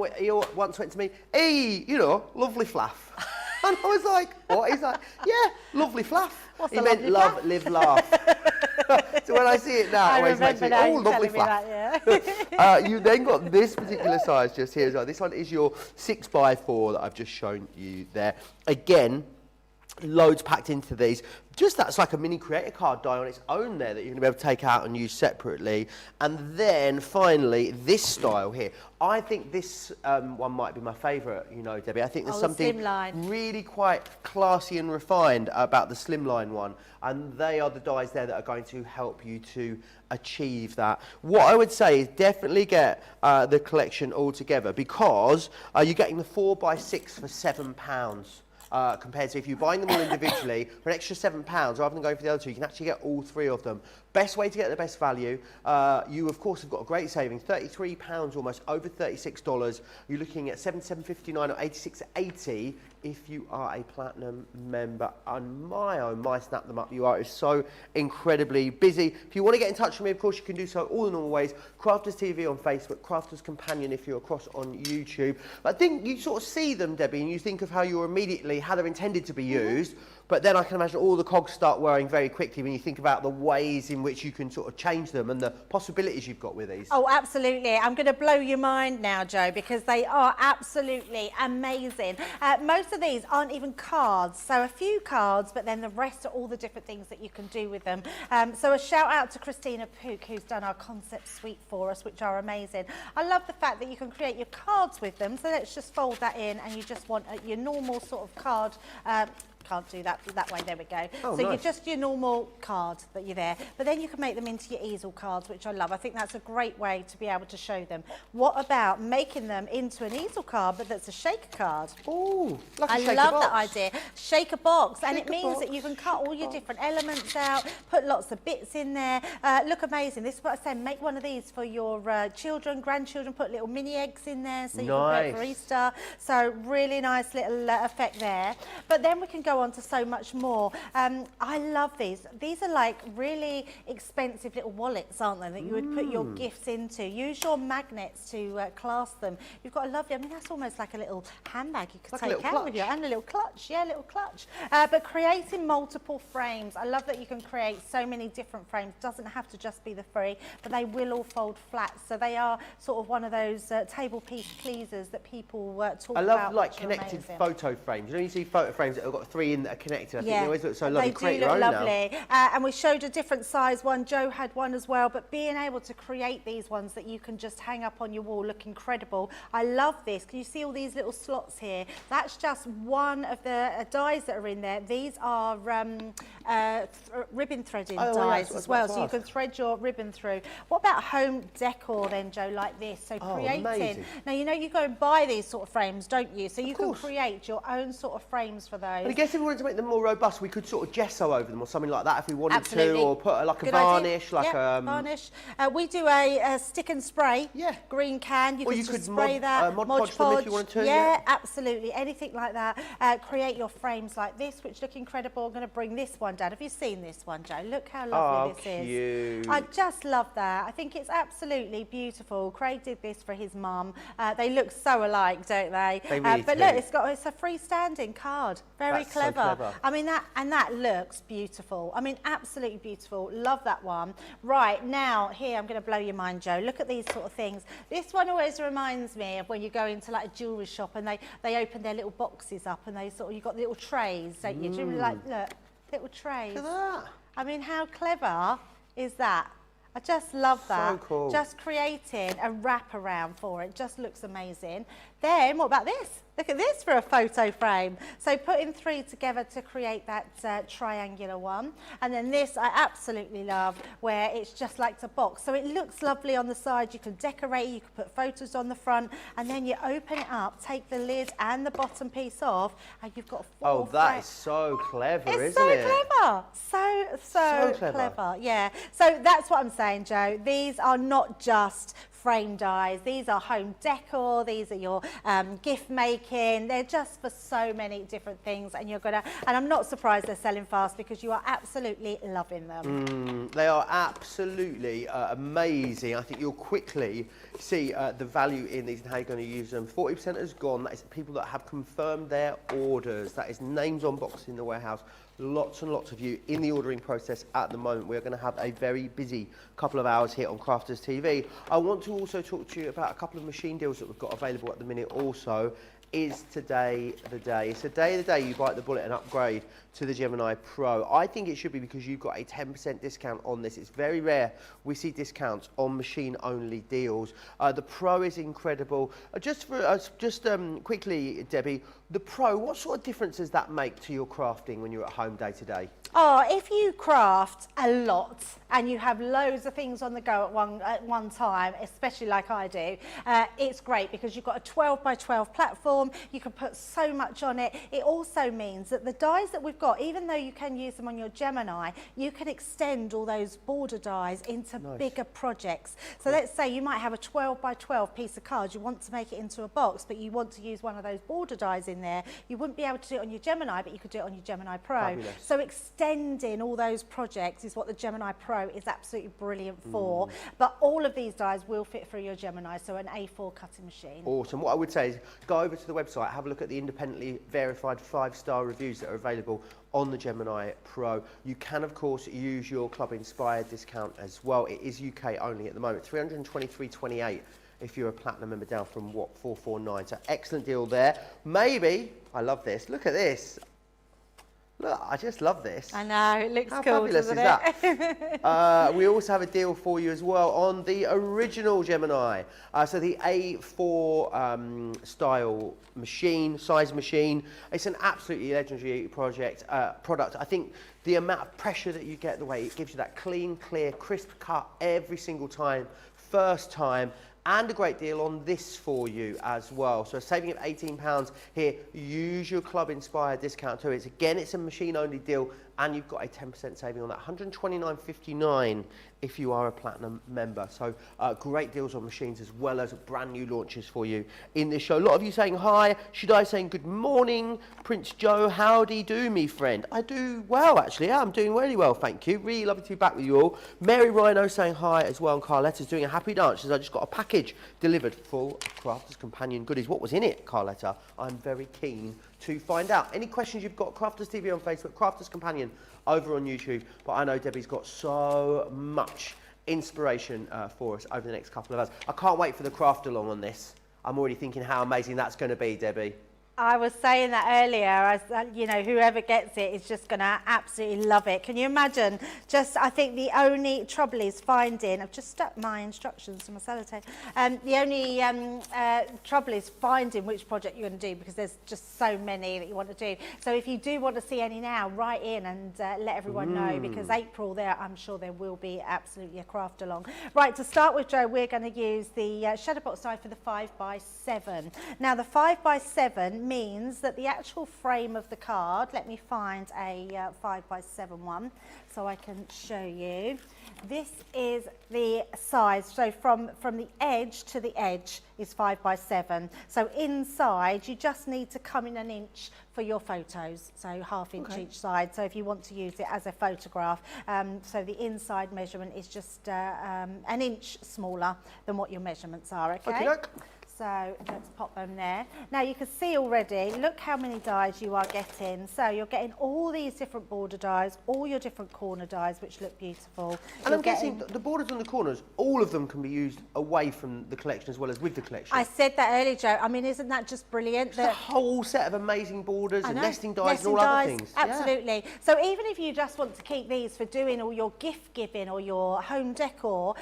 Speaker 8: went to me, hey, you know, lovely flaff. And I was like, what? He's like, yeah, lovely flaff. He meant love, live, laugh. So when I see it now, it always makes me, oh, lovely flaff.
Speaker 2: Yeah.
Speaker 8: You then got this particular size just here as well. This one is your 6x4 that I've just shown you there. Again, loads packed into these. Just that's like a mini creator card die on its own there that you're going to be able to take out and use separately. And then finally, this style here. I think this one might be my favourite, you know, Debbie. I think there's something really quite classy and refined about the slimline one. And they are the dies there that are going to help you to achieve that. What I would say is definitely get the collection all together because you're getting the 4x6 for £7. Compared to if you're buying them all individually for an extra £7 rather than going for the other two, you can actually get all three of them. Best way to get the best value. You of course have got a great saving, £33 almost, over $36. You're looking at $77.59 or $86.80 if you are a platinum member. And my snap them up, you are so incredibly busy. If you want to get in touch with me, of course you can do so all the normal ways. Crafters TV on Facebook, Crafters Companion if you're across on YouTube. But I think you sort of see them, Debbie, and you think of how you're immediately, how they're intended to be used. But then I can imagine all the cogs start whirring very quickly when you think about the ways in which you can sort of change them and the possibilities you've got with these.
Speaker 2: Oh, absolutely. I'm going to blow your mind now, Joe, because they are absolutely amazing. Most of these aren't even cards, so a few cards, but then the rest are all the different things that you can do with them. So a shout out to Christina Pook, who's done our concept suite for us, which are amazing. I love the fact that you can create your cards with them, so let's just fold that in and you just want your normal sort of card. Can't do that way, there we go.
Speaker 8: Oh,
Speaker 2: so
Speaker 8: nice.
Speaker 2: you're just your normal card that you're there, but then you can make them into your easel cards, which I love. I think that's a great way to be able to show them. What about making them into an easel card, but that's a shaker card?
Speaker 8: Oh, like a shaker
Speaker 2: I love
Speaker 8: box.
Speaker 2: that idea. Shaker box, and it
Speaker 8: Shaker
Speaker 2: means
Speaker 8: box,
Speaker 2: that you can cut all your different elements out, put lots of bits in there. Look amazing. This is what I said, make one of these for your children, grandchildren, put little mini eggs in there so you can put it for Easter. So really nice little effect there. But then we can go on to so much more. I love these. These are like really expensive little wallets, aren't they, that you would put your gifts into. Use your magnets to clasp them. You've got a lovely, I mean, that's almost like a little handbag you could
Speaker 8: Like
Speaker 2: take out with you, and a little clutch. Yeah, little clutch. But creating multiple frames. I love that you can create so many different frames. Doesn't have to just be the three, but they will all fold flat. So they are sort of one of those table piece pleasers that people talk about.
Speaker 8: I love like connected photo frames. You know, you see photo frames that have got three in that are connected. I think they always look so lovely.
Speaker 2: They do look lovely. And we showed a different size one. Joe had one as well. But being able to create these ones that you can just hang up on your wall look incredible. I love this. Can you see all these little slots here? That's just one of the dies that are in there. These are ribbon threading dies as well. So you can thread your ribbon through. What about home decor then, Joe, like this? So creating.
Speaker 8: Amazing.
Speaker 2: Now, you know, you go and buy these sort of frames, don't you? So you can create your own sort of frames for those.
Speaker 8: And I guess if we wanted to make them more robust, we could sort of gesso over them or something like that if we wanted to, or put like a varnish, like
Speaker 2: varnish. We do a stick and spray. Yeah. Green can. You
Speaker 8: or
Speaker 2: can
Speaker 8: you
Speaker 2: just
Speaker 8: could
Speaker 2: spray that.
Speaker 8: Mod Podge them if you wanted to.
Speaker 2: Yeah, absolutely. Anything like that. Create your frames like this, which look incredible. I'm going to bring this one down. Have you seen this one, Joe? Look how lovely this is. I just love that. I think it's absolutely beautiful. Craig did this for his mum. They look so alike, don't they?
Speaker 8: They really
Speaker 2: but
Speaker 8: do.
Speaker 2: look, it's a freestanding card. Very
Speaker 8: That's so
Speaker 2: clever.
Speaker 8: clever.
Speaker 2: I mean, that looks beautiful. I mean, absolutely beautiful. Love that one. Right, now, here, I'm going to blow your mind, Joe. Look at these sort of things. This one always reminds me of when you go into like a jewellery shop and they open their little boxes up and they sort of, you've got little trays, don't you? Do you like, look, little trays.
Speaker 8: Look at that.
Speaker 2: I mean, how clever is that? I just love that.
Speaker 8: So cool.
Speaker 2: Just creating a wraparound for it just looks amazing. Then what about this? Look at this for a photo frame. So putting 3 together to create that triangular one. And then this I absolutely love, where it's just like a box. So it looks lovely on the side. You can decorate, you can put photos on the front, and then you open it up, take the lid and the bottom piece off, and you've got 4
Speaker 8: Oh, that is so clever,
Speaker 2: it's
Speaker 8: isn't
Speaker 2: so
Speaker 8: it?
Speaker 2: clever. So clever. Yeah. So that's what I'm saying, Joe. These are not just frame dies. These are home decor. These are your gift making. They're just for so many different things, and you're gonna. And I'm not surprised they're selling fast because you are absolutely loving them.
Speaker 8: They are absolutely amazing. I think you'll quickly see the value in these and how you're going to use them. 40% has gone. That is people that have confirmed their orders. That is names on boxes in the warehouse. Lots and lots of you in the ordering process at the moment. We're going to have a very busy couple of hours here on Crafters TV. I want to also talk to you about a couple of machine deals that we've got available at the minute also. Is today the day? It's today the day you bite the bullet and upgrade to the Gemini Pro. I think it should be because you've got a 10% discount on this. It's very rare we see discounts on machine-only deals. The Pro is incredible. Quickly, Debbie, the Pro, what sort of difference does that make to your crafting when you're at home day to day?
Speaker 2: Oh, if you craft a lot and you have loads of things on the go at one time, especially like I do, it's great because you've got a 12 by 12 platform. You can put so much on it. It also means that the dies that we've got, even though you can use them on your Gemini, you can extend all those border dies into bigger projects. So let's say you might have a 12 by 12 piece of card. You want to make it into a box, but you want to use one of those border dies in there. You wouldn't be able to do it on your Gemini, but you could do it on your Gemini Pro.
Speaker 8: Fabulous.
Speaker 2: So extending all those projects is what the Gemini Pro is absolutely brilliant for. But all of these dies will fit through your Gemini, so an A4 cutting machine.
Speaker 8: Awesome. What I would say is go over to the website, have a look at the independently verified 5-star reviews that are available on the Gemini Pro. You can, of course, use your Club Inspired discount as well. It is UK only at the moment, $323.28 if you're a Platinum member, down from what, $449. So excellent deal there. Maybe, I love this, look at this. Look, I just love this.
Speaker 2: I know, it looks
Speaker 8: How
Speaker 2: cool,
Speaker 8: fabulous
Speaker 2: doesn't
Speaker 8: is that? We also have a deal for you as well on the original Gemini. So the A4 style machine, size machine. It's an absolutely legendary product. I think the amount of pressure that you get, the way it gives you that clean, clear, crisp cut every single time, first time. And a great deal on this for you as well. So a saving of £18 here. Use your Club Inspired discount too. It's a machine only deal, and you've got a 10% saving on that. $129.59 if you are a Platinum member. So great deals on machines as well as brand new launches for you in this show. A lot of you saying hi. Should I saying good morning, Prince Joe? Howdy do, me friend. I do well, actually. Yeah, I'm doing really well, thank you. Really lovely to be back with you all. Mary Rhino saying hi as well, and Carletta's doing a happy dance as I just got a package delivered full of Crafters Companion goodies. What was in it, Carletta? I'm very keen to find out. Any questions you've got, Crafters TV on Facebook, Crafters Companion over on YouTube. But I know Debbie's got so much inspiration for us over the next couple of hours. I can't wait for the craft along on this. I'm already thinking how amazing that's going to be, Debbie.
Speaker 2: I was saying that earlier, you know, whoever gets it is just going to absolutely love it. Can you imagine? I think the only trouble is finding, I've just stuck my instructions to my sellotape. The only trouble is finding which project you're going to do, because there's just so many that you want to do. So if you do want to see any now, write in and let everyone know, because April I'm sure there will be absolutely a craft along. Right, to start with, Joe, we're going to use the Shadowbox die for the 5x7. Now the 5x7 means that the actual frame of the card, let me find a 5x7 one so I can show you. This is the size, so from the edge to the edge is 5x7. So inside you just need to come in an inch for your photos, so ½ inch each side. So if you want to use it as a photograph, so the inside measurement is just an inch smaller than what your measurements are, okay? So let's pop them there. Now you can see already, look how many dies you are getting. So you're getting all these different border dies, all your different corner dies, which look beautiful.
Speaker 8: And I'm guessing the borders on the corners, all of them can be used away from the collection as well as with the collection.
Speaker 2: I said that earlier, Joe. I mean, isn't that just brilliant?
Speaker 8: Just a whole set of amazing borders and nesting dies
Speaker 2: Nesting
Speaker 8: and all other
Speaker 2: dies,
Speaker 8: things.
Speaker 2: Absolutely. Yeah. So even if you just want to keep these for doing all your gift giving or your home decor,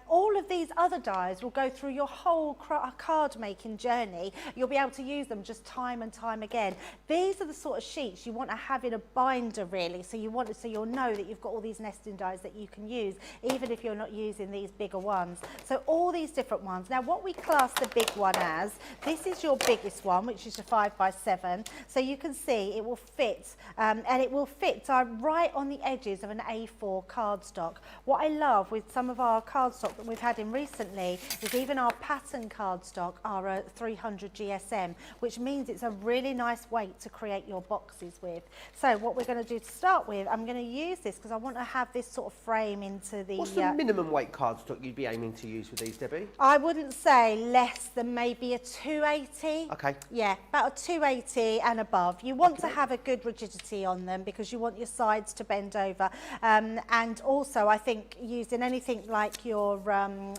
Speaker 2: all of these other dies will go through your whole card making journey. You'll be able to use them just time and time again. These are the sort of sheets you want to have in a binder, really. So you'll know that you've got all these nesting dies that you can use, even if you're not using these bigger ones. So all these different ones. Now, what we class the big one as, this is your biggest one, which is a 5x7. So you can see it will fit, and it will fit right on the edges of an A4 cardstock. What I love with some of our cardstock that we've had in recently is even our pattern cardstock are a 300 GSM, which means it's a really nice weight to create your boxes with. So what we're going to do to start with, I'm going to use this because I want to have this sort of frame into the...
Speaker 8: What's the minimum weight cardstock you'd be aiming to use with these, Debbie?
Speaker 2: I wouldn't say less than maybe a 280.
Speaker 8: Okay.
Speaker 2: Yeah, about a 280 and above. You want to have a good rigidity on them because you want your sides to bend over. And also, I think using anything like your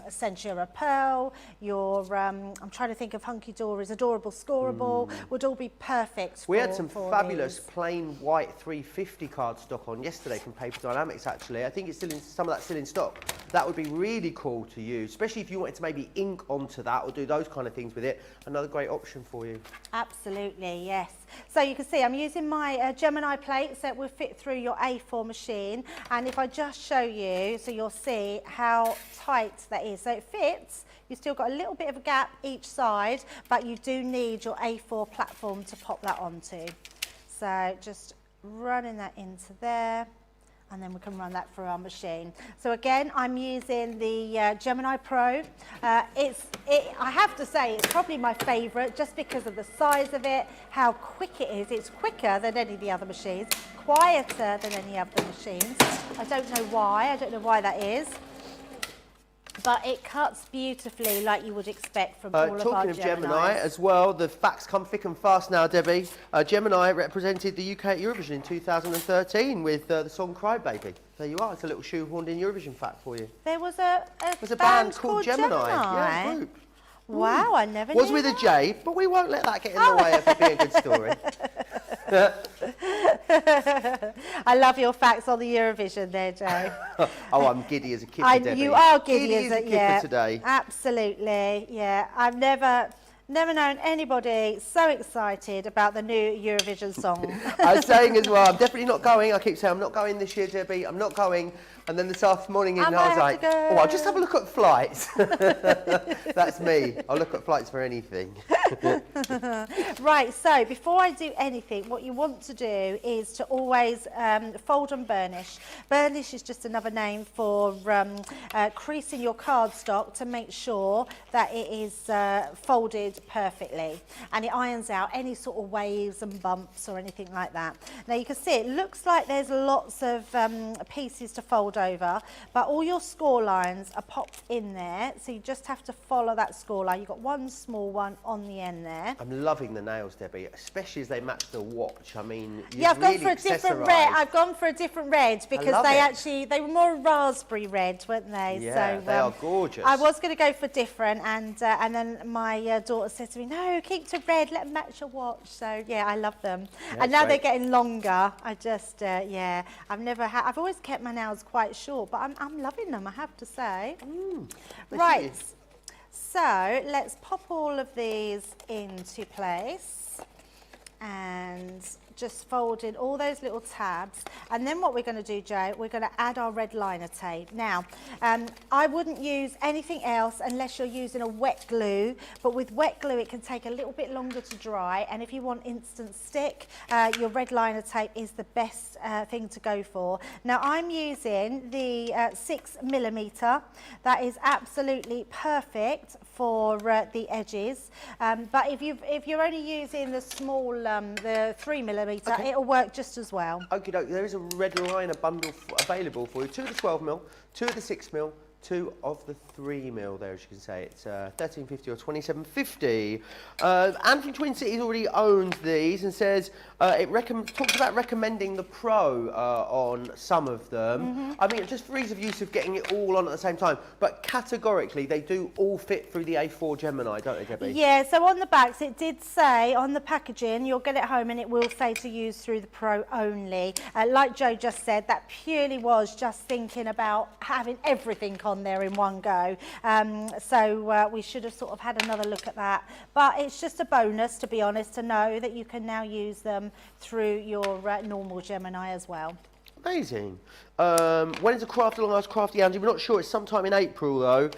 Speaker 2: Centura Pearl, your, I'm trying to think of Hunky Dory's Adorable Scoreable, would all be perfect
Speaker 8: We had some
Speaker 2: for
Speaker 8: fabulous
Speaker 2: these.
Speaker 8: plain white 350 cardstock on yesterday from Paper Dynamics, actually. I think it's still in, some of that's still in stock. That would be really cool to use, especially if you wanted to maybe ink onto that or do those kind of things with it. Another great option for you.
Speaker 2: Absolutely, yes. So you can see I'm using my Gemini plates that will fit through your A4 machine. And if I just show you, so you'll see how tight that is. So it fits. You've still got a little bit of a gap each side, but you do need your A4 platform to pop that onto. So just running that into there, and then we can run that through our machine. So again, I'm using the Gemini Pro. I have to say, it's probably my favourite just because of the size of it, how quick it is. It's quicker than any of the other machines, quieter than any of the machines. I don't know why that is. But it cuts beautifully like you would expect from all of our Geminis.
Speaker 8: Talking of Gemini as well, the facts come thick and fast now, Debbie. Gemini represented the UK at Eurovision in 2013 with the song Cry Baby. There you are, it's a little shoehorned in Eurovision fact for you.
Speaker 2: There was a
Speaker 8: band called Gemini. Yeah, a group.
Speaker 2: Wow, I never knew
Speaker 8: Was with a J, but we won't let that get in the way of it being a good story.
Speaker 2: I love your facts on the Eurovision there, Joe.
Speaker 8: Oh, I'm giddy as a kid for Debbie.
Speaker 2: You are giddy
Speaker 8: as a kid for today.
Speaker 2: Absolutely, yeah. I've never known anybody so excited about the new Eurovision song.
Speaker 8: I was saying as well, I'm definitely not going. I keep saying I'm not going this year, Debbie. I'm not going. And then this morning, I was like, oh, I'll just have a look at flights. That's me. I'll look at flights for anything.
Speaker 2: Right, so before I do anything, what you want to do is to always fold and burnish. Burnish is just another name for creasing your cardstock to make sure that it is folded perfectly. And it irons out any sort of waves and bumps or anything like that. Now you can see it looks like there's lots of pieces to fold over, but all your score lines are popped in there, so you just have to follow that score line. You've got one small one on the end there.
Speaker 8: I'm loving the nails, Debbie, especially as they match the watch. I mean,
Speaker 2: yeah, I've
Speaker 8: really
Speaker 2: gone for a different red. I've gone for a different red because they were more raspberry red, weren't they?
Speaker 8: Yeah,
Speaker 2: so,
Speaker 8: they are gorgeous.
Speaker 2: I was going to go for different, and then my daughter said to me, "No, keep to red. Let them match your watch." So yeah, I love them, and now they're getting longer. I just yeah, I've always kept my nails quite short, but I'm loving them, I have to say. Right, so let's pop all of these into place and just fold in all those little tabs. And then what we're going to do, Joe, we're going to add our red liner tape. Now, I wouldn't use anything else unless you're using a wet glue, but with wet glue it can take a little bit longer to dry, and if you want instant stick, your red liner tape is the best thing to go for. Now I'm using the 6mm. That is absolutely perfect for the edges, but if you're only using the small, the 3mm, it'll work just as well.
Speaker 8: Okay, there is a red liner bundle available for you. 2 of the 12mm, 2 of the 6mm, 2 of the 3mm there, as you can say. It's 13.50 or 27.50. Anthony Twin Cities already owns these and says it talks about recommending the Pro on some of them. I mean, just for ease of use of getting it all on at the same time, but categorically they do all fit through the A4 Gemini, don't they, Debbie?
Speaker 2: Yeah, so on the backs it did say on the packaging, you'll get it home and it will say to use through the Pro only. Like Joe just said, that purely was just thinking about having everything on there in one go. So we should have sort of had another look at that. But it's just a bonus, to be honest, to know that you can now use them through your normal Gemini as well.
Speaker 8: Amazing. When is the craft along us, Crafty Angie? We're not sure. It's sometime in April, though.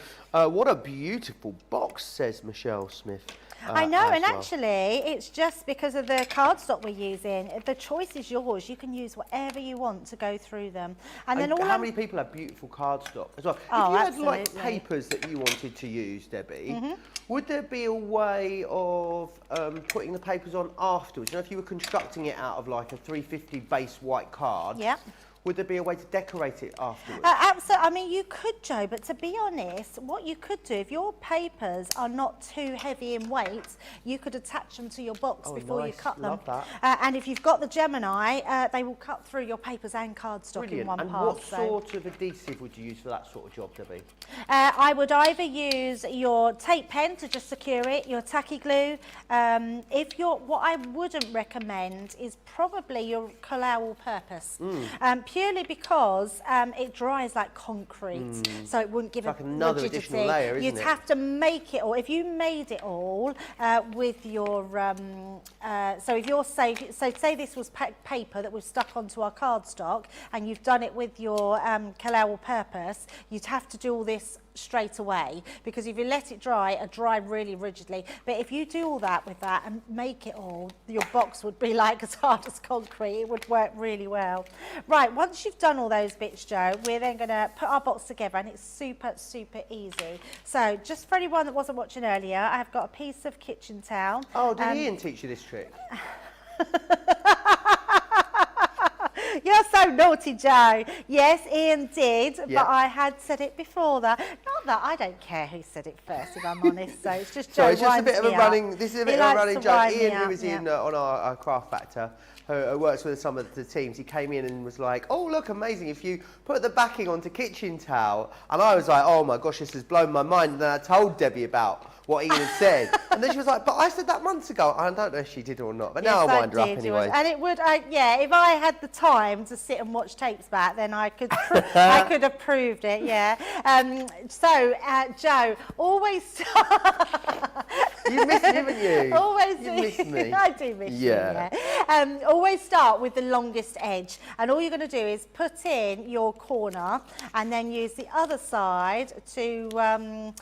Speaker 8: What a beautiful box, says Michelle Smith.
Speaker 2: I know, and
Speaker 8: well.
Speaker 2: actually, it's just because of the cardstock we're using. The choice is yours. You can use whatever you want to go through them. And then
Speaker 8: how many people have beautiful cardstock as well?
Speaker 2: Oh,
Speaker 8: if you had like
Speaker 2: absolutely.
Speaker 8: papers that you wanted to use, Debbie, would there be a way of putting the papers on afterwards? You know, if you were constructing it out of like a 350 base white card,
Speaker 2: Yep.
Speaker 8: would there be a way to decorate it afterwards?
Speaker 2: Absolutely. I mean, you could, Joe, but to be honest, what you could do, if your papers are not too heavy in weight, you could attach them to your box before you cut them.
Speaker 8: Love that.
Speaker 2: And if you've got the Gemini, they will cut through your papers and cardstock in one
Speaker 8: And
Speaker 2: pass.
Speaker 8: what sort of adhesive would you use for that sort of job, Debbie?
Speaker 2: I would either use your tape pen to just secure it, your tacky glue. What I wouldn't recommend is probably your Collateral Purpose. Purely because it dries like concrete, so it wouldn't give
Speaker 8: It's
Speaker 2: a
Speaker 8: like another
Speaker 2: rigidity.
Speaker 8: additional layer, isn't
Speaker 2: You'd
Speaker 8: it?
Speaker 2: have to make it all. If you made it all with your, so if you're say this was paper that was stuck onto our cardstock, and you've done it with your Collateral Purpose, you'd have to do all this straight away, because if you let it dry, it'll dry really rigidly. But if you do all that with that and make it all, your box would be like as hard as concrete. It would work really well. Right, once you've done all those bits, Joe, we're then going to put our box together, and it's super, super easy. So just for anyone that wasn't watching earlier, I've got a piece of kitchen towel.
Speaker 8: Oh, did Ian teach you this trick?
Speaker 2: You're so naughty, Joe. Yes, Ian did,
Speaker 8: Yeah.
Speaker 2: but I had said it before that. Not that I don't care who said it first, if I'm honest. So it's just Joe.
Speaker 8: So it's just a bit of a
Speaker 2: winds me
Speaker 8: running.
Speaker 2: up.
Speaker 8: This is a
Speaker 2: He
Speaker 8: bit of a
Speaker 2: likes
Speaker 8: running
Speaker 2: to
Speaker 8: joke.
Speaker 2: wind me
Speaker 8: Ian, who
Speaker 2: up,
Speaker 8: was
Speaker 2: yeah.
Speaker 8: in on our Craft Factor, who works with some of the teams, he came in and was like, "Oh, look, amazing! If you put the backing onto kitchen towel," and I was like, "Oh my gosh, this has blown my mind." And then I told Debbie about what Ian had said, and then she was like, "But I said that months ago." I don't know if she did or not, but now
Speaker 2: Yes,
Speaker 8: I'll wind her up
Speaker 2: did,
Speaker 8: anyway.
Speaker 2: And it would, yeah, if I had the time to sit and watch tapes back, then I could, I could have proved it, yeah. Joe, always start.
Speaker 8: You missed me, haven't you?
Speaker 2: Always
Speaker 8: You missed me.
Speaker 2: I do miss
Speaker 8: Yeah.
Speaker 2: you, yeah. Always start with the longest edge, and all you're going to do is put in your corner, and then use the other side to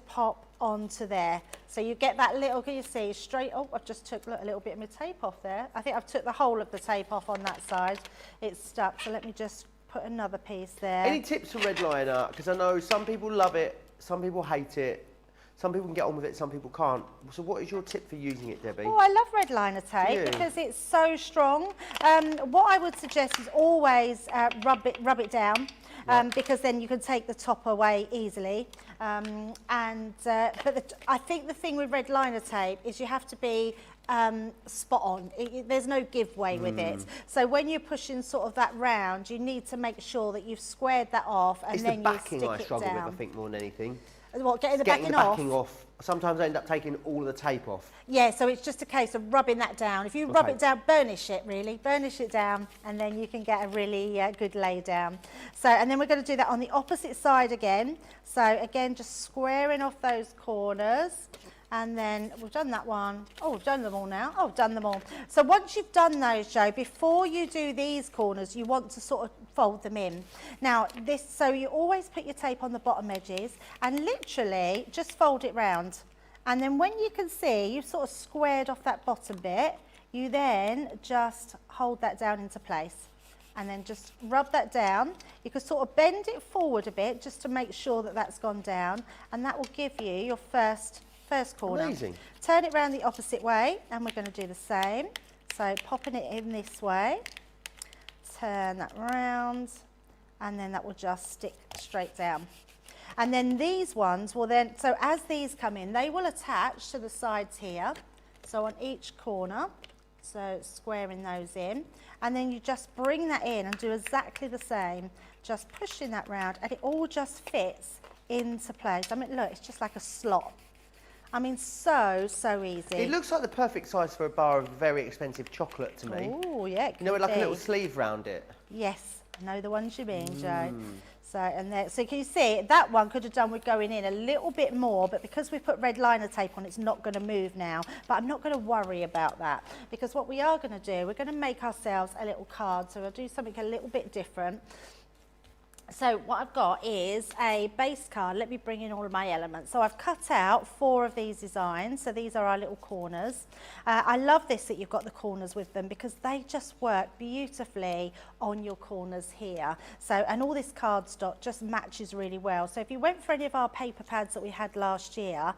Speaker 2: pop onto there. So you get that little, can you see, straight, oh, I've just took a little bit of my tape off there. I think I've took the whole of the tape off on that side. It's stuck, so let me just put another piece there.
Speaker 8: Any tips for red liner? Because I know some people love it, some people hate it, some people can get on with it, some people can't. So what is your tip for using it, Debbie?
Speaker 2: Oh, I love red liner
Speaker 8: Do
Speaker 2: tape
Speaker 8: you?
Speaker 2: because it's so strong. What I would suggest is always rub it down. Because then you can take the top away easily. But I think the thing with red liner tape is you have to be spot on. There's no giveaway with it. So when you're pushing sort of that round, you need to make sure that you've squared that off, and
Speaker 8: It's
Speaker 2: then
Speaker 8: the
Speaker 2: you
Speaker 8: backing
Speaker 2: stick
Speaker 8: I
Speaker 2: it
Speaker 8: struggle
Speaker 2: down.
Speaker 8: with, I think, more than anything.
Speaker 2: What, getting the
Speaker 8: Getting
Speaker 2: backing
Speaker 8: the backing off. Sometimes I end up taking all of the tape off.
Speaker 2: Yeah, so it's just a case of rubbing that down. If you rub it down, burnish it really, burnish it down, and then you can get a really good lay down. So, and then we're going to do that on the opposite side again. So again, just squaring off those corners. And then we've done that one. Oh, we've done them all now. Oh, we've done them all. So once you've done those, Joe, before you do these corners, you want to sort of fold them in. Now, so you always put your tape on the bottom edges and literally just fold it round. And then when you can see you've sort of squared off that bottom bit, you then just hold that down into place. And then just rub that down. You can sort of bend it forward a bit just to make sure that that's gone down. And that will give you your first corner.
Speaker 8: Amazing.
Speaker 2: Turn it round the opposite way, and we're going to do the same. So popping it in this way, turn that round, and then that will just stick straight down. And then these ones will then, so as these come in, they will attach to the sides here. So on each corner, so squaring those in. And then you just bring that in and do exactly the same, just pushing that round, and it all just fits into place. I mean, look, it's just like a slot. I mean, so easy.
Speaker 8: It looks like the perfect size for a bar of very expensive chocolate to me.
Speaker 2: Oh, yeah, it
Speaker 8: You know, with
Speaker 2: could
Speaker 8: like a little
Speaker 2: be.
Speaker 8: sleeve round it.
Speaker 2: Yes, I know the ones you mean, Joe. So, and there, so can you see, that one could have done with going in a little bit more, but because we've put red liner tape on, it's not going to move now. But I'm not going to worry about that, because what we are going to do, we're going to make ourselves a little card. So we'll do something a little bit different. So what I've got is a base card. Let me bring in all of my elements. So I've cut out 4 of these designs. So these are our little corners. I love this that you've got the corners with them, because they just work beautifully on your corners here. So, and all this cardstock just matches really well. So if you went for any of our paper pads that we had last year,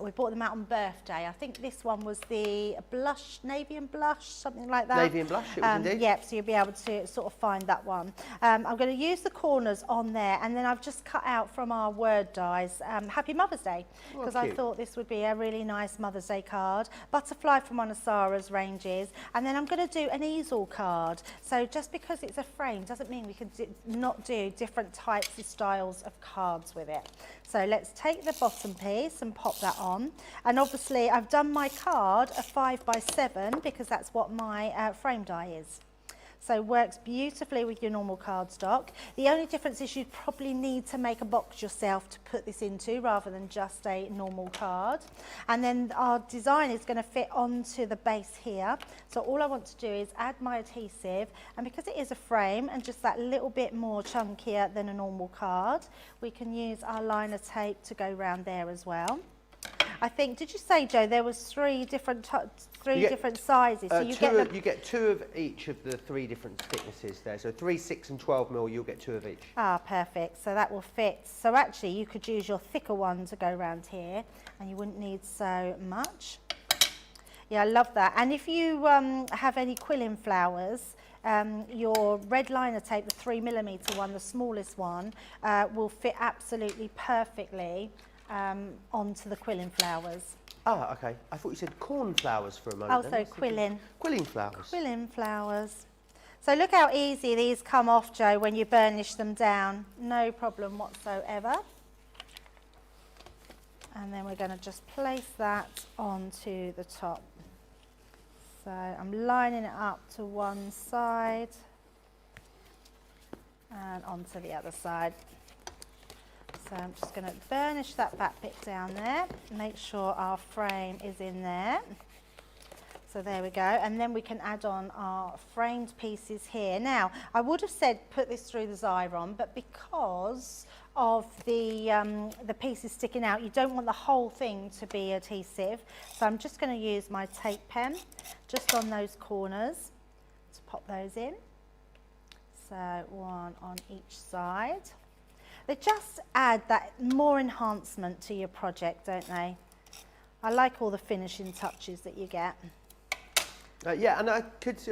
Speaker 2: we bought them out on birthday. I think this one was the blush, navy and blush, something like that.
Speaker 8: Navy and blush, it was indeed.
Speaker 2: Yep, so you'll be able to sort of find that one. I'm going to use the corners on there, and then I've just cut out from our word dies Happy Mother's Day, because I thought this would be a really nice Mother's Day card. Butterfly from one of Sarah's ranges, and then I'm going to do an easel card. So just because it's a frame doesn't mean we can not do different types of styles of cards with it. So let's take the bottom piece and pop that on, and obviously I've done my card a 5x7 because that's what my frame die is. So works beautifully with your normal cardstock. The only difference is you'd probably need to make a box yourself to put this into, rather than just a normal card. And then our design is going to fit onto the base here. So all I want to do is add my adhesive, and because it is a frame and just that little bit more chunkier than a normal card, we can use our liner tape to go around there as well. I think, did you say, Joe, there was 3 different different sizes? So
Speaker 8: you get 2 of each of the 3 different thicknesses there. So 3, 6 and 12 mil, you'll get 2 of each.
Speaker 2: Ah, perfect. So that will fit. So actually you could use your thicker one to go around here, and you wouldn't need so much. Yeah, I love that. And if you have any quilling flowers, your red liner tape, the 3mm one, the smallest one, will fit absolutely perfectly onto the quilling flowers.
Speaker 8: Ah, okay. I thought you said cornflowers for a moment.
Speaker 2: Oh, so quilling.
Speaker 8: Quilling flowers.
Speaker 2: Quilling flowers. So look how easy these come off, Joe, when you burnish them down. No problem whatsoever. And then we're going to just place that onto the top. So I'm lining it up to one side and onto the other side. So I'm just going to burnish that back bit down there, make sure our frame is in there. So there we go, and then we can add on our framed pieces here. Now, I would have said put this through the Xyron, but because of the pieces sticking out, you don't want the whole thing to be adhesive. So I'm just going to use my tape pen just on those corners to pop those in. So one on each side. They just add that more enhancement to your project, don't they? I like all the finishing touches that you get.
Speaker 8: Yeah, and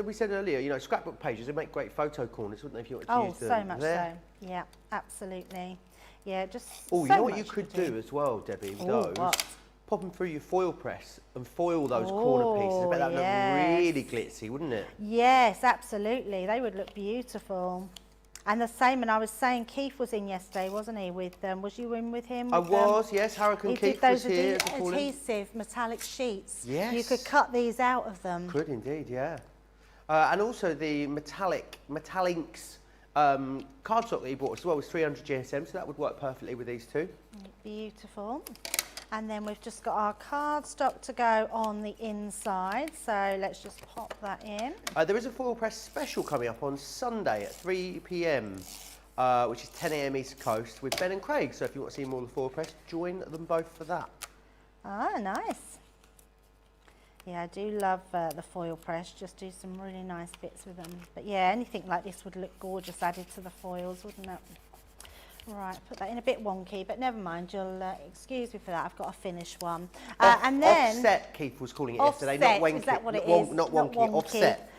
Speaker 8: we said earlier, you know, scrapbook pages, they make great photo corners, wouldn't they, if you wanted to use them?
Speaker 2: Oh, so much
Speaker 8: there.
Speaker 2: so. Yeah, absolutely. Yeah, just
Speaker 8: Oh,
Speaker 2: so
Speaker 8: you know what
Speaker 2: much
Speaker 8: you could
Speaker 2: to
Speaker 8: do as well, Debbie, with
Speaker 2: Oh,
Speaker 8: those?
Speaker 2: what?
Speaker 8: Pop them through your foil press and foil those corner pieces. I bet that would look really glitzy, wouldn't it?
Speaker 2: Yes, absolutely. They would look beautiful. And the same, and I was saying Keith was in yesterday, wasn't he, with them? Was you in with him?
Speaker 8: I was, yes. Hurricane Keith was here.
Speaker 2: He did those adhesive metallic sheets.
Speaker 8: Yes.
Speaker 2: You could cut these out of them.
Speaker 8: Could indeed, yeah. And also the Metalinks cardstock that he bought as well was 300 GSM, so that would work perfectly with these two.
Speaker 2: Beautiful. And then we've just got our cardstock to go on the inside, so let's just pop that in.
Speaker 8: There is a foil press special coming up on Sunday at 3 p.m, which is 10 a.m. East Coast with Ben and Craig. So if you want to see more of the foil press, join them both for that.
Speaker 2: Ah, nice. Yeah, I do love the foil press, just do some really nice bits with them. But yeah, anything like this would look gorgeous added to the foils, wouldn't it? Right, put that in a bit wonky, but never mind, you'll excuse me for that, I've got a finished one. And then
Speaker 8: offset, Keith was calling it
Speaker 2: offset,
Speaker 8: yesterday, not wanky.
Speaker 2: Is that what it is?
Speaker 8: Not wonky, offset.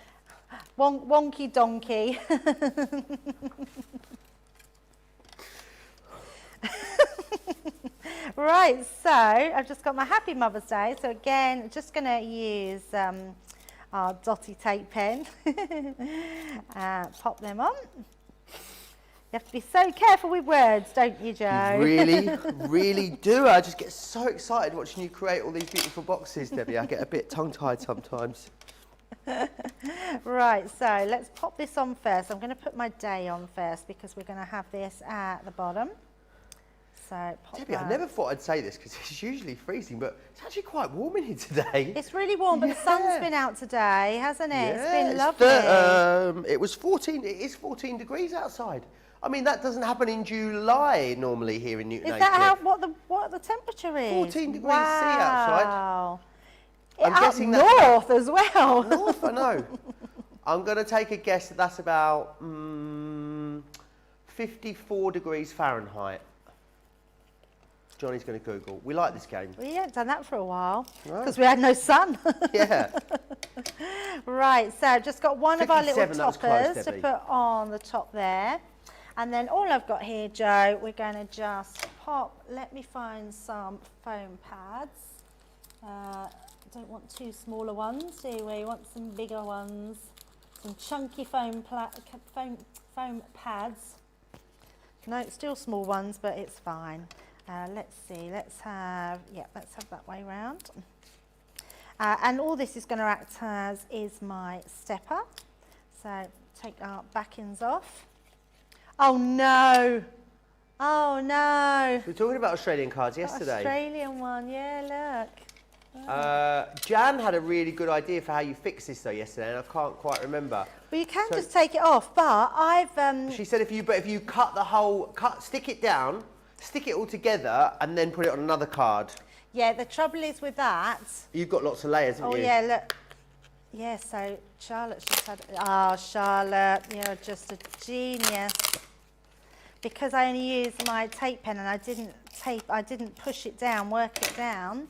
Speaker 2: Wonky donkey. Right, so I've just got my Happy Mother's Day. So again, just going to use our dotty tape pen. Pop them on. You have to be so careful with words, don't you, Joe?
Speaker 8: You really, really do. I just get so excited watching you create all these beautiful boxes, Debbie. I get a bit tongue-tied sometimes.
Speaker 2: Right, so let's pop this on first. I'm going to put my day on first because we're going to have this at the bottom. So pop
Speaker 8: Debbie,
Speaker 2: that.
Speaker 8: I never thought I'd say this because it's usually freezing, but it's actually quite warm in here today.
Speaker 2: It's really warm, but the sun's been out today, hasn't it? It's been
Speaker 8: Yeah,
Speaker 2: lovely.
Speaker 8: it was 14. It is 14 degrees outside. I mean, that doesn't happen in July normally here in Newton.
Speaker 2: Is that what the temperature is?
Speaker 8: 14 degrees C outside.
Speaker 2: Wow.
Speaker 8: I'm
Speaker 2: Up
Speaker 8: guessing that's
Speaker 2: north as well.
Speaker 8: North, I know. I'm going to take a guess that that's about 54 degrees Fahrenheit. Johnny's going to Google. We like this game.
Speaker 2: We haven't done that for a while
Speaker 8: Right.
Speaker 2: because we had no sun.
Speaker 8: Yeah.
Speaker 2: Right, so I've just got one of our little
Speaker 8: 57, that was close,
Speaker 2: toppers to
Speaker 8: Debbie.
Speaker 2: put on the top there. And then all I've got here, Joe, we're going to just pop, let me find some foam pads. Don't want two smaller ones, do we? Want some bigger ones. Some chunky foam pads. No, it's still small ones, but it's fine. Let's see, let's have that way round. And all this is going to act as is my stepper. So take our backings off. Oh no! Oh no!
Speaker 8: We were talking about Australian cards yesterday.
Speaker 2: Australian one, yeah, look.
Speaker 8: Jan had a really good idea for how you fix this though yesterday, and I can't quite remember.
Speaker 2: Well, you can just take it off, but I've...
Speaker 8: She said if you cut the whole, stick it down, stick it all together, and then put it on another card.
Speaker 2: Yeah, the trouble is with that...
Speaker 8: You've got lots of layers, haven't you?
Speaker 2: Oh yeah, look. Yeah, so Charlotte's just had... Oh, Charlotte, you're just a genius. Because I only used my tape pen and I didn't push it down, work it down.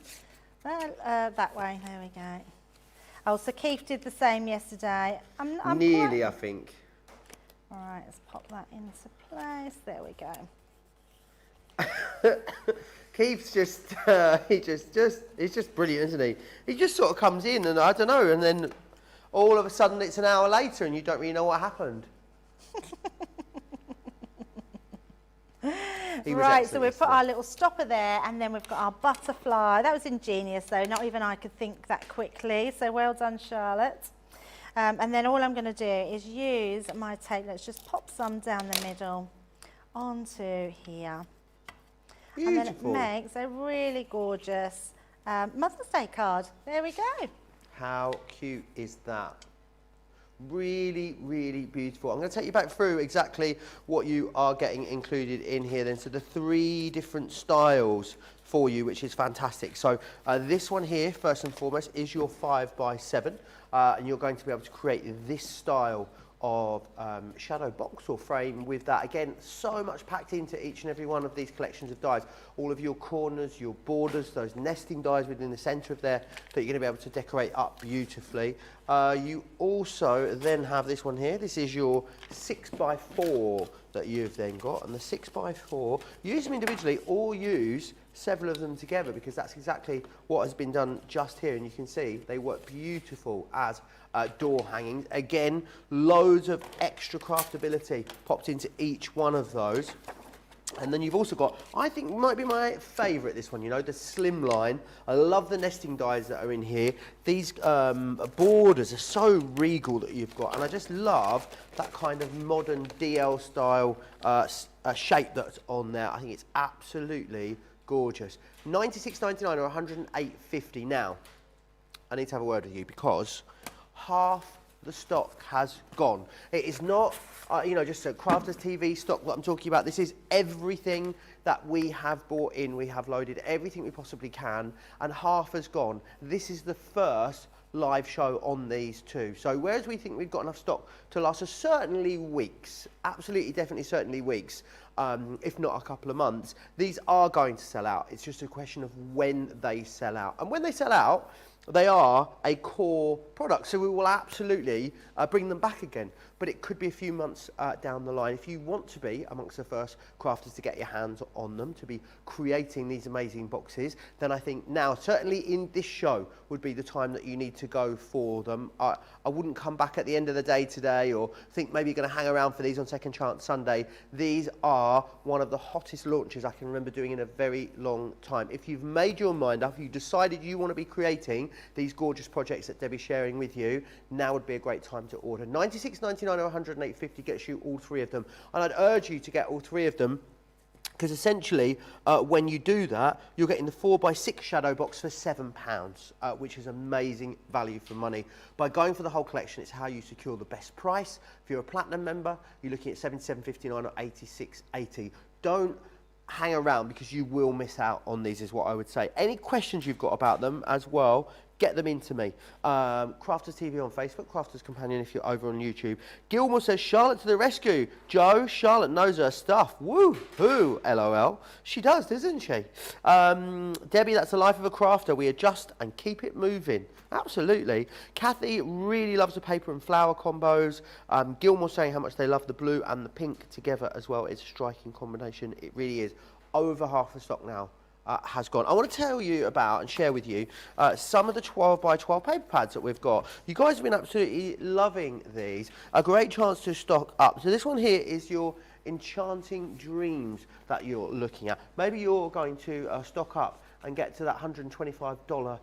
Speaker 2: Well, that way, there we go. Oh, so Keith did the same yesterday. I'm
Speaker 8: Nearly,
Speaker 2: quite...
Speaker 8: I think.
Speaker 2: All right, let's pop that into place. There we go.
Speaker 8: Keith's just, he's just brilliant, isn't he? He just sort of comes in and I don't know, and then all of a sudden it's an hour later and you don't really know what happened.
Speaker 2: Right, so we've put our little stopper there and then we've got our butterfly. That was ingenious though, not even I could think that quickly. So well done, Charlotte. And then all I'm going to do is use my tape. Let's just pop some down the middle onto here.
Speaker 8: Beautiful.
Speaker 2: And then it makes a really gorgeous Mother's Day card. There we go.
Speaker 8: How cute is that? Really, really beautiful. I'm going to take you back through exactly what you are getting included in here then. So the 3 different styles for you, which is fantastic. So this one here, first and foremost, is your 5x7. And you're going to be able to create this style of shadow box or frame with that. Again, so much packed into each and every one of these collections of dies. All of your corners, your borders, those nesting dies within the centre of there that you're going to be able to decorate up beautifully. You also then have this one here. This is your 6x4 that you've then got. And the 6x4, use them individually or use several of them together because that's exactly what has been done just here. And you can see they work beautiful as door hangings. Again, loads of extra craftability popped into each one of those. And then you've also got, I think might be my favourite, this one, you know, the slim line. I love the nesting dies that are in here. These borders are so regal that you've got. And I just love that kind of modern DL style shape that's on there. I think it's absolutely gorgeous. $96.99 or $108.50. Now, I need to have a word with you because half the stock has gone. It is not, you know, just a Crafters TV stock that I'm talking about. This is everything that we have bought in. We have loaded everything we possibly can, and half has gone. This is the first live show on these two. So whereas we think we've got enough stock to last us certainly weeks, absolutely, definitely, certainly weeks, if not a couple of months, these are going to sell out. It's just a question of when they sell out. And when they sell out, they are a core product, so we will absolutely bring them back again. but it could be a few months down the line. If you want to be amongst the first crafters to get your hands on them, to be creating these amazing boxes, then I think now, certainly in this show, would be the time that you need to go for them. I wouldn't come back at the end of the day today or think maybe you're going to hang around for these on Second Chance Sunday. These are one of the hottest launches I can remember doing in a very long time. If you've made your mind up, if you decided you want to be creating these gorgeous projects that Debbie's sharing with you, now would be a great time to order. $96.99 or $108.50 gets you all three of them. And I'd urge you to get all three of them, because essentially, when you do that, you're getting the 4x6 shadow box for £7, which is amazing value for money. By going for the whole collection, it's how you secure the best price. If you're a platinum member, you're looking at £77.59 or $86.80. Don't hang around, because you will miss out on these, is what I would say. Any questions you've got about them as well, get them into me. Crafters TV on Facebook, Crafters Companion if you're over on YouTube. Gilmore says, Charlotte to the rescue. Joe, Charlotte knows her stuff. Woo-hoo, LOL. She does, doesn't she? Debbie, that's the life of a crafter. We adjust and keep it moving. Absolutely. Kathy really loves the paper and flower combos. Gilmore saying how much they love the blue and the pink together as well. It's a striking combination. It really is. Over half the stock now has gone. I want to tell you about and share with you some of the 12x12 paper pads that we've got. You guys have been absolutely loving these. A great chance to stock up. So this one here is your Enchanting Dreams that you're looking at. Maybe you're going to stock up and get to that $125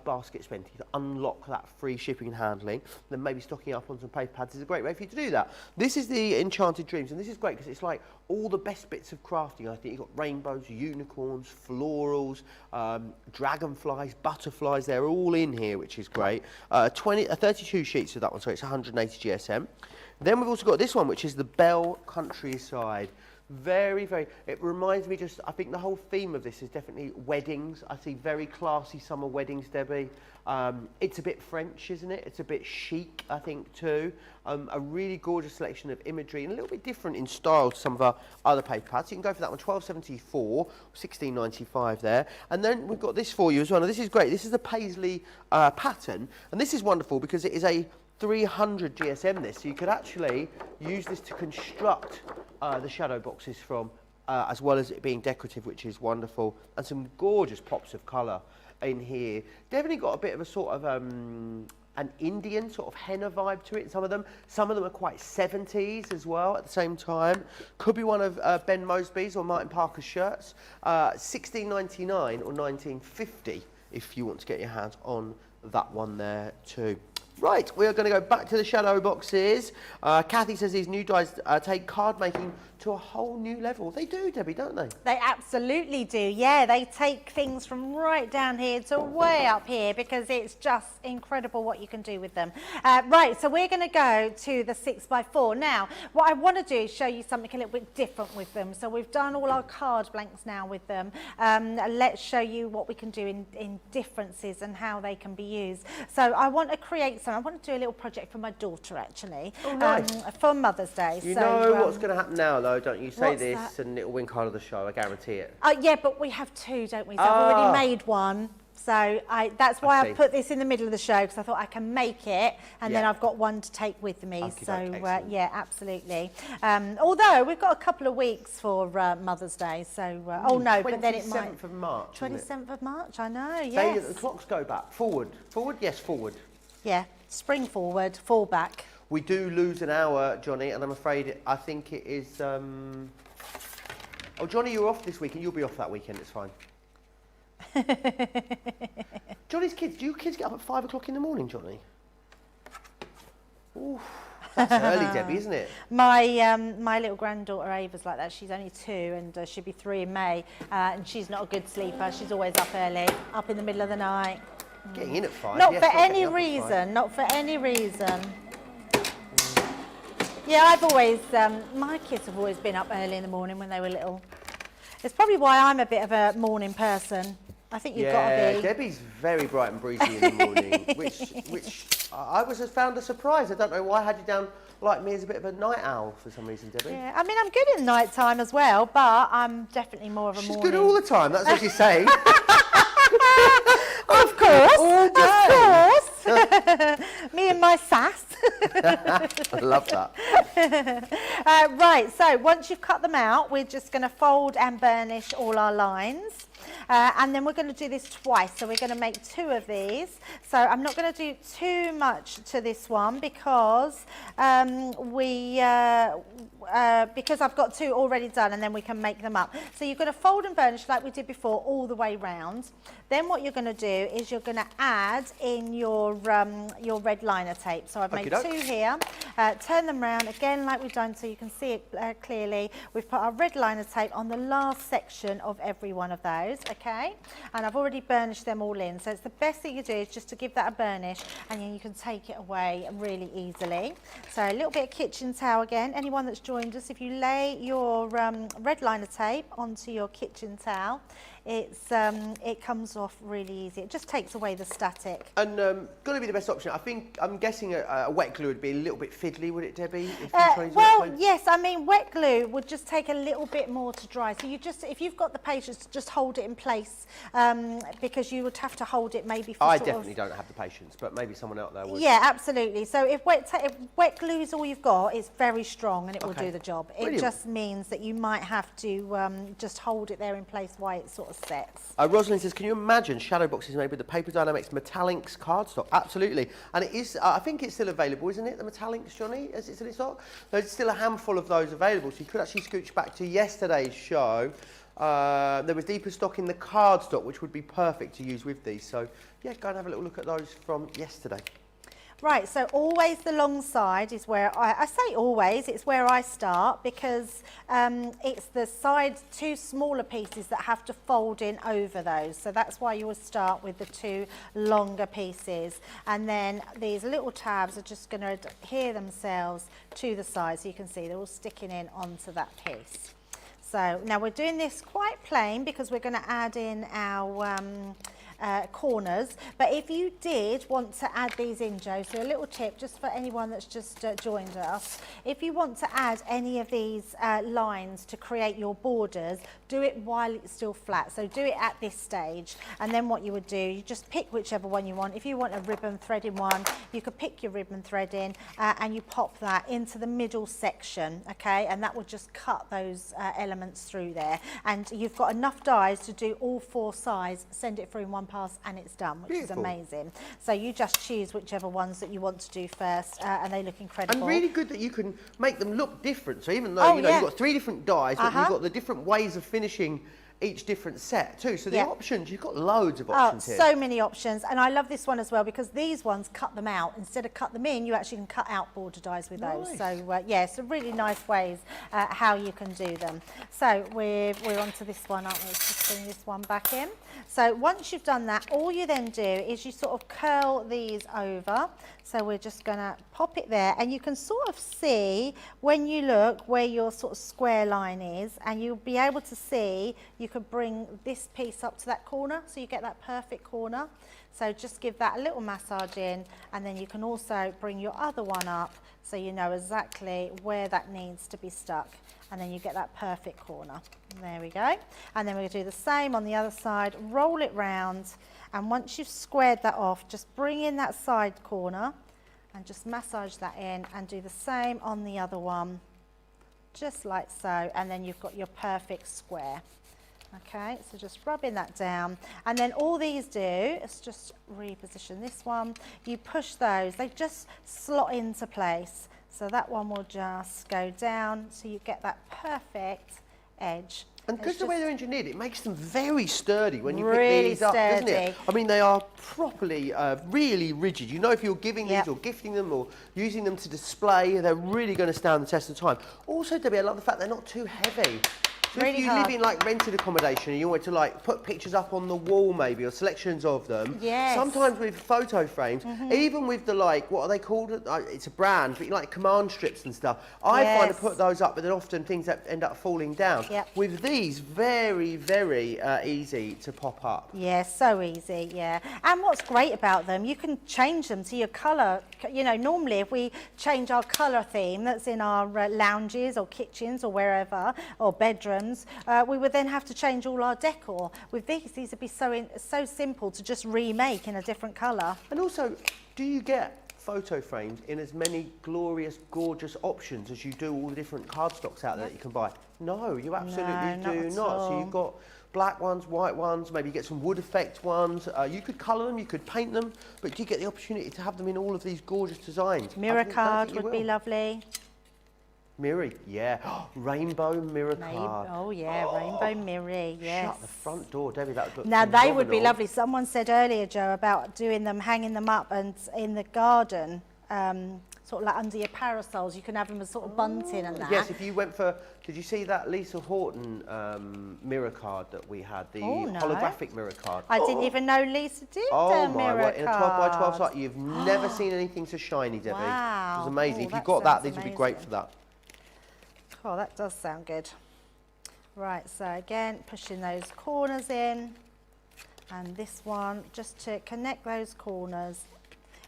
Speaker 8: basket spend to unlock that free shipping and handling. Then maybe stocking up on some paper pads is a great way for you to do that. This is the Enchanted Dreams, and this is great because it's like all the best bits of crafting. I think you've got rainbows, unicorns, florals, dragonflies, butterflies. They're all in here, which is great. 32 sheets of that one, so it's 180 GSM. Then we've also got this one, which is the Bell Countryside. Very, very, it reminds me just, I think the whole theme of this is definitely weddings. I see very classy summer weddings, Debbie. It's a bit French, isn't it? It's a bit chic, I think, too. A really gorgeous selection of imagery and a little bit different in style to some of our other paper pads. You can go for that one, $12.74, $16.95 there. And then we've got this for you as well. Now, this is great. This is the Paisley pattern, and this is wonderful because it is a 300 GSM this, so you could actually use this to construct the shadow boxes from, as well as it being decorative, which is wonderful, and some gorgeous pops of colour in here. Definitely got a bit of a sort of an Indian sort of henna vibe to it. Some of them are quite 70s as well at the same time. Could be one of Ben Mosby's or Martin Parker's shirts. $16.99 or $19.50 if you want to get your hands on that one there too. Right, we are going to go back to the shadow boxes. Kathy says these new dies take card making to a whole new level. They do, Debbie, don't they?
Speaker 2: They absolutely do, yeah. They take things from right down here to way up here because it's just incredible what you can do with them. Right, so we're going to go to the 6x4. Now, what I want to do is show you something a little bit different with them. So we've done all our card blanks now with them. Let's show you what we can do in differences and how they can be used. So I want to create some. I want to do a little project for my daughter, actually,
Speaker 8: oh, nice.
Speaker 2: For Mother's Day.
Speaker 8: You know what's going to happen now, though, don't you? Say this that? And it'll win card of the show, I guarantee it.
Speaker 2: Yeah, but we have two, don't we? So I've already made one. So that's why I put this in the middle of the show, because I thought I can make it, and then I've got one to take with me. So yeah, absolutely. Although we've got a couple of weeks for Mother's Day, so oh no, but then it might.
Speaker 8: 27th of March.
Speaker 2: 27th of March, I know. Yes.
Speaker 8: The clocks go back. Forward, yes, forward.
Speaker 2: Yeah, spring forward, fall back.
Speaker 8: We do lose an hour, Johnny, and I'm afraid I think it is. Oh, Johnny, you're off this weekend. You'll be off that weekend. It's fine. Johnny's kids. Do your kids get up at 5 o'clock in the morning, Johnny? Ooh, that's early, Debbie, isn't it?
Speaker 2: My little granddaughter Ava's like that. She's only 2, and she'll be 3 in May, and she's not a good sleeper. She's always up early, up in the middle of the night.
Speaker 8: Getting in at 5.
Speaker 2: Not for any reason. Not for any reason. Yeah, I've always, my kids have always been up early in the morning when they were little. It's probably why I'm a bit of a morning person. I think you've got to be.
Speaker 8: Debbie's very bright and breezy in the morning, which I found a surprise. I don't know why I had you down like me as a bit of a night owl for some reason, Debbie.
Speaker 2: Yeah, I mean, I'm good in the night time as well, but I'm definitely more of a morning.
Speaker 8: She's good all the time, that's what she's saying.
Speaker 2: Of course, of course. Me and my sass.
Speaker 8: I love that.
Speaker 2: Right, so once you've cut them out, we're just going to fold and burnish all our lines. And then we're going to do this twice, so we're going to make 2 of these. So I'm not going to do too much to this one because because I've got 2 already done, and then we can make them up. So you're going to fold and burnish like we did before all the way round. Then what you're going to do is you're going to add in your red liner tape. So I've made 2 here. Turn them round again like we've done so you can see it clearly. We've put our red liner tape on the last section of every one of those, okay? And I've already burnished them all in. So it's the best thing you do is just to give that a burnish, and then you can take it away really easily. So a little bit of kitchen towel again. Anyone that's joined us, if you lay your red liner tape onto your kitchen towel, it comes off really easy. It just takes away the static.
Speaker 8: And got to be the best option. I'm guessing a wet glue would be a little bit fiddly, would it, Debbie?
Speaker 2: Well, yes. I mean, wet glue would just take a little bit more to dry. So if you've got the patience, just hold it in place because you would have to hold it maybe for
Speaker 8: I definitely don't have the patience, but maybe someone out there would.
Speaker 2: Yeah, absolutely. So if wet glue is all you've got, it's very strong and it will do the job.
Speaker 8: Brilliant.
Speaker 2: It just means that you might have to just hold it there in place while it sort of sets.
Speaker 8: Rosalind says, can you imagine shadow boxes made with the Paper Dynamics Metallinks cardstock? Absolutely. And it is, I think it's still available, isn't it, the Metallinks, Johnny? Is it still in stock? There's still a handful of those available, so you could actually scooch back to yesterday's show. There was deeper stock in the cardstock, which would be perfect to use with these. So, yeah, go and have a little look at those from yesterday.
Speaker 2: Right, so always the long side is where I say always, it's where I start because it's the side 2 smaller pieces that have to fold in over those. So that's why you would start with the 2 longer pieces. And then these little tabs are just going to adhere themselves to the side. So you can see they're all sticking in onto that piece. So now we're doing this quite plain because we're going to add in our corners, but if you did want to add these in, Joe, so a little tip just for anyone that's just joined us, if you want to add any of these lines to create your borders, do it while it's still flat, so do it at this stage, and then what you would do, you just pick whichever one you want. If you want a ribbon threading one, you could pick your ribbon threading and you pop that into the middle section, okay, and that will just cut those elements through there, and you've got enough dies to do all 4 sides, send it through in one pass and it's done, which is amazing. So you just choose whichever ones that you want to do first and they look incredible.
Speaker 8: And really good that you can make them look different. So even though you've got 3 different dies, but you've got the different ways of finishing each different set too. So the options, you've got loads of options here.
Speaker 2: So many options. And I love this one as well because these ones cut them out. Instead of cut them in, you actually can cut out border dies with those. So yeah, so really nice ways how you can do them. So we're on to this one, aren't we? Just bring this one back in. So once you've done that, all you then do is you sort of curl these over. So we're just going to pop it there, and you can sort of see when you look where your sort of square line is, and you'll be able to see you could bring this piece up to that corner so you get that perfect corner. So just give that a little massage in, and then you can also bring your other one up so you know exactly where that needs to be stuck, and then you get that perfect corner. There we go. And then we're going to do the same on the other side, roll it round, and once you've squared that off, just bring in that side corner and just massage that in, and do the same on the other one, just like so, and then you've got your perfect square. Okay, so just rubbing that down, and then all these do is just reposition this one. You push those, they just slot into place. So that one will just go down, so you get that perfect edge.
Speaker 8: And because the way they're engineered, it makes them very sturdy when you
Speaker 2: really
Speaker 8: pick these up, doesn't
Speaker 2: sturdy.
Speaker 8: it? I mean, they are properly, really rigid. You know, if you're giving these or gifting them or using them to display, they're really going to stand the test of time. Also, Debbie, I love the fact they're not too heavy. So
Speaker 2: really
Speaker 8: if you live in like rented accommodation and you want to like put pictures up on the wall maybe, or selections of them, sometimes with photo frames, even with the like, what are they called? It's a brand, but like command strips and stuff. I find to put those up, but then often things that end up falling down. With these, very, very easy to pop up.
Speaker 2: Yeah, so easy, yeah. And what's great about them, you can change them to your colour. You know, normally if we change our colour theme that's in our lounges or kitchens or wherever, or bedrooms, we would then have to change all our decor. With these would be so simple to just remake in a different colour.
Speaker 8: And also, do you get photo frames in as many glorious, gorgeous options as you do all the different cardstocks out there that you can buy? No, you absolutely do not. So you've got black ones, white ones, maybe you get some wood effect ones. You could colour them, you could paint them, but you get the opportunity to have them in all of these gorgeous designs.
Speaker 2: Mirror card would be lovely.
Speaker 8: Mirror, yeah. Rainbow mirror card.
Speaker 2: Oh yeah, rainbow mirror, yes.
Speaker 8: Shut the front door, Debbie, that would look
Speaker 2: Now they would be
Speaker 8: phenomenal.
Speaker 2: lovely. Someone said earlier, Joe, about doing them, hanging them up and in the garden, sort of like under your parasols. You can have them as sort of bunting and that.
Speaker 8: Yes, if you went for, did you see that Lisa Horton mirror card that we had, the holographic mirror card?
Speaker 2: I didn't even know Lisa did
Speaker 8: Oh
Speaker 2: a
Speaker 8: my
Speaker 2: mirror
Speaker 8: word, in a 12 by 12
Speaker 2: card.
Speaker 8: site, you've never seen anything so shiny, Debbie.
Speaker 2: Wow.
Speaker 8: It was amazing.
Speaker 2: Oh,
Speaker 8: If you've
Speaker 2: that
Speaker 8: got that,
Speaker 2: sounds
Speaker 8: these would be great
Speaker 2: amazing.
Speaker 8: for that.
Speaker 2: Oh, that does sound good. Right, so again, pushing those corners in. And this one, just to connect those corners.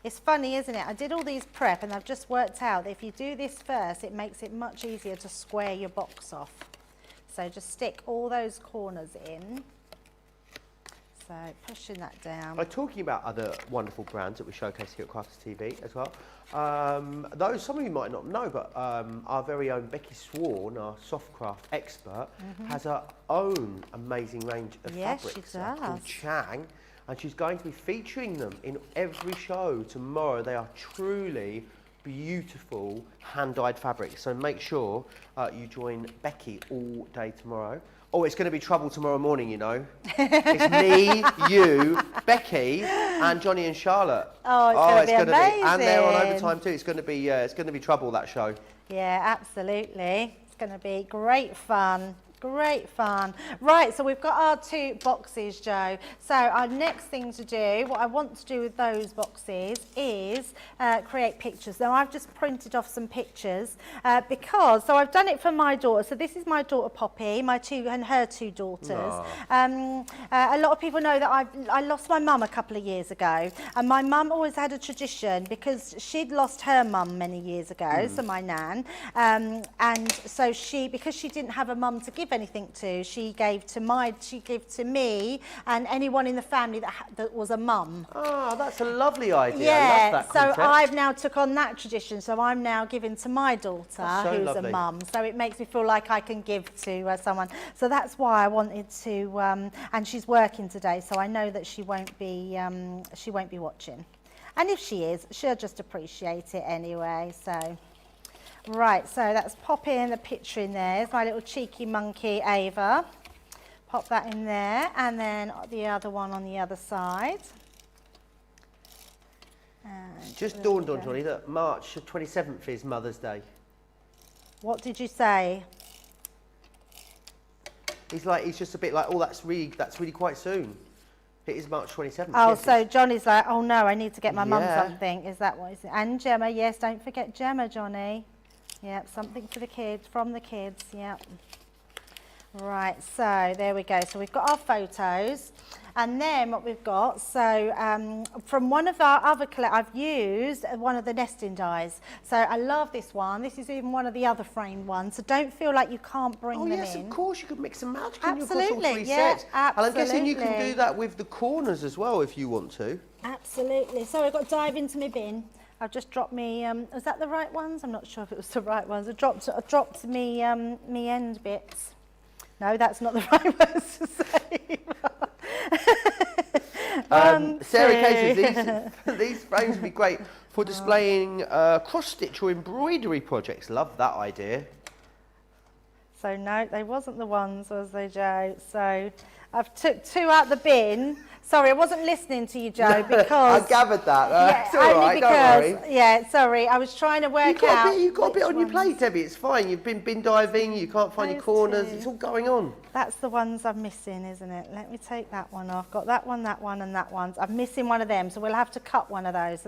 Speaker 2: It's funny, isn't it? I did all these prep and I've just worked out that if you do this first, it makes it much easier to square your box off. So just stick all those corners in. So pushing that down.
Speaker 8: Talking about other wonderful brands that we showcase here at Crafters TV as well. Those, some of you might not know, but our very own Becky Swan, our soft craft expert, has her own amazing range of fabrics called Chang, and she's going to be featuring them in every show tomorrow. They are truly beautiful hand-dyed fabrics, so make sure you join Becky all day tomorrow. Oh, it's going to be trouble tomorrow morning, you know. It's me, you, Becky, and Johnny and Charlotte.
Speaker 2: Oh, it's going to be amazing.
Speaker 8: And they're on overtime too. It's going to be trouble, that show.
Speaker 2: Yeah, absolutely. It's going to be great fun. Great fun. Right, so we've got our 2 boxes, Joe. So our next thing to do, what I want to do with those boxes is create pictures. Now I've just printed off some pictures because, so I've done it for my daughter. So this is my daughter Poppy, my 2 and her 2 daughters. A lot of people know that I lost my mum a couple of years ago, and my mum always had a tradition because she'd lost her mum many years ago, so my nan, and so because she didn't have a mum to give anything to, she gave to me and anyone in the family that was a mum.
Speaker 8: Oh, that's a lovely idea.
Speaker 2: Yeah,
Speaker 8: I love that concept.
Speaker 2: so I've now took on that tradition, so I'm now giving to my daughter who's
Speaker 8: lovely.
Speaker 2: a mum, so it makes me feel like I can give to someone. So that's why I wanted to, and she's working today, so I know that she won't be watching, and if she is, she'll just appreciate it anyway. So right, so that's popping the picture in there. There's my little cheeky monkey, Ava. Pop that in there, and then the other one on the other side. And
Speaker 8: Just dawned on Johnny that March 27th is Mother's Day.
Speaker 2: What did you say?
Speaker 8: He's just a bit like, oh, that's really quite soon. It is March 27th.
Speaker 2: Oh,
Speaker 8: yes,
Speaker 2: so Johnny's like, oh no, I need to get my mum
Speaker 8: Yeah.
Speaker 2: something. Is that what he's... And Gemma, yes, don't forget Gemma, Johnny. Yep, something for the kids, from the kids, yep. Right, so there we go. So we've got our photos, and then what we've got, so from one of our other I've used one of the nesting dies. So I love this one. This is even one of the other framed ones. So don't feel like you can't bring them in.
Speaker 8: Oh yes, of course, you could mix and match. Can you, across all
Speaker 2: Absolutely,
Speaker 8: 3
Speaker 2: yeah,
Speaker 8: sets? And I'm guessing you can
Speaker 2: absolutely.
Speaker 8: do that with the corners as well if you want to.
Speaker 2: Absolutely. So I've got to dive into my bin. I've just dropped me, was that the right ones? I'm not sure if it was the right ones. I dropped me, me end bits. No, that's not the right ones to say.
Speaker 8: Sarah Kay says these frames would be great for displaying cross-stitch or embroidery projects. Love that idea.
Speaker 2: So no, they wasn't the ones, was they, Joe? So I've took 2 out the bin. Sorry, I wasn't listening to you, Joe, because...
Speaker 8: I gathered that.
Speaker 2: Yeah,
Speaker 8: it's all right, don't worry.
Speaker 2: Yeah, sorry, I was trying to work out...
Speaker 8: You've got a bit on your
Speaker 2: which
Speaker 8: plate,
Speaker 2: ones.
Speaker 8: Debbie. It's fine. You've been bin diving. You can't find your
Speaker 2: Those
Speaker 8: corners.
Speaker 2: 2.
Speaker 8: It's all going on.
Speaker 2: That's the ones I'm missing, isn't it? Let me take that one off. Got that one, and that one. I'm missing one of them, so we'll have to cut one of those.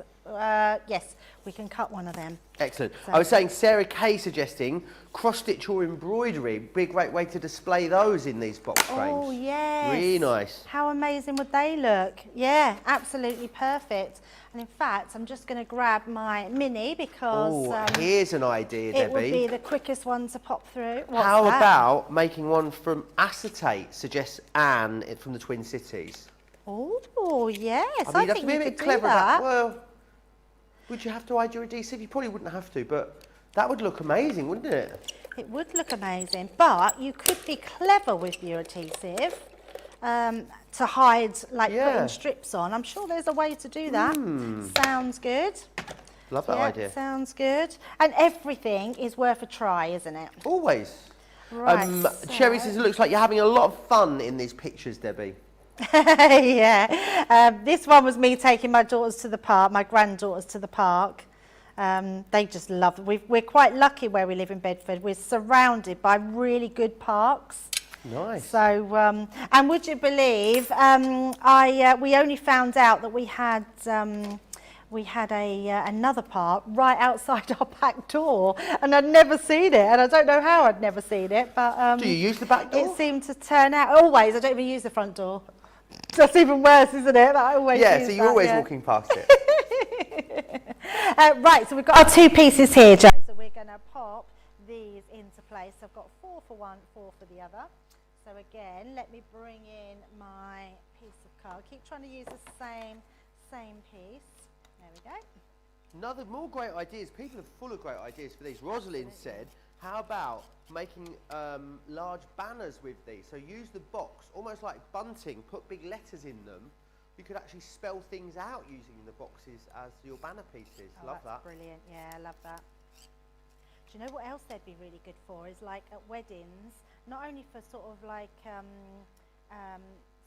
Speaker 2: Yes, we can cut one of them.
Speaker 8: Excellent.
Speaker 2: So-
Speaker 8: I was saying Sarah Kay suggesting cross-stitch or embroidery. Big, great way to display those in these box frames.
Speaker 2: Oh, yes.
Speaker 8: Really nice.
Speaker 2: How amazing would they look? Yeah, absolutely perfect. And in fact, I'm just going to grab my mini because
Speaker 8: Oh, here's an idea, Debbie.
Speaker 2: it would be the quickest one to pop through. What's
Speaker 8: How
Speaker 2: that?
Speaker 8: about making one from acetate, suggests Anne from the Twin Cities.
Speaker 2: Oh, yes.
Speaker 8: I mean, you have to be a bit clever about, well, Would you have to hide your adhesive? You probably wouldn't have to, but that would look amazing, wouldn't it?
Speaker 2: It would look amazing, but you could be clever with your adhesive to hide, like putting strips on. I'm sure there's a way to do that. Sounds good.
Speaker 8: Love that idea.
Speaker 2: Sounds good. And everything is worth a try, isn't it?
Speaker 8: Always.
Speaker 2: Right.
Speaker 8: Cherry says it looks like you're having a lot of fun in these pictures, Debbie.
Speaker 2: Yeah. This one was me taking my daughters to the park, my granddaughters to the park. They just love it. We're quite lucky where we live in Bedford. We're surrounded by really good parks.
Speaker 8: Nice.
Speaker 2: So, and would you believe, we only found out that we had another park right outside our back door, and I'd never seen it, and I don't know how I'd never seen it, but
Speaker 8: do you use the back door?
Speaker 2: It seemed to turn out always. I don't even use the front door. That's even worse, isn't it? That I always use
Speaker 8: so you're always walking past it.
Speaker 2: Right, so we've got our two pieces here, Joe. So we're going to pop these into place. I've got 4 for one, 4 for the other. So again, let me bring in my piece of card. Keep trying to use the same piece. There we go.
Speaker 8: More great ideas. People are full of great ideas for these. Rosalind said, how about making large banners with these? So use the box, almost like bunting, put big letters in them. You could actually spell things out using the boxes as your banner pieces. Love that.
Speaker 2: Brilliant. Yeah, I love that. Do you know what else they'd be really good for? Is like at weddings, not only for sort of like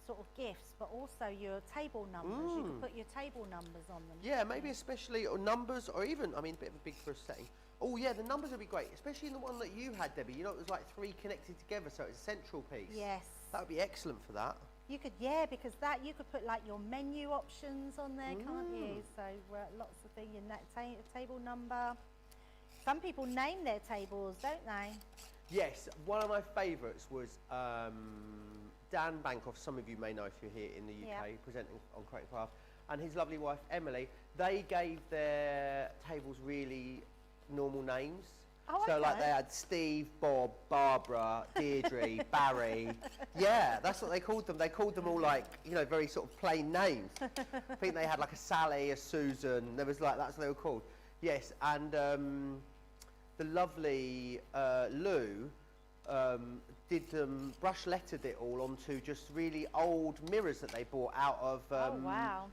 Speaker 2: sort of gifts, but also your table numbers. You could put your table numbers on them.
Speaker 8: Yeah, maybe especially or numbers, or even, I mean, a bit of a big for a setting. Oh yeah, the numbers would be great, especially in the one that you had, Debbie. You know, it was like 3 connected together, so it's a central piece.
Speaker 2: Yes.
Speaker 8: That would be excellent for that.
Speaker 2: You could, because that you could put like your menu options on there, can't you? So lots of things in that table number. Some people name their tables, don't they?
Speaker 8: Yes, one of my favourites was Dan Bankoff. Some of you may know if you're here in the UK, presenting on Creative Craft, and his lovely wife Emily. They gave their tables really normal names.
Speaker 2: Oh,
Speaker 8: so
Speaker 2: okay.
Speaker 8: like they had Steve, Bob, Barbara, Deirdre, Barry. Yeah, that's what they called them. They called them all like, you know, very sort of plain names. I think they had like a Sally, a Susan. There was like, that's what they were called. Yes, and the lovely Lou did them, brush lettered it all onto just really old mirrors that they bought out of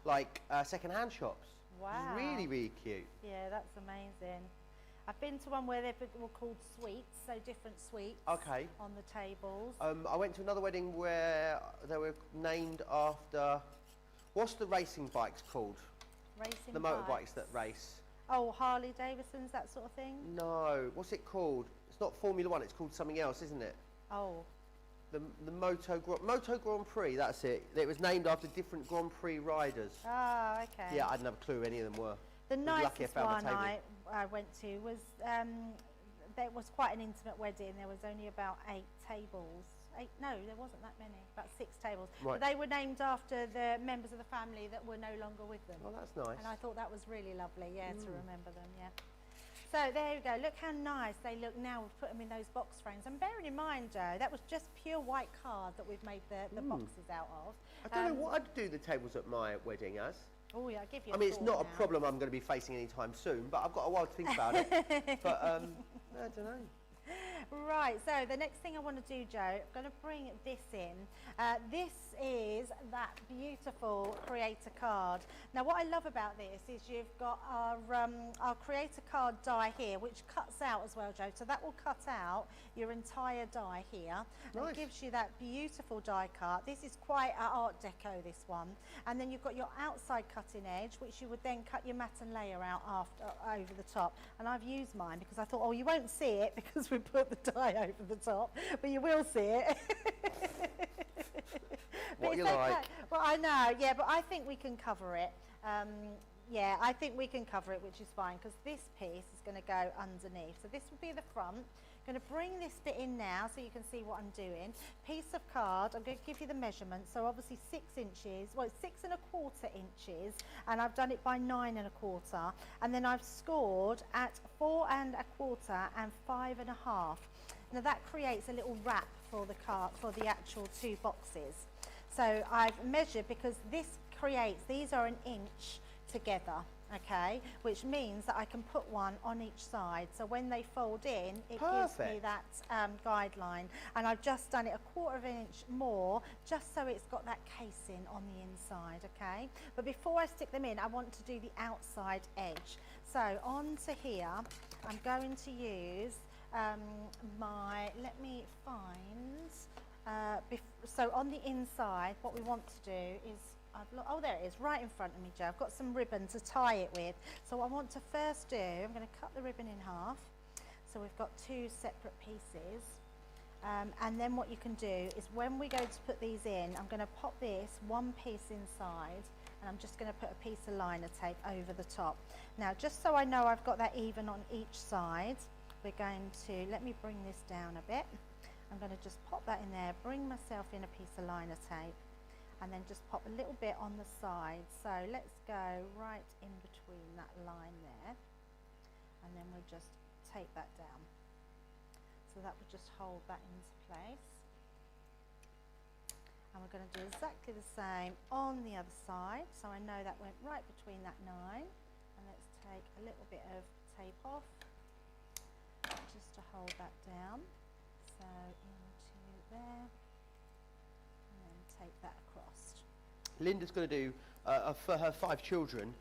Speaker 8: like second-hand shops.
Speaker 2: Wow.
Speaker 8: It was really, really cute.
Speaker 2: Yeah, that's amazing. I've been to one where they were called suites, so different suites on the tables.
Speaker 8: I went to another wedding where they were named after, what's the racing bikes called? The motorbikes that race.
Speaker 2: Oh, Harley Davidsons, that sort of thing?
Speaker 8: No, what's it called? It's not Formula One, it's called something else, isn't it?
Speaker 2: Oh.
Speaker 8: The Moto Grand Prix, that's it. It was named after different Grand Prix riders.
Speaker 2: Oh, okay.
Speaker 8: Yeah, I didn't have a clue who any of them were.
Speaker 2: The nicest one I went to was, there was quite an intimate wedding. There was only about 8 tables. No, there wasn't that many, about 6 tables.
Speaker 8: Right.
Speaker 2: But they were named after the members of the family that were no longer with them.
Speaker 8: Oh, that's nice.
Speaker 2: And I thought that was really lovely, to remember them, So there you go. Look how nice they look now. We've put them in those box frames. And bearing in mind, Joe, that was just pure white card that we've made the boxes out of.
Speaker 8: I don't know what I'd do the tables at my wedding as.
Speaker 2: Oh yeah, I'll give you
Speaker 8: I mean, it's not a problem I'm going to be facing anytime soon, but I've got a while to think about it. But I don't know.
Speaker 2: Right, so the next thing I want to do, Joe, I'm going to bring this in. This is that beautiful creator card. Now, what I love about this is you've got our creator card die here, which cuts out as well, Joe. So that will cut out your entire die here.
Speaker 8: Nice.
Speaker 2: And gives you that beautiful die cut. This is quite Art Deco, this one. And then you've got your outside cutting edge, which you would then cut your matte and layer out over the top. And I've used mine because I thought, oh, you won't see it because we put the die over the top, but you will see it.
Speaker 8: What you like.
Speaker 2: Well, I know, yeah, but I think we can cover it. Yeah, I think we can cover it, which is fine, because this piece is going to go underneath. So this will be the front. I'm going to bring this bit in now so you can see what I'm doing. Piece of card, I'm going to give you the measurement. So obviously 6 inches, well, it's 6 1/4 inches, and I've done it by 9 1/4. And then I've scored at 4 1/4 and 5 1/2. Now that creates a little wrap for the card, for the actual 2 boxes. So I've measured, because this creates, these are 1 inch together. okay, which means that I can put one on each side. So when they fold in, it gives me
Speaker 8: Perfect.
Speaker 2: that guideline. And I've just done it a quarter of an inch more, just so it's got that casing on the inside, okay? But before I stick them in, I want to do the outside edge. So onto here, I'm going to use let me find, so on the inside, what we want to do is, oh, there it is, right in front of me, Joe. I've got some ribbon to tie it with. So what I want to first do, I'm going to cut the ribbon in half. So we've got two separate pieces. And then what you can do is when we go to put these in, I'm going to pop this one piece inside, and I'm just going to put a piece of liner tape over the top. Now, just so I know I've got that even on each side, we're going to, let me bring this down a bit. I'm going to just pop that in there, bring myself in a piece of liner tape, and then just pop a little bit on the side. So let's go right in between that line there, and then we'll just tape that down. So that would just hold that into place. And we're going to do exactly the same on the other side. So I know that went right between that 9. And let's take a little bit of tape off, just to hold that down. So into there, and then take that across.
Speaker 8: Linda's going to do, for her 5 children,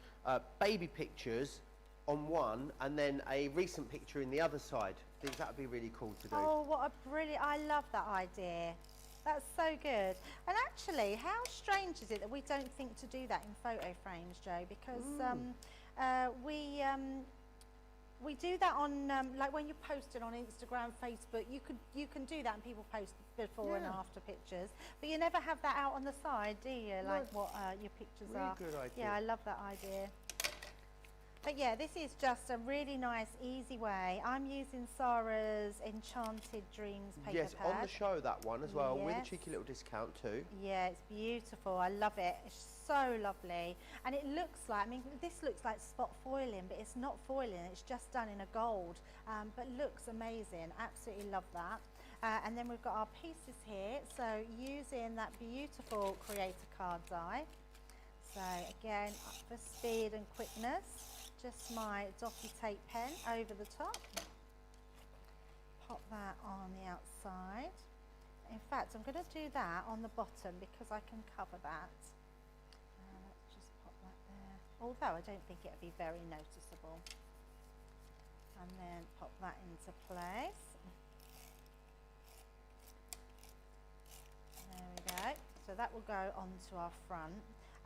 Speaker 8: baby pictures on one and then a recent picture in the other side. I think that would be really cool to do.
Speaker 2: Oh, what a brilliant, I love that idea. That's so good. And actually, how strange is it that we don't think to do that in photo frames, Joe? Because we do that on, like when you're posting on Instagram, Facebook, you can do that and people post before and after pictures, but you never have that out on the side, do you? Like what your pictures
Speaker 8: really
Speaker 2: are.
Speaker 8: Good idea.
Speaker 2: Yeah, I love that idea. But yeah, this is just a really nice, easy way. I'm using Sarah's Enchanted Dreams paper
Speaker 8: Yes,
Speaker 2: pad.
Speaker 8: on the show, that one as well, with a
Speaker 2: Yes.
Speaker 8: cheeky little discount too.
Speaker 2: Yeah, it's beautiful. I love it. It's so lovely. And it looks like, I mean, this looks like spot foiling, but it's not foiling. It's just done in a gold, but looks amazing. Absolutely love that. And then we've got our pieces here. So using that beautiful Creator Card die. So again, up for speed and quickness. Just my docky tape pen over the top. Pop that on the outside. In fact, I'm going to do that on the bottom because I can cover that. Let's just pop that there. Although I don't think it'll be very noticeable. And then pop that into place. There we go. So that will go onto our front.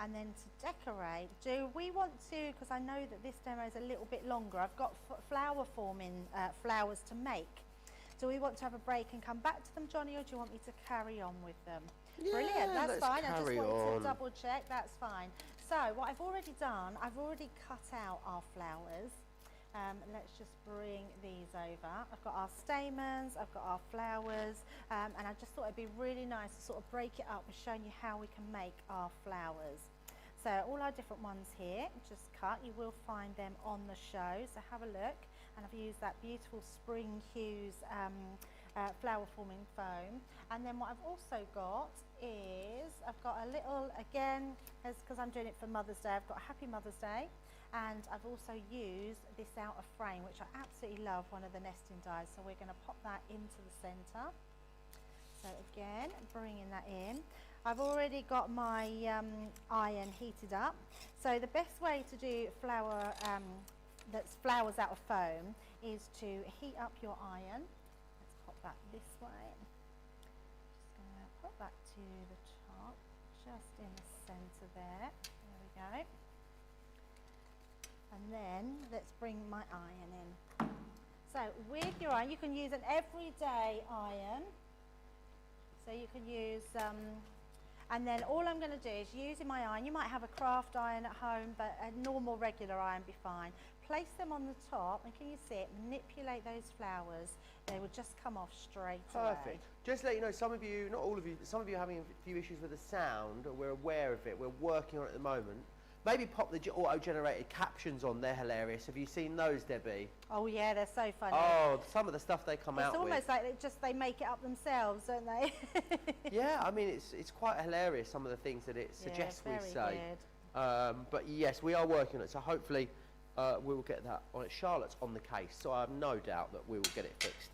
Speaker 2: And then to decorate, do we want to, because I know that this demo is a little bit longer, I've got flower forming flowers to make. Do we want to have a break and come back to them, Johnny, or do you want me to carry on with them?
Speaker 8: Yeah,
Speaker 2: brilliant, that's
Speaker 8: let's
Speaker 2: fine. I just
Speaker 8: carry
Speaker 2: wanted
Speaker 8: on.
Speaker 2: to double check, that's fine. So what I've already done, I've already cut out our flowers. Let's just bring these over. I've got our stamens, I've got our flowers, and I just thought it'd be really nice to sort of break it up with showing you how we can make our flowers. So all our different ones here, just cut. You will find them on the show, so have a look. And I've used that beautiful Spring Hues flower forming foam. And then what I've also got is, I've got a little, again, because I'm doing it for Mother's Day, I've got a Happy Mother's Day. And I've also used this outer frame, which I absolutely love, one of the nesting dies. So we're going to pop that into the centre. So again, bringing that in. I've already got my iron heated up. So the best way to do flower, that's flowers out of foam, is to heat up your iron. Let's pop that this way. Just going to put that to the top, just in the centre there. There we go. And then let's bring my iron in. So with your iron, you can use an everyday iron. So you can use, and then all I'm going to do is using my iron, you might have a craft iron at home, but a normal regular iron be fine. Place them on the top, and can you see it? Manipulate those flowers. They will just come off straight away.
Speaker 8: Perfect. Just to let you know, some of you, not all of you, some of you are having a few issues with the sound, or we're aware of it. We're working on it at the moment. Maybe pop the auto-generated captions on. They're hilarious. Have you seen those, Debbie?
Speaker 2: Oh yeah, they're so funny.
Speaker 8: Oh, some of the stuff they come out with.
Speaker 2: It's almost like they make it up themselves, don't they?
Speaker 8: Yeah, I mean, it's quite hilarious, some of the things that it suggests we
Speaker 2: very
Speaker 8: say.
Speaker 2: good.
Speaker 8: But yes, we are working on it, so hopefully we will get that on it. Charlotte's on the case, so I have no doubt that we will get it fixed.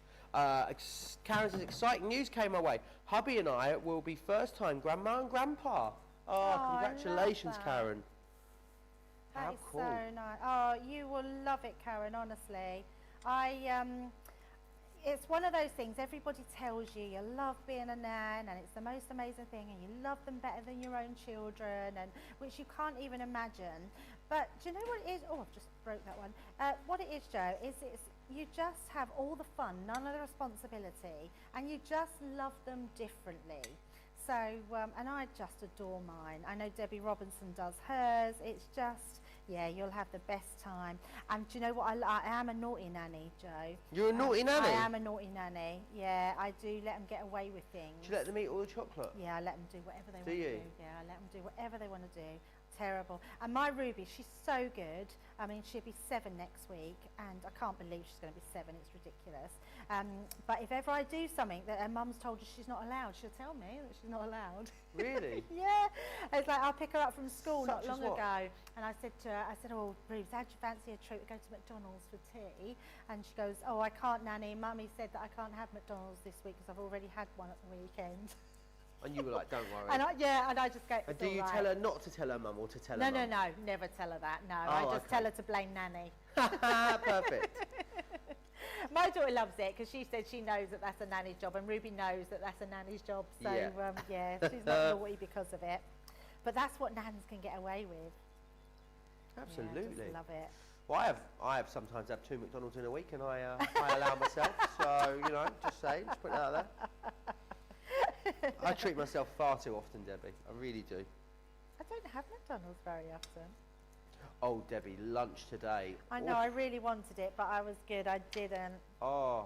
Speaker 8: Karen says, exciting news came my way. Hubby and I will be first-time grandma and grandpa. Oh, congratulations, Karen.
Speaker 2: That
Speaker 8: How
Speaker 2: is
Speaker 8: cool.
Speaker 2: so nice. Oh, you will love it, Karen, honestly. It's one of those things, everybody tells you love being a nan and it's the most amazing thing and you love them better than your own children, and which you can't even imagine. But do you know what it is? Oh, I've just broke that one. What it is, Joe, is you just have all the fun, none of the responsibility, and you just love them differently. So, and I just adore mine. I know Debbie Robinson does hers. It's just, yeah, you'll have the best time. And do you know what? I am a naughty nanny, Joe.
Speaker 8: You're a naughty nanny?
Speaker 2: I am a naughty nanny. Yeah, I do let them get away with things.
Speaker 8: Do you let them eat all the chocolate?
Speaker 2: Yeah, I let them do whatever they want
Speaker 8: Do
Speaker 2: to
Speaker 8: you?
Speaker 2: do. Yeah, I let them do whatever they want to do. Terrible. And my Ruby, she's so good. I mean, she'll be 7 next week, and I can't believe she's going to be 7. It's ridiculous. But if ever I do something that her mum's told her she's not allowed, she'll tell me that she's not allowed.
Speaker 8: Really?
Speaker 2: Yeah. It's like I'll pick her up from school
Speaker 8: Such
Speaker 2: not long
Speaker 8: as what?
Speaker 2: ago, and I said to her, oh, Rubes, how'd you fancy a treat? We go to McDonald's for tea. And she goes, oh, I can't, Nanny. Mummy said that I can't have McDonald's this week because I've already had one at the weekend.
Speaker 8: And you were like, don't worry.
Speaker 2: And I just go,
Speaker 8: And do you tell her not to tell her mum or to tell her mum?
Speaker 2: No, never tell her that. No,
Speaker 8: Oh,
Speaker 2: I just
Speaker 8: okay.
Speaker 2: tell her to blame Nanny.
Speaker 8: Perfect.
Speaker 2: My daughter loves it because she said she knows that that's a nanny's job, and Ruby knows that that's a nanny's job. So
Speaker 8: Yeah.
Speaker 2: she's not naughty because of it. But that's what nans can get away with.
Speaker 8: Absolutely.
Speaker 2: Yeah, just love it.
Speaker 8: Well, I have sometimes have 2 McDonald's in a week, and I allow myself. So just saying, just put it out there. I treat myself far too often, Debbie. I really do.
Speaker 2: I don't have McDonald's very often.
Speaker 8: Oh, Debbie, lunch today.
Speaker 2: I know, I really wanted it, but I was good. I didn't.
Speaker 8: Oh,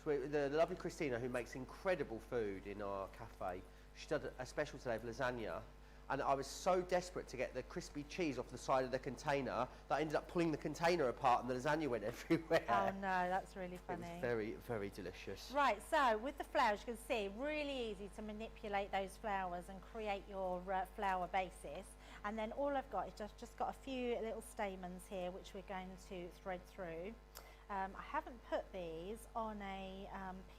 Speaker 8: so the lovely Christina, who makes incredible food in our cafe, she did a special today of lasagna. And I was so desperate to get the crispy cheese off the side of the container that I ended up pulling the container apart and the lasagna went everywhere.
Speaker 2: Oh no, that's really funny.
Speaker 8: It was very, very delicious.
Speaker 2: Right, so with the flowers, you can see, really easy to manipulate those flowers and create your flower basis. And then all I've got is just got a few little stamens here, which we're going to thread through. I haven't put these on a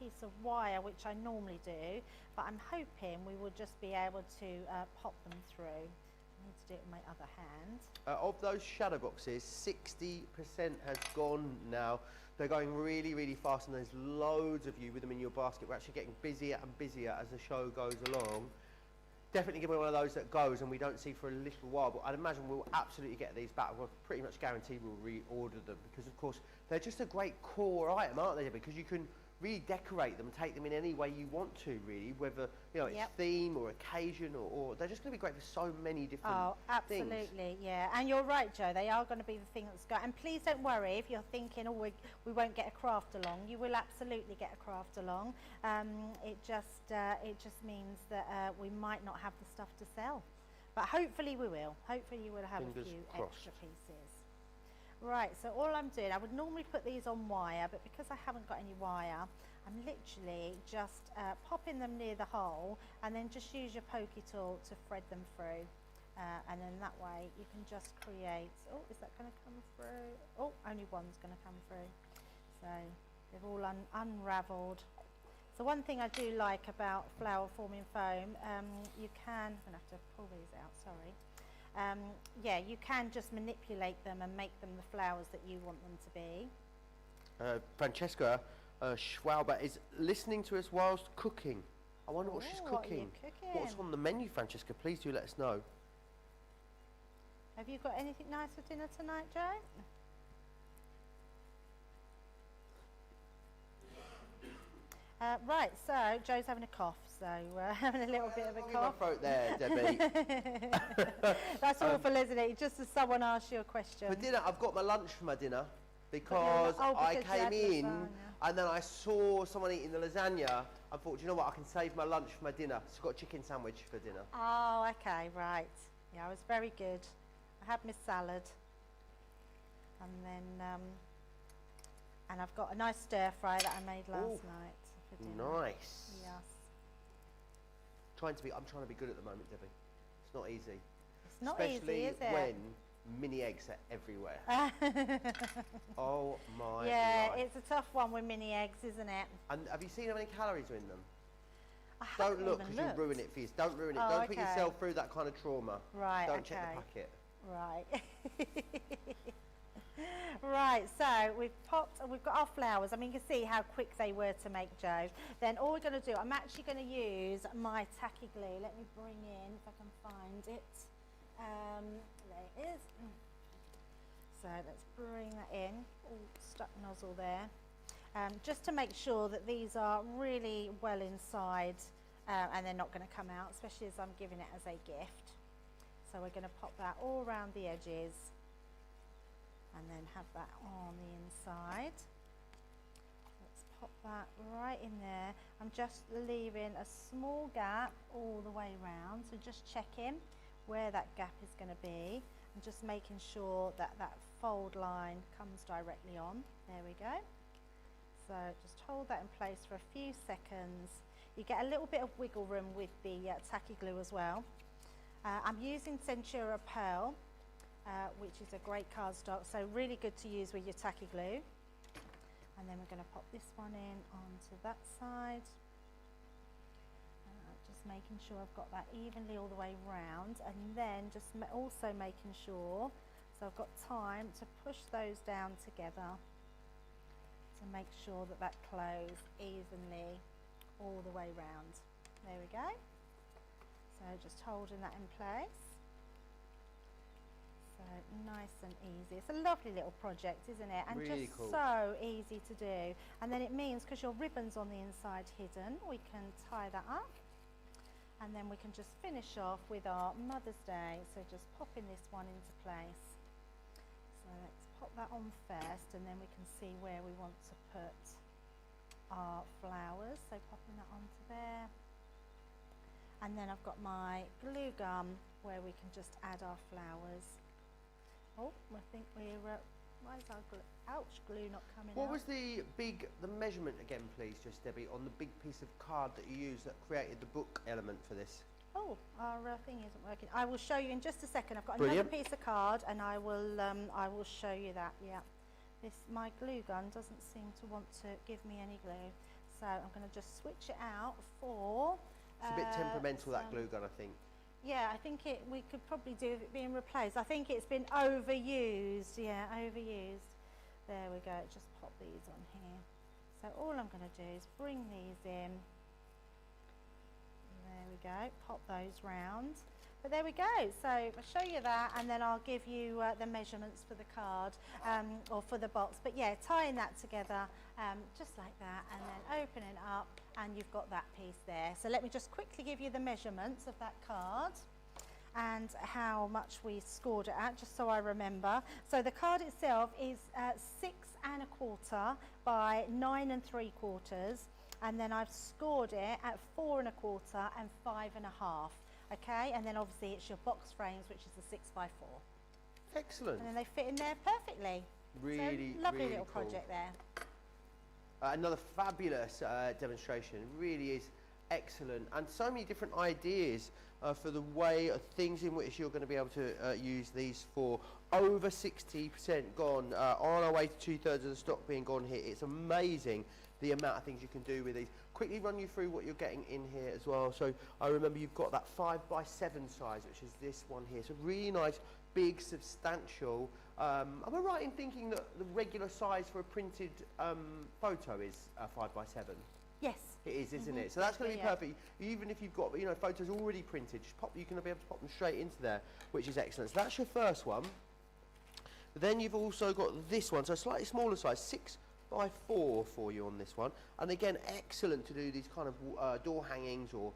Speaker 2: piece of wire, which I normally do, but I'm hoping we will just be able to pop them through. I need to do it with my other hand.
Speaker 8: Of those shadow boxes, 60% has gone now. They're going really, really fast, and there's loads of you with them in your basket. We're actually getting busier and busier as the show goes along. Definitely give me one of those that goes and we don't see for a little while, but I'd imagine we'll absolutely get these back. We're pretty much guaranteed we'll reorder them because, of course, they're just a great core item, aren't they? Because you can really decorate them, take them in any way you want to, really, whether it's theme or occasion, or they're just going to be great for so many different things.
Speaker 2: Absolutely, yeah. And you're right, Joe, they are going to be the thing that's got. And please don't worry if you're thinking, oh, we won't get a craft along. You will absolutely get a craft along. It just means that we might not have the stuff to sell, but hopefully we will. Hopefully you will have
Speaker 8: Fingers
Speaker 2: a few
Speaker 8: crossed.
Speaker 2: extra pieces. Right, so all I'm doing, I would normally put these on wire, but because I haven't got any wire, I'm literally just popping them near the hole and then just use your pokey tool to thread them through. And then that way you can just create, oh, is that going to come through? Oh, only one's going to come through. So they've all unraveled. So one thing I do like about flower forming foam, you can, I'm going to have to pull these out, sorry. Yeah, you can just manipulate them and make them the flowers that you want them to be.
Speaker 8: Francesca Schwalber is listening to us whilst cooking. I wonder what she's
Speaker 2: what are you
Speaker 8: cooking.
Speaker 2: cooking?
Speaker 8: What's on the menu, Francesca? Please do let us know.
Speaker 2: Have you got anything nice for dinner tonight, Joe? Right, so Joe's having a cough, so having a little bit of a
Speaker 8: In my
Speaker 2: cough.
Speaker 8: throat there, Debbie.
Speaker 2: That's awful, isn't it? Just as someone asks you a question.
Speaker 8: For dinner, I've got my lunch for my dinner because
Speaker 2: Oh,
Speaker 8: I
Speaker 2: because you had
Speaker 8: came in
Speaker 2: lasagna.
Speaker 8: and then I saw someone eating the lasagna. I thought, you know what, I can save my lunch for my dinner. So I've got a chicken sandwich for dinner.
Speaker 2: Oh, okay, right. Yeah, I was very good. I had my salad. And then, and I've got a nice stir fry that I made last night for dinner.
Speaker 8: Nice.
Speaker 2: Yes.
Speaker 8: I'm trying to be good at the moment, Debbie. It's not easy.
Speaker 2: not
Speaker 8: especially
Speaker 2: easy, is it?
Speaker 8: when mini eggs are everywhere. Oh my
Speaker 2: Yeah,
Speaker 8: life.
Speaker 2: it's a tough one with mini eggs, isn't it?
Speaker 8: And have you seen how many calories are in them?
Speaker 2: I
Speaker 8: Don't
Speaker 2: haven't
Speaker 8: look,
Speaker 2: even
Speaker 8: because you'll
Speaker 2: looked.
Speaker 8: ruin it for you. Don't ruin it.
Speaker 2: Oh,
Speaker 8: Don't put
Speaker 2: okay.
Speaker 8: yourself through that kind of trauma.
Speaker 2: Right,
Speaker 8: Don't check the
Speaker 2: okay.
Speaker 8: packet.
Speaker 2: Right. Right, so we've popped and we've got our flowers. I mean, you can see how quick they were to make, Joe. Then all we're going to do, I'm actually going to use my tacky glue. Let me bring in, if I can find it. There it is. So let's bring that in. Oh, stuck nozzle there. Just to make sure that these are really well inside and they're not going to come out, especially as I'm giving it as a gift. So we're going to pop that all around the edges and then have that on the inside. Let's pop that right in there. I'm just leaving a small gap all the way around, so just checking where that gap is going to be and just making sure that that fold line comes directly on. There we go. So just hold that in place for a few seconds. You get a little bit of wiggle room with the tacky glue as well. I'm using Centura Pearl, which is a great cardstock, so really good to use with your tacky glue. And then we're going to pop this one in onto that side. Just making sure I've got that evenly all the way round, and then just also making sure, so I've got time to push those down together to make sure that that closes evenly all the way round. There we go. So just holding that in place. So nice and easy. It's a lovely little project, isn't it? And
Speaker 8: Really
Speaker 2: just
Speaker 8: cool.
Speaker 2: so easy to do. And then it means, because your ribbon's on the inside hidden, we can tie that up. And then we can just finish off with our Mother's Day. So just popping this one into place. So let's pop that on first, and then we can see where we want to put our flowers. So popping that onto there. And then I've got my glue gun where we can just add our flowers. Oh, I think we're, why is our glue not coming out?
Speaker 8: What was the measurement again, please, just Debbie, on the big piece of card that you used that created the book element for this?
Speaker 2: Oh, our thing isn't working. I will show you in just a second. I've got
Speaker 8: Brilliant.
Speaker 2: another piece of card, and I will show you that. Yeah, my glue gun doesn't seem to want to give me any glue, so I'm going to just switch it out for.
Speaker 8: It's a bit temperamental, that glue gun, I think.
Speaker 2: Yeah, I think we could probably do with it being replaced. I think it's been overused. Yeah, overused. There we go. Just pop these on here. So all I'm going to do is bring these in. There we go. Pop those round. But there we go. So I'll show you that, and then I'll give you the measurements for the card or for the box. But yeah, tying that together just like that, and then opening up, and you've got that piece there. So let me just quickly give you the measurements of that card and how much we scored it at, just so I remember. So the card itself is 6 1/4 by 9 3/4, and then I've scored it at 4 1/4 and 5 1/2. Okay, and then obviously it's your box frames, which is the 6 by 4.
Speaker 8: Excellent.
Speaker 2: And then they fit in there perfectly.
Speaker 8: Really,
Speaker 2: so, lovely
Speaker 8: really
Speaker 2: little
Speaker 8: cool.
Speaker 2: project there.
Speaker 8: Another fabulous demonstration. It really is excellent, and so many different ideas for the way of things in which you're going to be able to use these for. Over 60% gone, on our way to 2/3 of the stock being gone here. It's amazing the amount of things you can do with these. Quickly run you through what you're getting in here as well. So I remember you've got that 5 by 7 size, which is this one here. So really nice, big, substantial. Am I right in thinking that the regular size for a printed photo is 5 by 7?
Speaker 2: Yes.
Speaker 8: It is, isn't it? So that's going to be
Speaker 2: Yeah.
Speaker 8: perfect. Even if you've got, photos already printed, just pop. You can be able to pop them straight into there, which is excellent. So that's your first one. Then you've also got this one, so a slightly smaller size, 6 by 4 for you on this one. And again, excellent to do these kind of door hangings or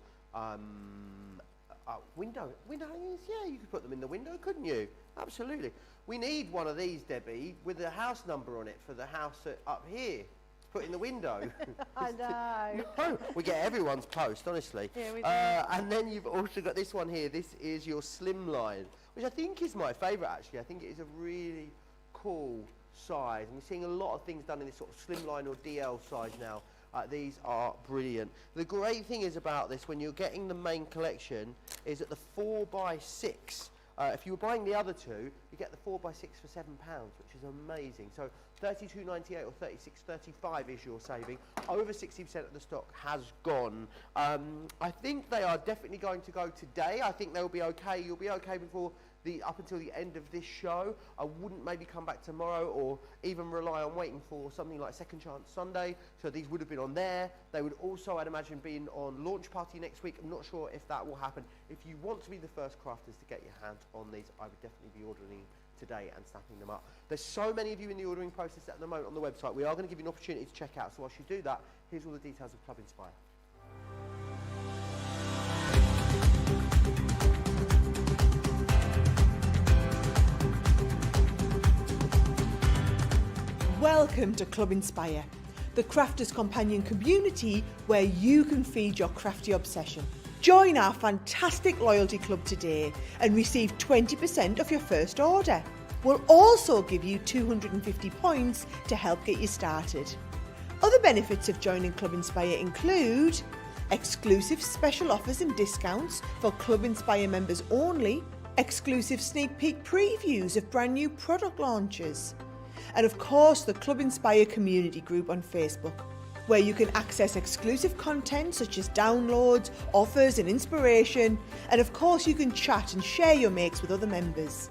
Speaker 8: window hangings. Yeah, you could put them in the window, couldn't you? Absolutely. We need one of these, Debbie, with a house number on it for the house up here. Put in the window.
Speaker 2: I know.
Speaker 8: No, we get everyone's post, honestly.
Speaker 2: Yeah, we do.
Speaker 8: And then you've also got this one here. This is your slimline, which I think is my favourite, actually. I think it is a really cool size. And we're seeing a lot of things done in this sort of slimline or DL size now. These are brilliant. The great thing is about this, when you're getting the main collection, is that the 4 by 6 If you were buying the other two, you get the 4x6 for £7, which is amazing. So £32.98 or £36.35 is your saving. Over 60% of the stock has gone. I think they are definitely going to go today. I think they'll be okay. You'll be okay before up until the end of this show. I wouldn't maybe come back tomorrow or even rely on waiting for something like Second Chance Sunday. So these would have been on there. They would also, I'd imagine, be on Launch Party next week. I'm not sure if that will happen. If you want to be the first crafters to get your hands on these, I would definitely be ordering today and snapping them up. There's so many of you in the ordering process at the moment on the website. We are going to give you an opportunity to check out. So whilst you do that, here's all the details of Club Inspire.
Speaker 3: Welcome to Club Inspire, the crafters companion community where you can feed your crafty obsession. Join our fantastic loyalty club today and receive 20% of your first order. We'll also give you 250 points to help get you started. Other benefits of joining Club Inspire include exclusive special offers and discounts for Club Inspire members only, exclusive sneak peek previews of brand new product launches, and of course the Club Inspire community group on Facebook, where you can access exclusive content such as downloads, offers and inspiration, and of course you can chat and share your makes with other members.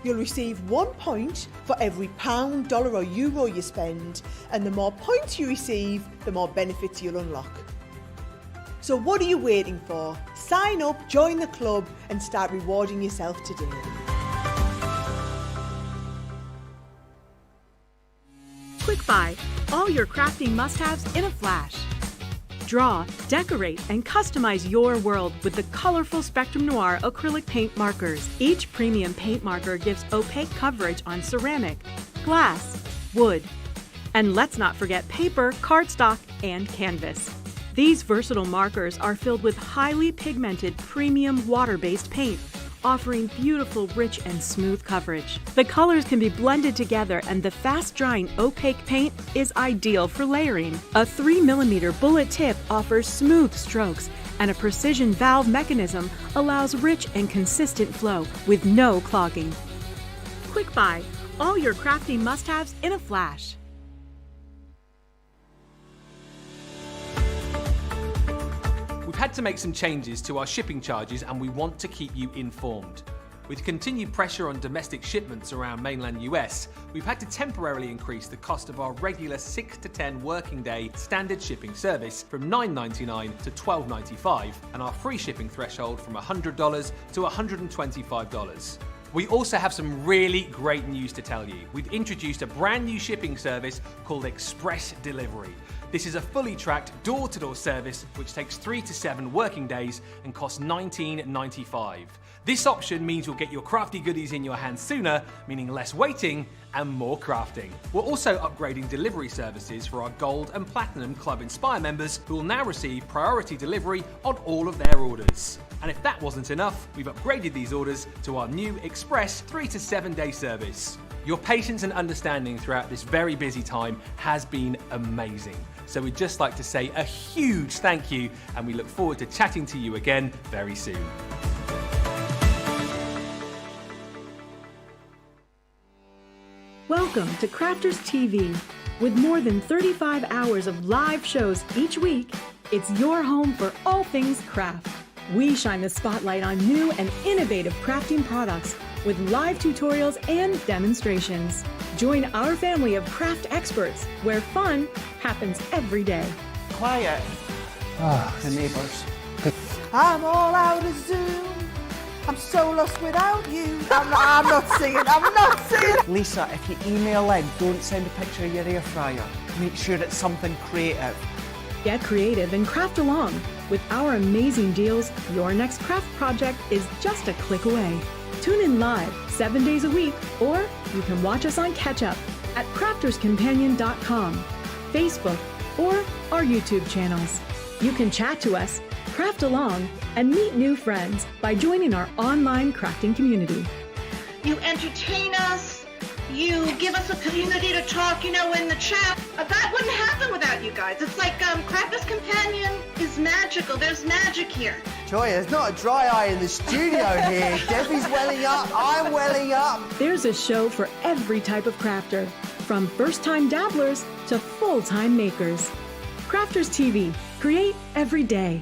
Speaker 3: You'll receive 1 point for every £1, dollar or euro you spend, and the more points you receive, the more benefits you'll unlock. So what are you waiting for? Sign up, join the club and start rewarding yourself today.
Speaker 4: Quick Buy, all your crafting must-haves in a flash. Draw, decorate, and customize your world with the colorful Spectrum Noir acrylic paint markers. Each premium paint marker gives opaque coverage on ceramic, glass, wood, and let's not forget paper, cardstock, and canvas. These versatile markers are filled with highly pigmented premium water-based paint, offering beautiful, rich, and smooth coverage. The colors can be blended together and the fast-drying opaque paint is ideal for layering. A 3mm bullet tip offers smooth strokes and a precision valve mechanism allows rich and consistent flow with no clogging. Quick Buy, all your crafting must-haves in a flash.
Speaker 9: We've had to make some changes to our shipping charges and we want to keep you informed. With continued pressure on domestic shipments around mainland US, we've had to temporarily increase the cost of our regular 6 to 10 working day standard shipping service from $9.99 to $12.95 and our free shipping threshold from $100 to $125. We also have some really great news to tell you. We've introduced a brand new shipping service called Express Delivery. This is a fully tracked door-to-door service which takes 3 to 7 working days and costs $19.95. This option means you'll get your crafty goodies in your hands sooner, meaning less waiting and more crafting. We're also upgrading delivery services for our Gold and Platinum Club Inspire members who will now receive priority delivery on all of their orders. And if that wasn't enough, we've upgraded these orders to our new Express 3 to 7 day service. Your patience and understanding throughout this very busy time has been amazing. So we'd just like to say a huge thank you and we look forward to chatting to you again very soon.
Speaker 4: Welcome to Crafters TV. With more than 35 hours of live shows each week, it's your home for all things craft. We shine the spotlight on new and innovative crafting products with live tutorials and demonstrations. Join our family of craft experts where fun happens every day.
Speaker 6: Quiet. The neighbours.
Speaker 3: I'm all out of Zoom. I'm so lost without you. I'm not singing.
Speaker 6: Lisa, if you email in, don't send a picture of your air fryer. Make sure it's something creative.
Speaker 4: Get creative and craft along. With our amazing deals, your next craft project is just a click away. Tune in live 7 days a week, or you can watch us on Catch Up at crafterscompanion.com, Facebook, or our YouTube channels. You can chat to us, craft along, and meet new friends by joining our online crafting community.
Speaker 7: You entertain us, you give us a community to talk, you know, in the chat. That wouldn't happen without you guys. It's like Crafter's Companion is magical. There's magic here.
Speaker 8: Joy, there's not a dry eye in the studio here. Debbie's welling up, I'm welling up.
Speaker 4: There's a show for every type of crafter, from first-time dabblers to full-time makers. Crafters TV. Create every day.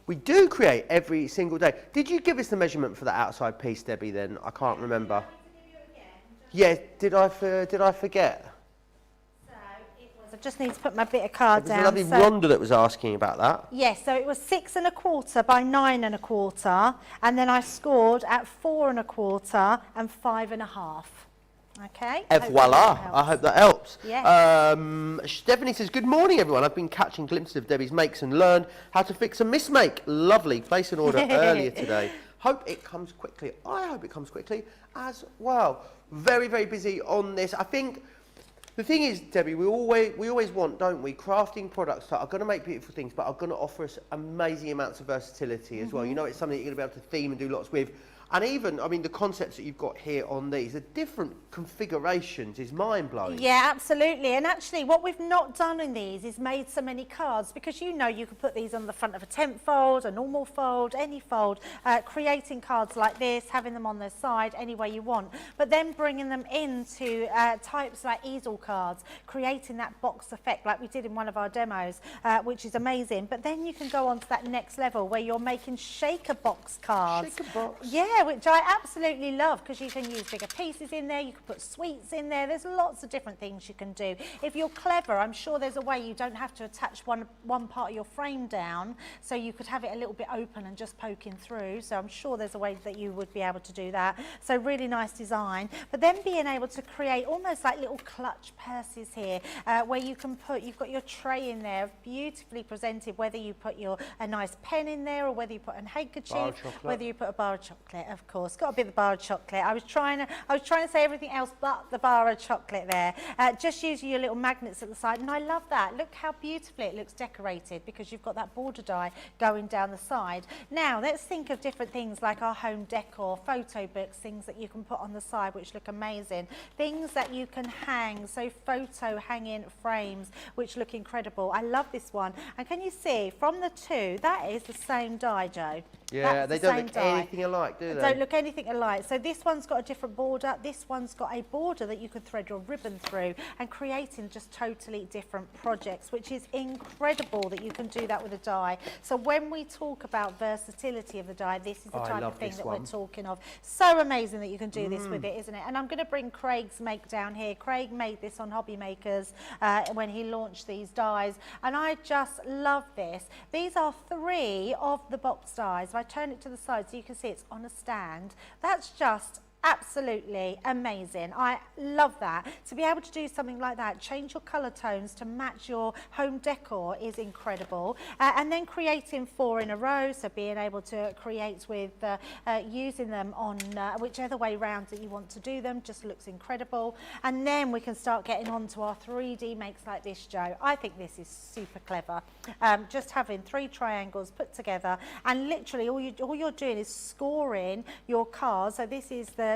Speaker 8: We do create every single day. Did you give us the measurement for that outside piece, Debbie, then? I can't remember. Yeah, did I forget?
Speaker 2: I just need to put my bit of card
Speaker 8: It was
Speaker 2: down.
Speaker 8: a lovely Rhonda that was asking about that.
Speaker 2: Yes, so it was 6 1/4 by 9 1/4, and then I scored at 4 1/4 and 5 1/2. Okay.
Speaker 8: Et voila! I hope that helps.
Speaker 2: Yes.
Speaker 8: Stephanie says, good morning everyone. I've been catching glimpses of Debbie's makes and learned how to fix a mismake. Lovely. Place an order earlier today. Hope it comes quickly. I hope it comes quickly as well. Very, very busy on this. I think the thing is, Debbie, we always want, don't we, crafting products that are going to make beautiful things, but are going to offer us amazing amounts of versatility as well. You know, it's something that you're going to be able to theme and do lots with. And even, I mean, the concepts that you've got here on these, the different configurations is mind-blowing.
Speaker 2: Yeah, absolutely. And actually, what we've not done in these is made so many cards, because you know you could put these on the front of a tent fold, a normal fold, any fold, creating cards like this, having them on their side, any way you want. But then bringing them into types like easel cards, creating that box effect like we did in one of our demos, which is amazing. But then you can go on to that next level where you're making shaker box cards.
Speaker 8: Shaker box.
Speaker 2: Yeah, which I absolutely love, because you can use bigger pieces in there, you can put sweets in there, there's lots of different things you can do. If you're clever, I'm sure there's a way you don't have to attach one part of your frame down, so you could have it a little bit open and just poking through. So I'm sure there's a way that you would be able to do that. So really nice design. But then being able to create almost like little clutch purses here, where you can put, you've got your tray in there, beautifully presented, whether you put a nice pen in there, or whether you put a handkerchief, whether you put a bar of chocolate. Of course, got to be the bar of chocolate. I was trying to say everything else but the bar of chocolate there. Just using your little magnets at the side, and I love that. Look how beautifully it looks decorated, because you've got that border die going down the side. Now let's think of different things like our home decor, photo books, things that you can put on the side which look amazing, things that you can hang, so photo hanging frames which look incredible. I love this one, and can you see from the two that is the same die, Joe?
Speaker 8: Yeah, they don't look anything alike, do they?
Speaker 2: Don't look anything alike. So this one's got a different border. This one's got a border that you can thread your ribbon through, and creating just totally different projects, which is incredible that you can do that with a die. So when we talk about versatility of the die, this is the type of thing that we're talking of. So amazing that you can do this with it, isn't it? And I'm going to bring Craig's make down here. Craig made this on Hobby Makers when he launched these dies, and I just love this. These are 3 of the box dies. If I turn it to the side so you can see it's on a stand, that's just absolutely amazing. I love that. To be able to do something like that, change your colour tones to match your home decor, is incredible. And then creating 4 in a row, so being able to create with using them on whichever way round that you want to do them, just looks incredible. And then we can start getting on to our 3D makes like this, Joe. I think this is super clever. Just having 3 triangles put together, and literally all you're doing is scoring your cards. So this is the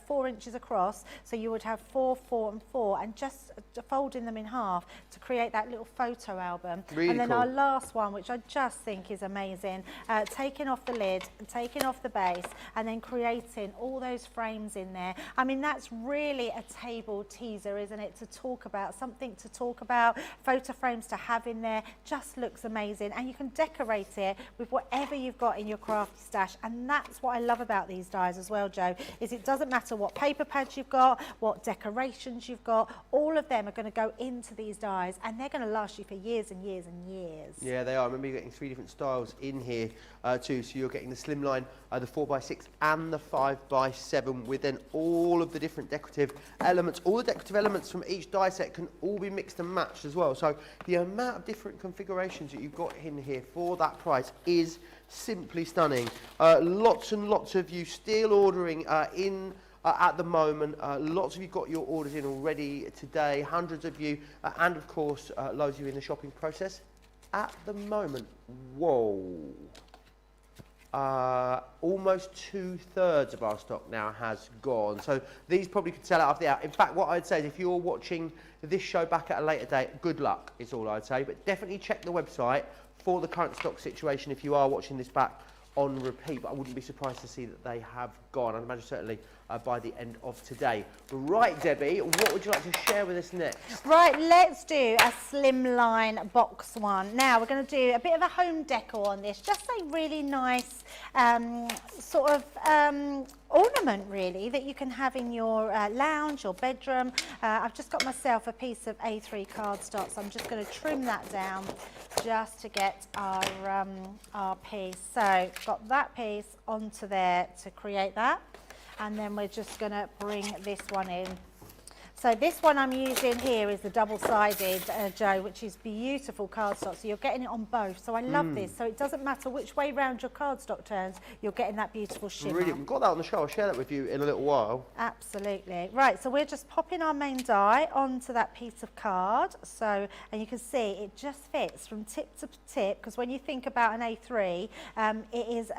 Speaker 2: 4 inches across, so you would have 4, 4 and 4, and just folding them in half to create that little photo album.
Speaker 8: Really
Speaker 2: and then
Speaker 8: cool.
Speaker 2: our last one, which I just think is amazing, taking off the lid and taking off the base, and then creating all those frames in there. I mean, that's really a table teaser, isn't it, to talk about, something to talk about, photo frames to have in there. Just looks amazing, and you can decorate it with whatever you've got in your crafty stash. And that's what I love about these dies as well, Joe, is it doesn't matter what paper pads you've got, what decorations you've got, all of them are going to go into these dies, and they're going to last you for years and years and years.
Speaker 8: Yeah, they are. Remember, you're getting 3 different styles in here too. So you're getting the slimline, the 4x6 and the 5x7, with then all of the different decorative elements. All the decorative elements from each die set can all be mixed and matched as well. So the amount of different configurations that you've got in here for that price is simply stunning. Lots and lots of you still ordering in at the moment. Lots of you got your orders in already today, hundreds of you, and of course loads of you in the shopping process at the moment. Whoa. almost 2/3 of our stock now has gone. So these probably could sell out of the hour. In fact, what I'd say is if you're watching this show back at a later date, good luck is all I'd say. But definitely check the website for the current stock situation if you are watching this back on repeat. But I wouldn't be surprised to see that they have gone. I'd imagine certainly by the end of today. Right, Debbie, what would you like to share with us next?
Speaker 2: Right, let's do a slimline box one. Now, we're going to do a bit of a home decor on this. Just a really nice sort of ornament, really, that you can have in your lounge or bedroom. I've just got myself a piece of A3 cardstock, so I'm just going to trim that down just to get our piece. So, got that piece onto there to create that. And then we're just going to bring this one in. So this one I'm using here is the double-sided, Joe, which is beautiful cardstock. So you're getting it on both. So I love this. So it doesn't matter which way round your cardstock turns, you're getting that beautiful shimmer.
Speaker 8: Really, we've got that on the show. I'll share that with you in a little while.
Speaker 2: Absolutely. Right, so we're just popping our main die onto that piece of card. So, and you can see it just fits from tip to tip, because when you think about an A3, it is,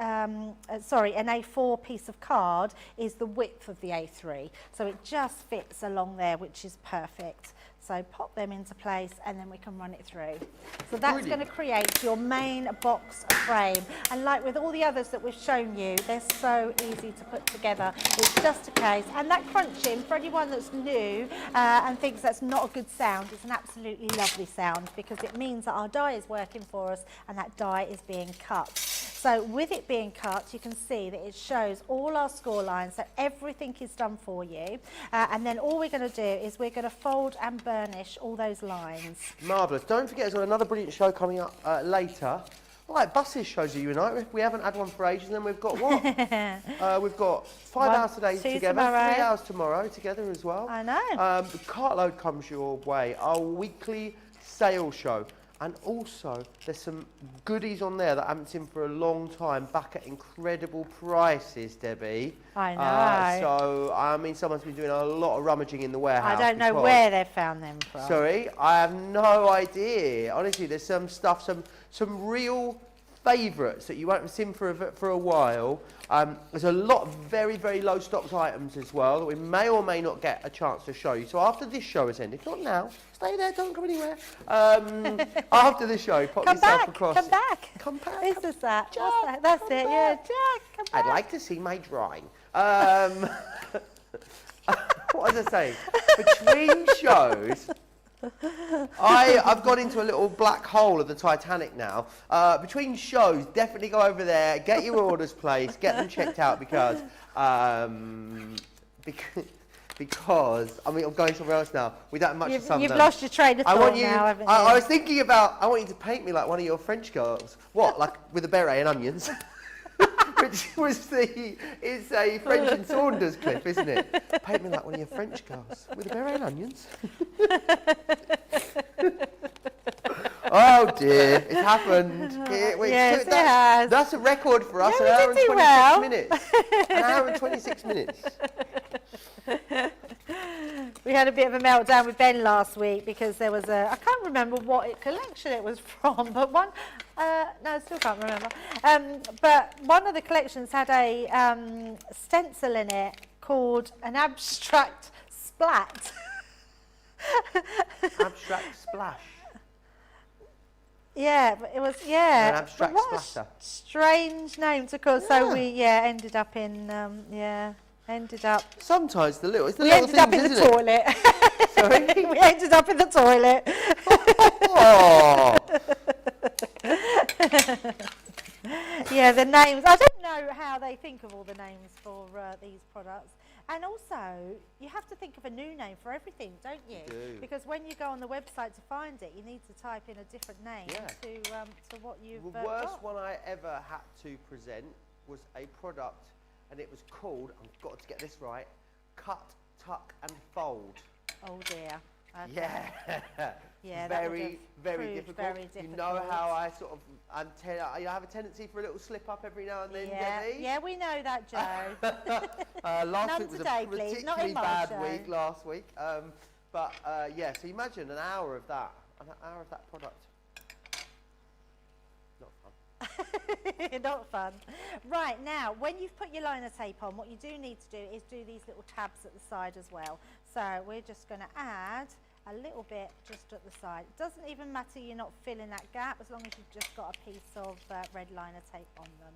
Speaker 2: sorry, an A4 piece of card is the width of the A3. So it just fits along there, which is perfect. So pop them into place and then we can run it through. So that's going to create your main box frame. And like with all the others that we've shown you, they're so easy to put together. It's just a case. And that crunching, for anyone that's new and thinks that's not a good sound, it's an absolutely lovely sound, because it means that our die is working for us and that die is being cut. So with it being cut, you can see that it shows all our score lines, so everything is done for you. And then all we're going to do is we're going to fold and burnish all those lines.
Speaker 8: Marvellous. Don't forget, there's another brilliant show coming up later. Right, buses shows you and I. We haven't had one for ages, and then we've got what? We've got 5 hours today together,
Speaker 2: tomorrow.
Speaker 8: 3 hours tomorrow together as well.
Speaker 2: I know.
Speaker 8: Cartload comes your way, our weekly sale show. And also, there's some goodies on there that I haven't seen for a long time, back at incredible prices, Debbie.
Speaker 2: I know.
Speaker 8: So, I mean, someone's been doing a lot of rummaging in the warehouse.
Speaker 2: I don't know where they've found them from.
Speaker 8: Sorry, I have no idea. Honestly, there's some stuff, some real favourites that you won't have seen for a while. There's a lot of very, very low stocked items as well that we may or may not get a chance to show you. So after this show has ended, not now, stay there, don't go anywhere. After the show, pop yourself across.
Speaker 2: Come back.
Speaker 8: Come back.
Speaker 2: Is this that?
Speaker 8: Jack,
Speaker 2: What's that? That's it, yeah. Jack, come back.
Speaker 8: I'd like to see my drawing. What was I saying? Between shows, I've gone into a little black hole of the Titanic now. Between shows, definitely go over there, get your orders placed, get them checked out, because I mean, I'm going somewhere else now. We don't have much of something.
Speaker 2: You've lost your train of thought now, haven't you?
Speaker 8: I was thinking about, I want you to paint me like one of your French girls. What, like with a beret and onions? Which was it's a French and Saunders clip, isn't it? Paint me like one of your French girls with a beret and onions. Oh dear, it's happened.
Speaker 2: Yes, it has.
Speaker 8: That's a record for us,
Speaker 2: Yeah,
Speaker 8: an hour and 26 minutes. An hour and 26 minutes.
Speaker 2: We had a bit of a meltdown with Ben last week because there was I can't remember what collection it was from, but no, I still can't remember. But one of the collections had a stencil in it called an abstract splat.
Speaker 8: Abstract splash.
Speaker 2: Yeah, but it was, yeah.
Speaker 8: An abstract
Speaker 2: what
Speaker 8: splatter.
Speaker 2: Strange name to call. So we, ended up in,
Speaker 8: Sometimes the little, it's the
Speaker 2: we
Speaker 8: little
Speaker 2: ended up
Speaker 8: things,
Speaker 2: in the
Speaker 8: isn't it?
Speaker 2: toilet.
Speaker 8: Sorry?
Speaker 2: We ended up in the toilet.
Speaker 8: Oh.
Speaker 2: Yeah, the names. I don't know how they think of all the names for these products. And also, you have to think of a new name for everything, don't you?
Speaker 8: You do.
Speaker 2: Because when you go on the website to find it, you need to type in a different name to what you've
Speaker 8: The worst
Speaker 2: got.
Speaker 8: one I ever had to present was a product, and it was called, I've got to get this right, Cut, Tuck and Fold.
Speaker 2: Oh dear. Okay.
Speaker 8: Yeah.
Speaker 2: Yeah, that would have
Speaker 8: very
Speaker 2: proved
Speaker 8: difficult.
Speaker 2: very
Speaker 8: You know
Speaker 2: difficult.
Speaker 8: how I sort of, I have a tendency for a little slip up every now and then, Debbie.
Speaker 2: Yeah, we know that, Joe.
Speaker 8: Last
Speaker 2: None
Speaker 8: week was
Speaker 2: today,
Speaker 8: a
Speaker 2: please. Not
Speaker 8: particularly
Speaker 2: in my
Speaker 8: bad
Speaker 2: show.
Speaker 8: week last week. Yeah, so imagine an hour of that product. Not
Speaker 2: Not fun. Right, now, when you've put your liner tape on, what you do need to do is do these little tabs at the side as well. So we're just going to add a little bit just at the side. It doesn't even matter you're not filling that gap as long as you've just got a piece of red liner tape on them.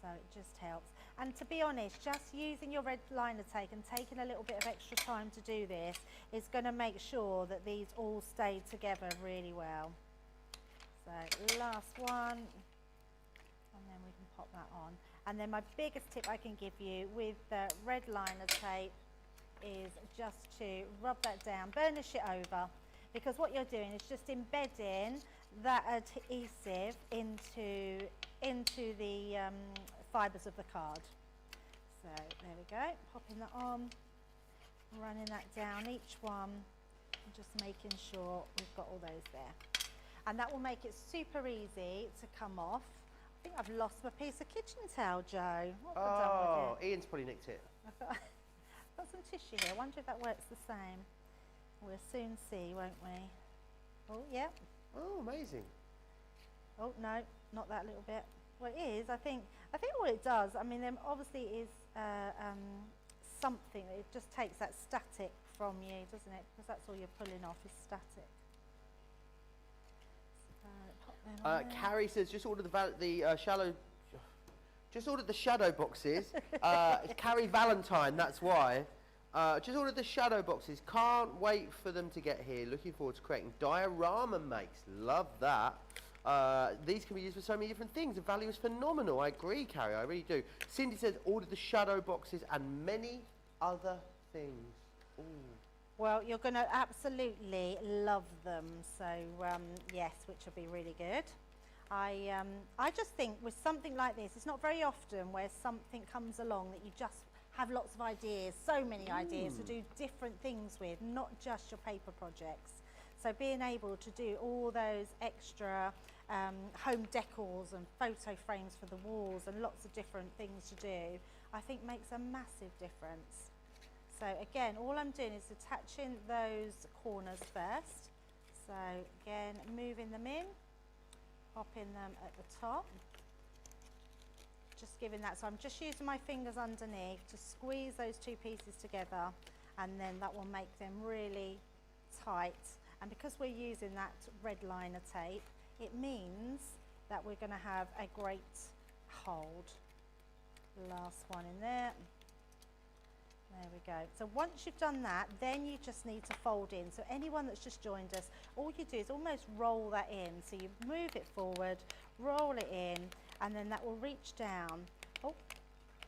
Speaker 2: So it just helps. And to be honest, just using your red liner tape and taking a little bit of extra time to do this is going to make sure that these all stay together really well. So last one, and then we can pop that on. And then my biggest tip I can give you with the red liner tape is just to rub that down, burnish it over, because what you're doing is just embedding that adhesive into the fibres of the card. So there we go, popping that on, running that down each one, and just making sure we've got all those there. And that will make it super easy to come off. I think I've lost my piece of kitchen towel, Joe. What have I done with it?
Speaker 8: Ian's probably nicked it.
Speaker 2: I've got some tissue here. I wonder if that works the same. We'll soon see, won't we? Oh, yeah.
Speaker 8: Oh, amazing.
Speaker 2: Oh, no, not that little bit. Well, it is. I think what it does, I mean, there obviously is something that it just takes that static from you, doesn't it? Because that's all you're pulling off is static.
Speaker 8: Carrie says just order the shadow boxes. It's Carrie Valentine, that's why. Just ordered the shadow boxes. Can't wait for them to get here. Looking forward to creating diorama makes. Love that. These can be used for so many different things. The value is phenomenal. I agree, Carrie. I really do. Cindy says order the shadow boxes and many other things. Ooh.
Speaker 2: Well, you're going to absolutely love them. So, yes, which will be really good. I just think with something like this, it's not very often where something comes along that you just have lots of ideas, so many ideas to do different things with, not just your paper projects. So being able to do all those extra home decors and photo frames for the walls and lots of different things to do, I think makes a massive difference. So again, all I'm doing is attaching those corners first. So again, moving them in, popping them at the top. Just giving that, so I'm just using my fingers underneath to squeeze those two pieces together, and then that will make them really tight. And because we're using that red liner tape, it means that we're going to have a great hold. Last one in there. There we go. So once you've done that, then you just need to fold in. So anyone that's just joined us, all you do is almost roll that in. So you move it forward, roll it in, and then that will reach down. Oh,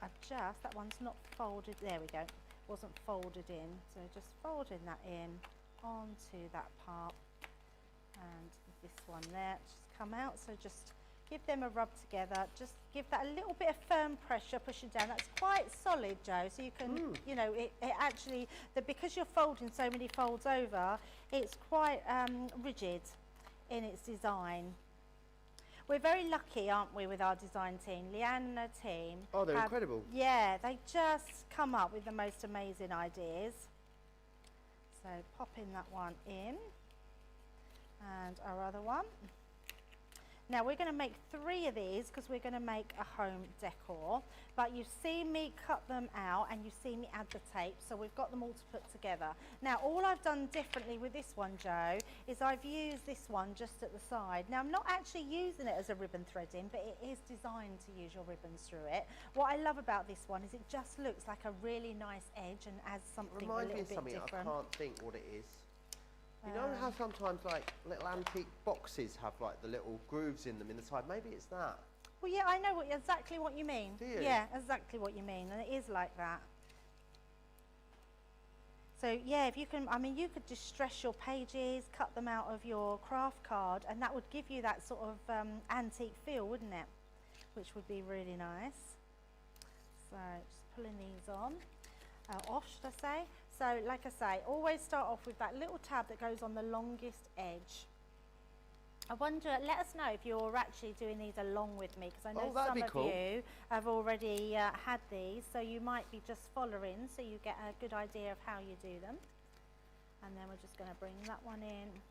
Speaker 2: adjust, that one's not folded. There we go. Wasn't folded in. So just folding that in onto that part. And this one there, just come out. So just give them a rub together. Just give that a little bit of firm pressure, pushing down. That's quite solid, Joe. So you can, you know, it actually, because you're folding so many folds over, it's quite rigid in its design. We're very lucky, aren't we, with our design team. Leanne and her team.
Speaker 8: Oh, they're incredible.
Speaker 2: Yeah, they just come up with the most amazing ideas. So popping that one in. And our other one. Now we're going to make 3 of these because we're going to make a home decor, but you've seen me cut them out and you've seen me add the tape, so we've got them all to put together. Now all I've done differently with this one, Joe, is I've used this one just at the side. Now I'm not actually using it as a ribbon threading, but it is designed to use your ribbons through it. What I love about this one is it just looks like a really nice edge and adds something a little bit different.
Speaker 8: Reminds me of something, I can't think what it is. You know how sometimes like little antique boxes have like the little grooves in them in the side? Maybe it's that.
Speaker 2: Well, yeah, I know exactly what you mean.
Speaker 8: Do you?
Speaker 2: Yeah, exactly what you mean, and it is like that. So yeah, if you can, I mean, you could distress your pages, cut them out of your craft card, and that would give you that sort of antique feel, wouldn't it? Which would be really nice. So just pulling these on, off, should I say? So like I say, always start off with that little tab that goes on the longest edge. I wonder, let us know if you're actually doing these along with me, because I know some of you have already had these, so you might be just following so you get a good idea of how you do them. And then we're just going to bring that one in.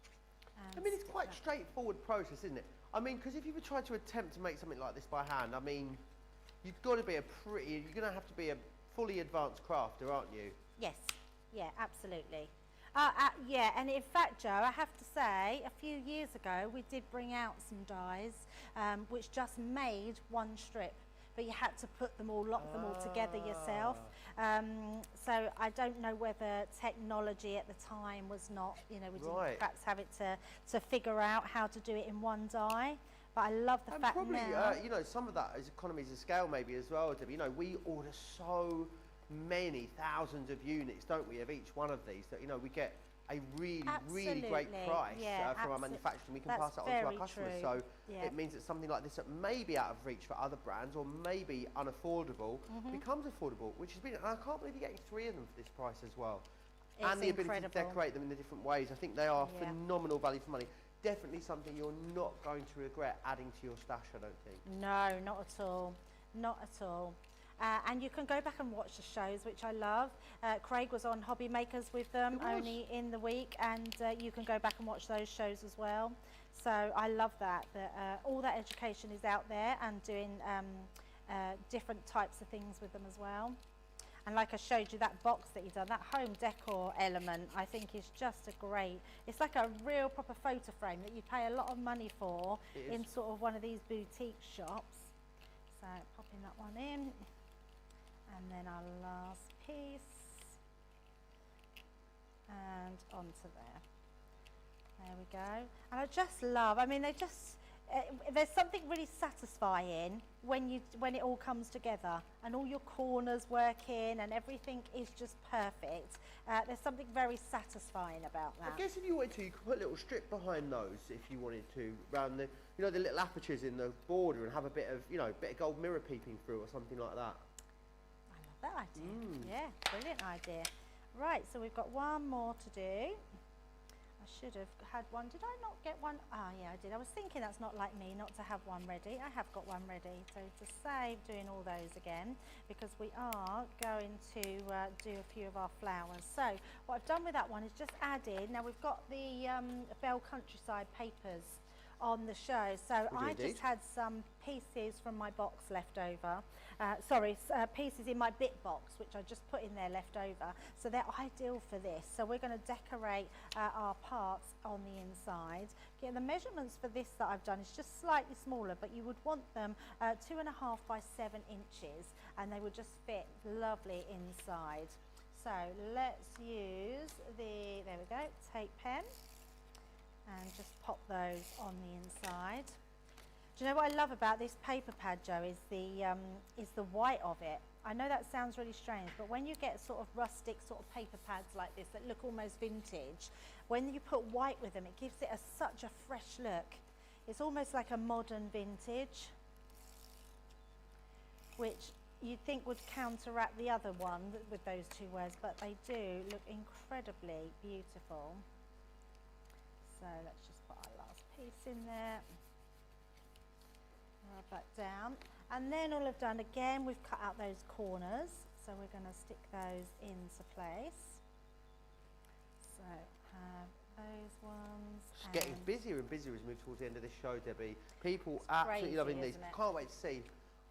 Speaker 8: I mean, it's quite a straightforward process, isn't it? I mean, because if you were trying to attempt to make something like this by hand, I mean, you've got to be you're going to have to be a fully advanced crafter, aren't you?
Speaker 2: Yes, yeah, absolutely. Yeah, and in fact, Joe, I have to say, a few years ago, we did bring out some dies which just made one strip, but you had to put them all, lock them all together yourself. So I don't know whether technology at the time was not, you know, we didn't perhaps have it to figure out how to do it in one die. But I love the fact
Speaker 8: probably,
Speaker 2: now.
Speaker 8: you know, some of that is economies of scale maybe as well, Debbie. You know, we order so many thousands of units, don't we, of each one of these, that, you know, we get a really great price from our manufacturer, and we can pass that on to our customers. So it means that something like this that may be out of reach for other brands or maybe unaffordable becomes affordable, which has been, and I can't believe you're getting 3 of them for this price as well.
Speaker 2: It's
Speaker 8: and the ability
Speaker 2: incredible.
Speaker 8: to decorate them in the different ways. I think they are phenomenal value for money. Definitely something you're not going to regret adding to your stash, I don't think.
Speaker 2: No, not at all. Not at all. And you can go back and watch the shows, which I love. Craig was on Hobby Makers with them only in the week, and you can go back and watch those shows as well. So I love that all that education is out there and doing different types of things with them as well. And like I showed you, that box that you've done, that home decor element, I think is just a great, it's like a real proper photo frame that you pay a lot of money for in sort of one of these boutique shops. So popping that one in. And then our last piece, and onto there. There we go. And I just love, I mean, they just, there's something really satisfying when it all comes together and all your corners work in and everything is just perfect. There's something very satisfying about that.
Speaker 8: I guess if you wanted to, you could put a little strip behind those if you wanted to, around the, you know, the little apertures in the border, and have a bit of, you know, bit of gold mirror peeping through or something like that.
Speaker 2: That idea. Yeah, brilliant idea. Right, so we've got one more to do. I should have had one. Did I not get one? Ah, yeah, I did. I was thinking that's not like me not to have one ready. I have got one ready. So to save doing all those again, because we are going to do a few of our flowers. So what I've done with that one is just added. Now we've got the Bell Countryside papers on the show, so I just had some pieces from my box left over, pieces in my bit box which I just put in there left over, so they're ideal for this. So we're going to decorate our parts on the inside. Again, the measurements for this that I've done is just slightly smaller, but you would want them 2.5 by 7 inches, and they would just fit lovely inside. So let's use the, there we go, tape pen, and just pop those on the inside. Do you know what I love about this paper pad, Joe, is the white of it. I know that sounds really strange, but when you get sort of rustic sort of paper pads like this that look almost vintage, when you put white with them, it gives it such a fresh look. It's almost like a modern vintage, which you'd think would counteract the other one with those 2 words, but they do look incredibly beautiful. So let's just put our last piece in there, rub that down, and then all I've done, again, we've cut out those corners, so we're going to stick those into place. So have those ones.
Speaker 8: It's getting busier and busier as we move towards the end of this show, Debbie. People absolutely loving these. Can't wait to see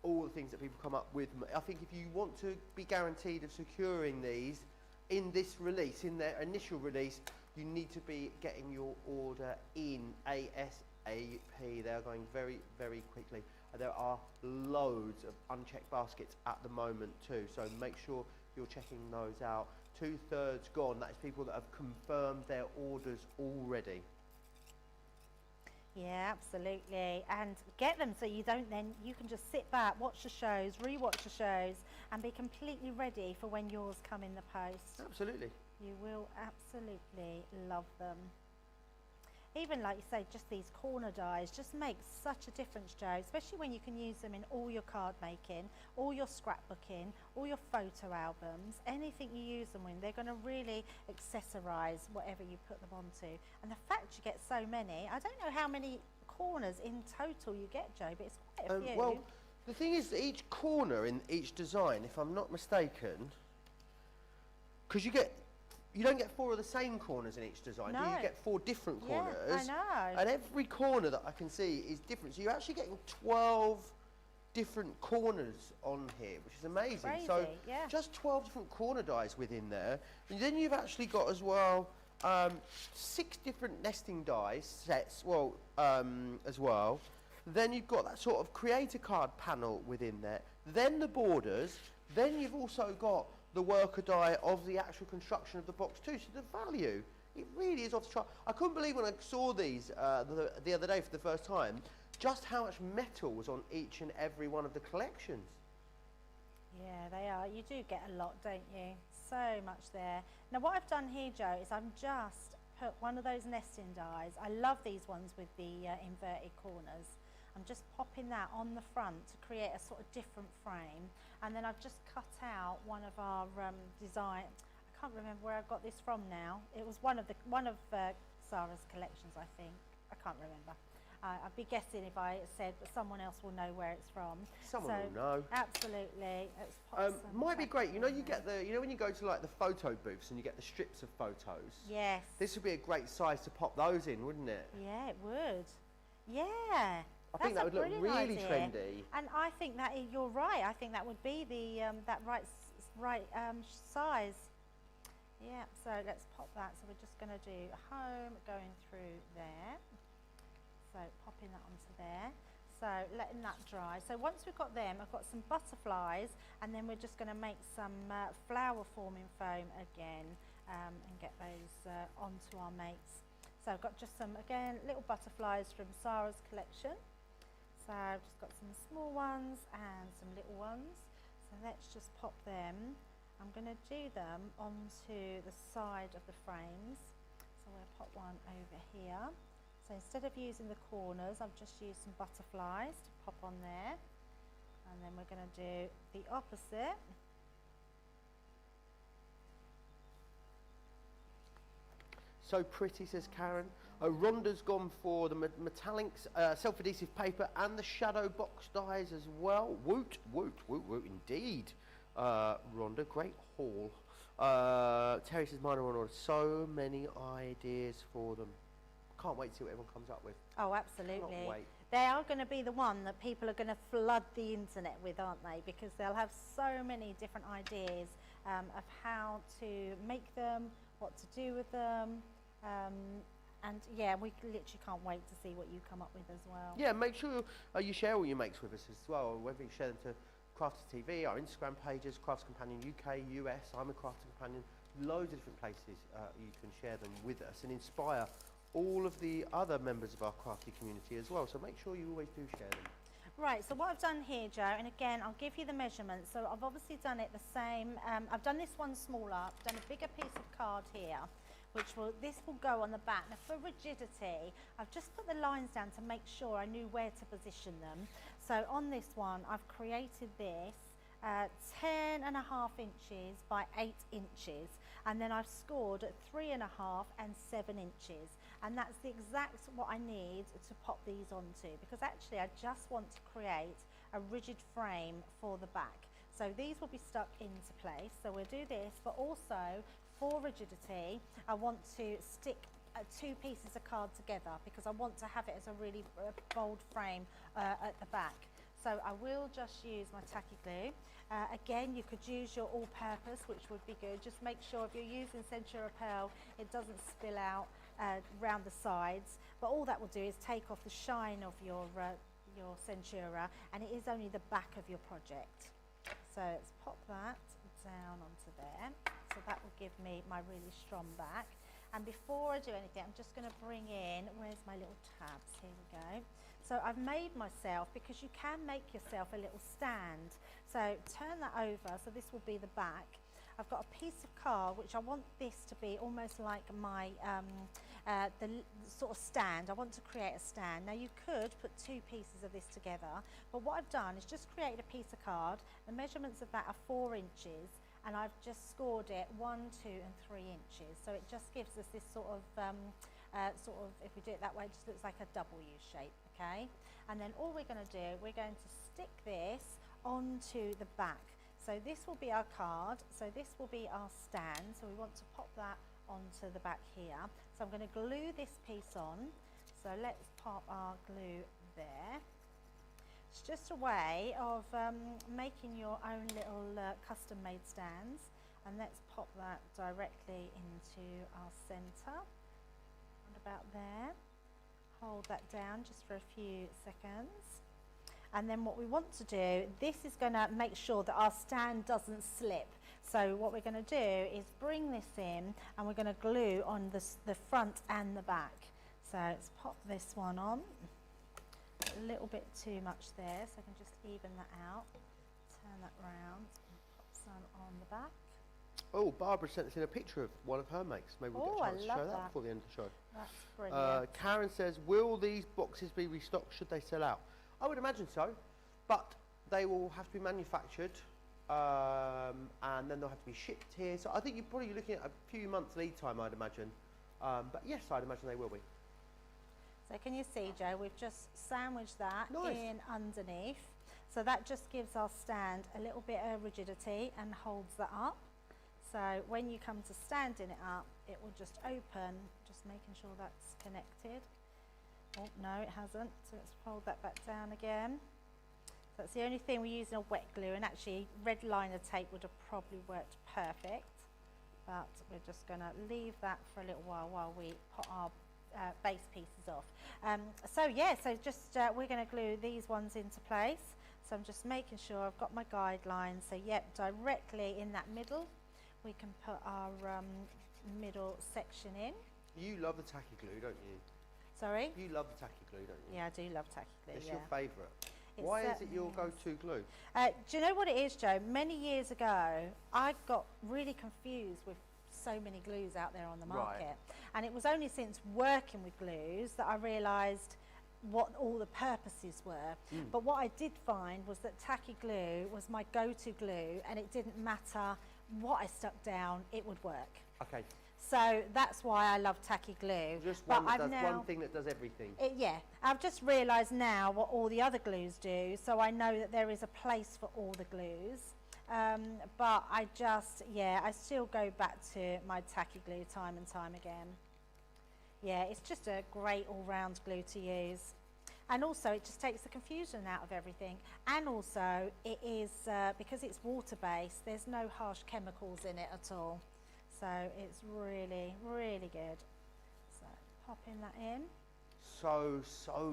Speaker 8: all the things that people come up with. I think if you want to be guaranteed of securing these in this release, in their initial release, you need to be getting your order in ASAP. They are going very, very quickly. There are loads of unchecked baskets at the moment too, so make sure you're checking those out. 2/3 gone. That is people that have confirmed their orders already.
Speaker 2: Yeah, absolutely. And get them so you don't then, you can just sit back, watch the shows, re-watch the shows, and be completely ready for when yours come in the post.
Speaker 8: Absolutely.
Speaker 2: You will absolutely love them. Even like you say, just these corner dies just make such a difference, Joe, especially when you can use them in all your card making, all your scrapbooking, all your photo albums, anything you use them in, they're going to really accessorize whatever you put them onto. And the fact you get so many, I don't know how many corners in total you get, Joe, but it's quite a few.
Speaker 8: Well, the thing is that each corner in each design, if I'm not mistaken, because you you don't get 4 of the same corners in each design, do you?
Speaker 2: No.
Speaker 8: You get 4 different
Speaker 2: Yeah,
Speaker 8: corners.
Speaker 2: I know.
Speaker 8: And every corner that I can see is different. So you're actually getting 12 different corners on here, which is amazing.
Speaker 2: Crazy,
Speaker 8: so
Speaker 2: yeah.
Speaker 8: just 12 different corner dies within there. And then you've actually got as well 6 different nesting dies sets, as well. Then you've got that sort of creator card panel within there. Then the borders. Then you've also got the worker die of the actual construction of the box too. So the value, it really is off the chart. I couldn't believe when I saw these the other day for the first time, just how much metal was on each and every one of the collections.
Speaker 2: Yeah, they are. You do get a lot, don't you? So much there. Now, what I've done here, Joe, is I've just put one of those nesting dies. I love these ones with the inverted corners. I'm just popping that on the front to create a sort of different frame. And then I've just cut out one of our design. I can't remember where I got this from now. It was one of Sarah's collections, I think. I can't remember. I'd be guessing if I said, but someone else will know where it's from.
Speaker 8: Someone will know.
Speaker 2: Absolutely. Let's pop some
Speaker 8: Might be great. You know, you
Speaker 2: on
Speaker 8: get the, you know, when you go to like the photo booths and you get the strips of photos.
Speaker 2: Yes.
Speaker 8: This would be a great size to pop those in, wouldn't it?
Speaker 2: Yeah, it would. Yeah.
Speaker 8: I think that would look
Speaker 2: brilliant
Speaker 8: really
Speaker 2: idea.
Speaker 8: trendy.
Speaker 2: And I think that you're right. I think that would be the that right size. Yeah. So let's pop that. So we're just going to do home going through there. So popping that onto there. So letting that dry. So once we've got them, I've got some butterflies, and then we're just going to make some flower forming foam again and get those onto our mates. So I've got just some, again, little butterflies from Sarah's collection. So I've just got some small ones and some little ones. So let's just pop them. I'm going to do them onto the side of the frames. So we'll pop one over here. So instead of using the corners, I've just used some butterflies to pop on there. And then we're going to do the opposite.
Speaker 8: So pretty, says Karen. Rhonda's gone for the metallics, self-adhesive paper and the shadow box dies as well. Woot, woot, woot, woot indeed. Rhonda, great haul. Terry says mine are on order. So many ideas for them. Can't wait to see what everyone comes up with.
Speaker 2: Oh, absolutely.
Speaker 8: Cannot wait.
Speaker 2: They are going to be the one that people are going to flood the internet with, aren't they? Because they'll have so many different ideas of how to make them, what to do with them. And yeah, we literally can't wait to see what you come up with as well.
Speaker 8: Yeah, make sure you share all your makes with us as well, whether you share them to Crafts TV, our Instagram pages, Crafts Companion UK, US, I'm a Crafts Companion, loads of different places you can share them with us and inspire all of the other members of our crafty community as well. So make sure you always do share them.
Speaker 2: Right, so what I've done here, Joe, and again, I'll give you the measurements. So I've obviously done it the same. I've done this one smaller. I've done a bigger piece of card here, this will go on the back. Now for rigidity, I've just put the lines down to make sure I knew where to position them. So on this one, I've created this 10.5 inches by 8 inches, and then I've scored at 3.5 and 7 inches, and that's the exact what I need to pop these onto, because actually I just want to create a rigid frame for the back. So these will be stuck into place. So we'll do this, but also for rigidity, I want to stick 2 pieces of card together because I want to have it as a really bold frame at the back. So I will just use my tacky glue. Again, you could use your all-purpose, which would be good. Just make sure if you're using Centura Pearl, it doesn't spill out round the sides. But all that will do is take off the shine of your Centura, and it is only the back of your project. So let's pop that down onto there. So that will give me my really strong back. And before I do anything, I'm just going to bring in, where's my little tabs? Here we go. So I've made myself, because you can make yourself a little stand. So turn that over, so this will be the back. I've got a piece of card, which I want this to be almost like my, the sort of stand. I want to create a stand. Now you could put 2 pieces of this together, but what I've done is just created a piece of card. The measurements of that are 4 inches. And I've just scored it 1, 2 and 3 inches. So it just gives us this sort of, if we do it that way, it just looks like a W shape, okay? And then all we're going to do, we're going to stick this onto the back. So this will be our card, so this will be our stand, so we want to pop that onto the back here. So I'm going to glue this piece on, so let's pop our glue there. It's just a way of making your own little custom made stands, and let's pop that directly into our centre, and about there. Hold that down just for a few seconds. And then what we want to do, this is going to make sure that our stand doesn't slip. So what we're going to do is bring this in, and we're going to glue on the front and the back. So let's pop this one on. A little bit too much there, so I can just even that out. Turn that round and pop some on the back.
Speaker 8: Oh, Barbara sent us in a picture of one of her makes. Maybe we'll get a chance to show that before the end of the show.
Speaker 2: That's brilliant.
Speaker 8: Karen says, will these boxes be restocked should they sell out? I would imagine so, but they will have to be manufactured and then they'll have to be shipped here. So I think you're probably looking at a few months lead time, I'd imagine. But yes, I'd imagine they will be.
Speaker 2: So can you see, Joe, we've just sandwiched that
Speaker 8: Nice.
Speaker 2: in underneath. So that just gives our stand a little bit of rigidity and holds that up. So when you come to standing it up, it will just open, just making sure that's connected. Oh, no, it hasn't. So let's fold that back down again. So that's the only thing we're using a wet glue, and actually red liner tape would have probably worked perfect. But we're just going to leave that for a little while we put our base pieces off. So yeah, so just we're going to glue these ones into place. So I'm just making sure I've got my guidelines. So yep, directly in that middle, we can put our middle section in.
Speaker 8: You love the tacky glue, don't you?
Speaker 2: Sorry?
Speaker 8: You love the tacky glue, don't you?
Speaker 2: Yeah, I do love tacky glue.
Speaker 8: It's
Speaker 2: yeah.
Speaker 8: your favourite.
Speaker 2: It
Speaker 8: Why is it
Speaker 2: certainly
Speaker 8: your
Speaker 2: is.
Speaker 8: go-to glue?
Speaker 2: Do you know what it is, Joe? Many years ago, I got really confused with so many glues out there on the market.
Speaker 8: Right.
Speaker 2: And it was only since working with glues that I realised what all the purposes were. But what I did find was that tacky glue was my go-to glue, and it didn't matter what I stuck down, it would work.
Speaker 8: Okay.
Speaker 2: So that's why I love tacky glue.
Speaker 8: Just
Speaker 2: But
Speaker 8: one, that
Speaker 2: I've
Speaker 8: does,
Speaker 2: now,
Speaker 8: one thing that does everything.
Speaker 2: yeah, I've just realised now what all the other glues do, so I know that there is a place for all the glues. But I just, yeah, I still go back to my tacky glue time and time again. Yeah, it's just a great all-round glue to use. And also it just takes the confusion out of everything. And also it is, because it's water-based, there's no harsh chemicals in it at all. So it's really, really good. So popping that in.
Speaker 8: So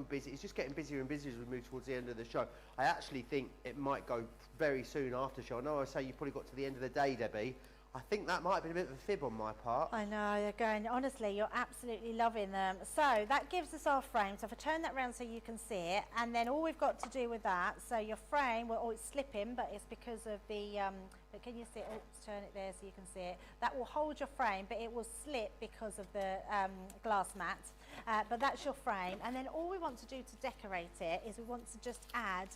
Speaker 8: busy. It's just getting busier and busier as we move towards the end of the show. I actually think it might go very soon after show. I know I say you probably got to the end of the day, Debbie. I think that might have been a bit of a fib on my part.
Speaker 2: I know, they're going, honestly, you're absolutely loving them. So that gives us our frame. So if I turn that around so you can see it, and then all we've got to do with that, so your frame, well, oh, it's slipping, but it's because of the, but can you see it? Oh, let's turn it there so you can see it. That will hold your frame, but it will slip because of the glass mat. But that's your frame. And then all we want to do to decorate it is we want to just add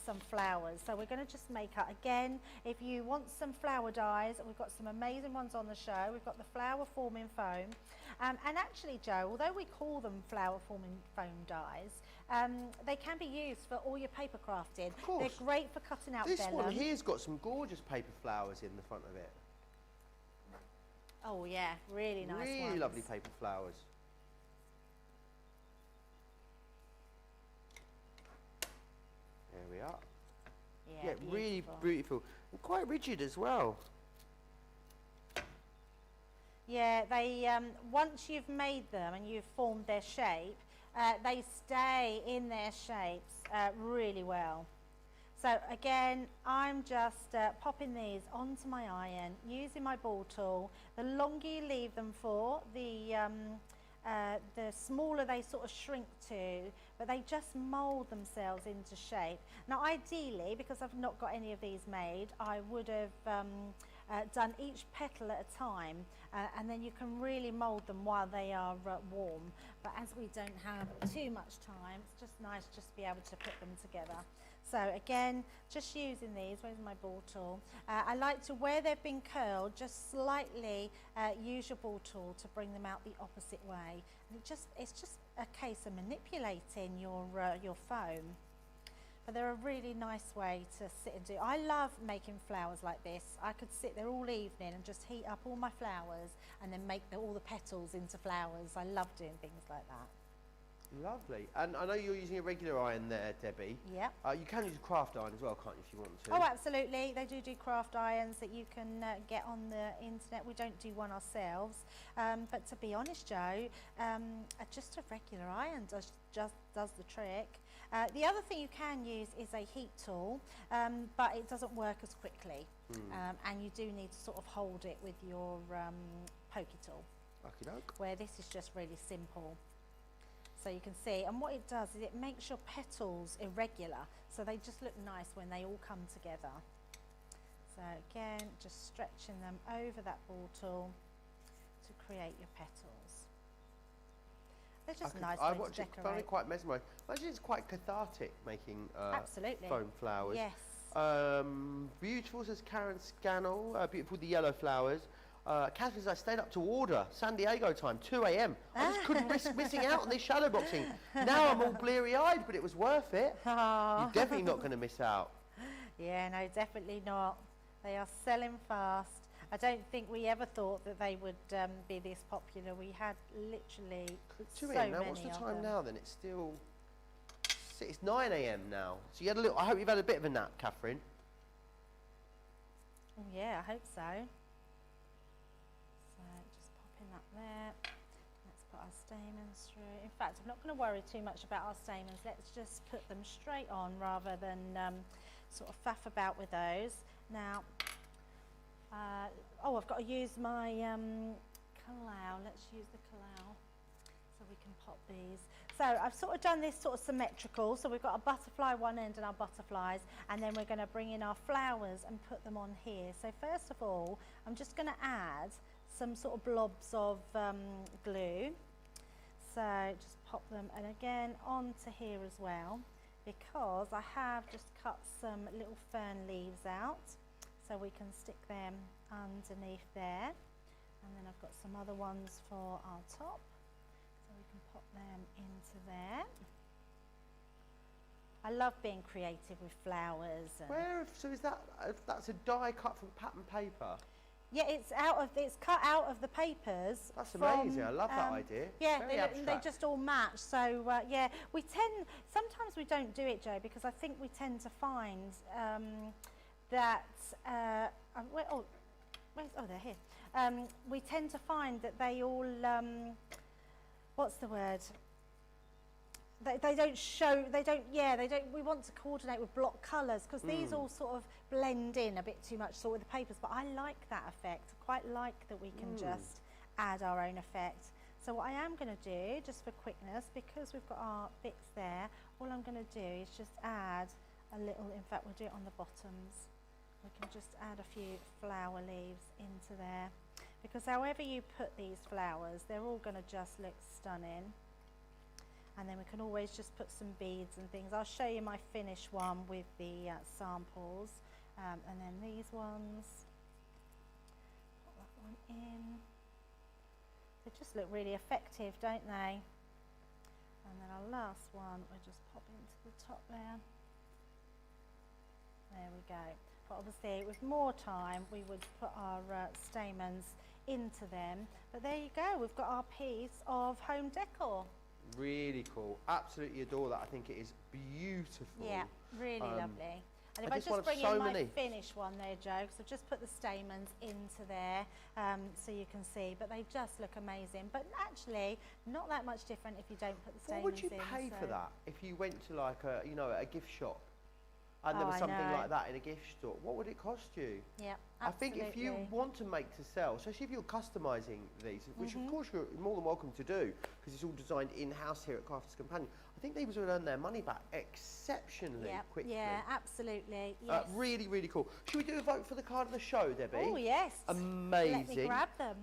Speaker 2: some flowers. So we're going to just make up, again, if you want some flower dies, we've got some amazing ones on the show. We've got the flower forming foam. And actually, Joe, although we call them flower forming foam dies, they can be used for all your paper crafting.
Speaker 8: Of course.
Speaker 2: They're great for cutting out
Speaker 8: This
Speaker 2: vellum.
Speaker 8: one here's got some gorgeous paper flowers in the front of it.
Speaker 2: Oh yeah, really nice
Speaker 8: Really
Speaker 2: ones.
Speaker 8: lovely paper flowers. There we are.
Speaker 2: Yeah,
Speaker 8: really
Speaker 2: beautiful.
Speaker 8: beautiful. And quite rigid as well.
Speaker 2: Yeah, they once you've made them and you've formed their shape, they stay in their shapes really well. So again, I'm just popping these onto my iron using my ball tool. The longer you leave them for, the smaller they sort of shrink to, but they just mould themselves into shape. Now ideally, because I've not got any of these made, I would have done each petal at a time, and then you can really mould them while they are warm. But as we don't have too much time, it's just nice just to be able to put them together. So again, just using these, where's my ball tool? I like to, where they've been curled, just slightly use your ball tool to bring them out the opposite way. And it's just a case of manipulating your foam. but they're a really nice way to sit and do. I love making flowers like this. I could sit there all evening and just heat up all my flowers and then make all the petals into flowers. I love doing things like that.
Speaker 8: Lovely. And I know you're using a regular iron there, Debbie.
Speaker 2: Yeah.
Speaker 8: You can use a craft iron as well, can't you, if you want to?
Speaker 2: Oh, absolutely. They do craft irons that you can get on the internet. We don't do one ourselves. But to be honest, Joe, just a regular iron does the trick. The other thing you can use is a heat tool, but it doesn't work as quickly. And you do need to sort of hold it with your pokey tool.
Speaker 8: Okey-doke.
Speaker 2: Where this is just really simple. So you can see, and what it does is it makes your petals irregular, so they just look nice when they all come together. So again, just stretching them over that ball tool to create your petals. They're just nice
Speaker 8: I
Speaker 2: ways
Speaker 8: watch
Speaker 2: to
Speaker 8: it,
Speaker 2: decorate.
Speaker 8: find it quite mesmerising. Actually, it's quite cathartic making
Speaker 2: Absolutely.
Speaker 8: foam flowers.
Speaker 2: Yes.
Speaker 8: Beautiful, says Karen Scannell. Beautiful, the yellow flowers. Kath says, I stayed up to order, San Diego time, 2 a.m. I just couldn't risk missing out on this shadow boxing. Now I'm all bleary-eyed, but it was worth it. You're definitely not going to miss out.
Speaker 2: Yeah, no, definitely not. They are selling fast. I don't think we ever thought that they would be this popular. We had literally
Speaker 8: 2
Speaker 2: so
Speaker 8: a.m. Now,
Speaker 2: many
Speaker 8: what's the
Speaker 2: of
Speaker 8: time
Speaker 2: them.
Speaker 8: now then? It's still... It's 9 a.m. now. So you had a little... I hope you've had a bit of a nap, Catherine.
Speaker 2: Oh, yeah, I hope so. So just popping that there. Let's put our stamens through. In fact, I'm not going to worry too much about our stamens. Let's just put them straight on rather than sort of faff about with those. Now, I've got to use my callao. Let's use the callao so we can pop these. So I've sort of done this sort of symmetrical. So we've got a butterfly one end and our butterflies, and then we're going to bring in our flowers and put them on here. So first of all, I'm just going to add some sort of blobs of glue. So just pop them, and again onto here as well, because I have just cut some little fern leaves out, so we can stick them underneath there. And then I've got some other ones for our top, so we can pop them into there. I love being creative with flowers. And
Speaker 8: So is that... that's a die cut from pattern paper?
Speaker 2: yeah, it's cut out of the papers.
Speaker 8: That's amazing. I love that idea.
Speaker 2: Yeah,
Speaker 8: Very
Speaker 2: they
Speaker 8: abstract.
Speaker 2: just all match. So yeah, sometimes we don't do it, Joe, because I think we tend to find that they're here. We tend to find that they all what's the word? They don't show, we want to coordinate with block colours, because these all sort of blend in a bit too much sort of with the papers, but I like that effect. I quite like that we can just add our own effect. So what I am going to do, just for quickness, because we've got our bits there, all I'm going to do is just add a little, in fact we'll do it on the bottoms. We can just add a few flower leaves into there, because however you put these flowers, they're all going to just look stunning. And then we can always just put some beads and things. I'll show you my finished one with the samples. And then these ones, put that one in. They just look really effective, don't they? And then our last one, we'll just pop into the top there. There we go. But obviously with more time, we would put our stamens into them. But there you go, we've got our piece of home decor.
Speaker 8: Really cool. Absolutely adore that. I think it is beautiful.
Speaker 2: Yeah, really lovely. And if
Speaker 8: I
Speaker 2: I
Speaker 8: just want
Speaker 2: just bring
Speaker 8: so
Speaker 2: in my
Speaker 8: many.
Speaker 2: finished one there, Joe, because I've just put the stamens into there so you can see, but they just look amazing. But actually, not that much different if you don't put the stamens in.
Speaker 8: What would you pay for that if you went to like a gift shop and there
Speaker 2: Oh,
Speaker 8: was
Speaker 2: I
Speaker 8: something
Speaker 2: know.
Speaker 8: like that in a gift store? What would it cost you?
Speaker 2: Yeah,
Speaker 8: I think if you
Speaker 2: absolutely.
Speaker 8: want to make to sell, especially if you're customising these, which of course you're more than welcome to do, because it's all designed in-house here at Crafters Companion, I think these would earn their money back exceptionally quickly.
Speaker 2: Yeah, absolutely. Yes.
Speaker 8: Really, really cool. Should we do a vote for the card of the show, Debbie?
Speaker 2: Oh, yes.
Speaker 8: Amazing.
Speaker 2: Let me grab them.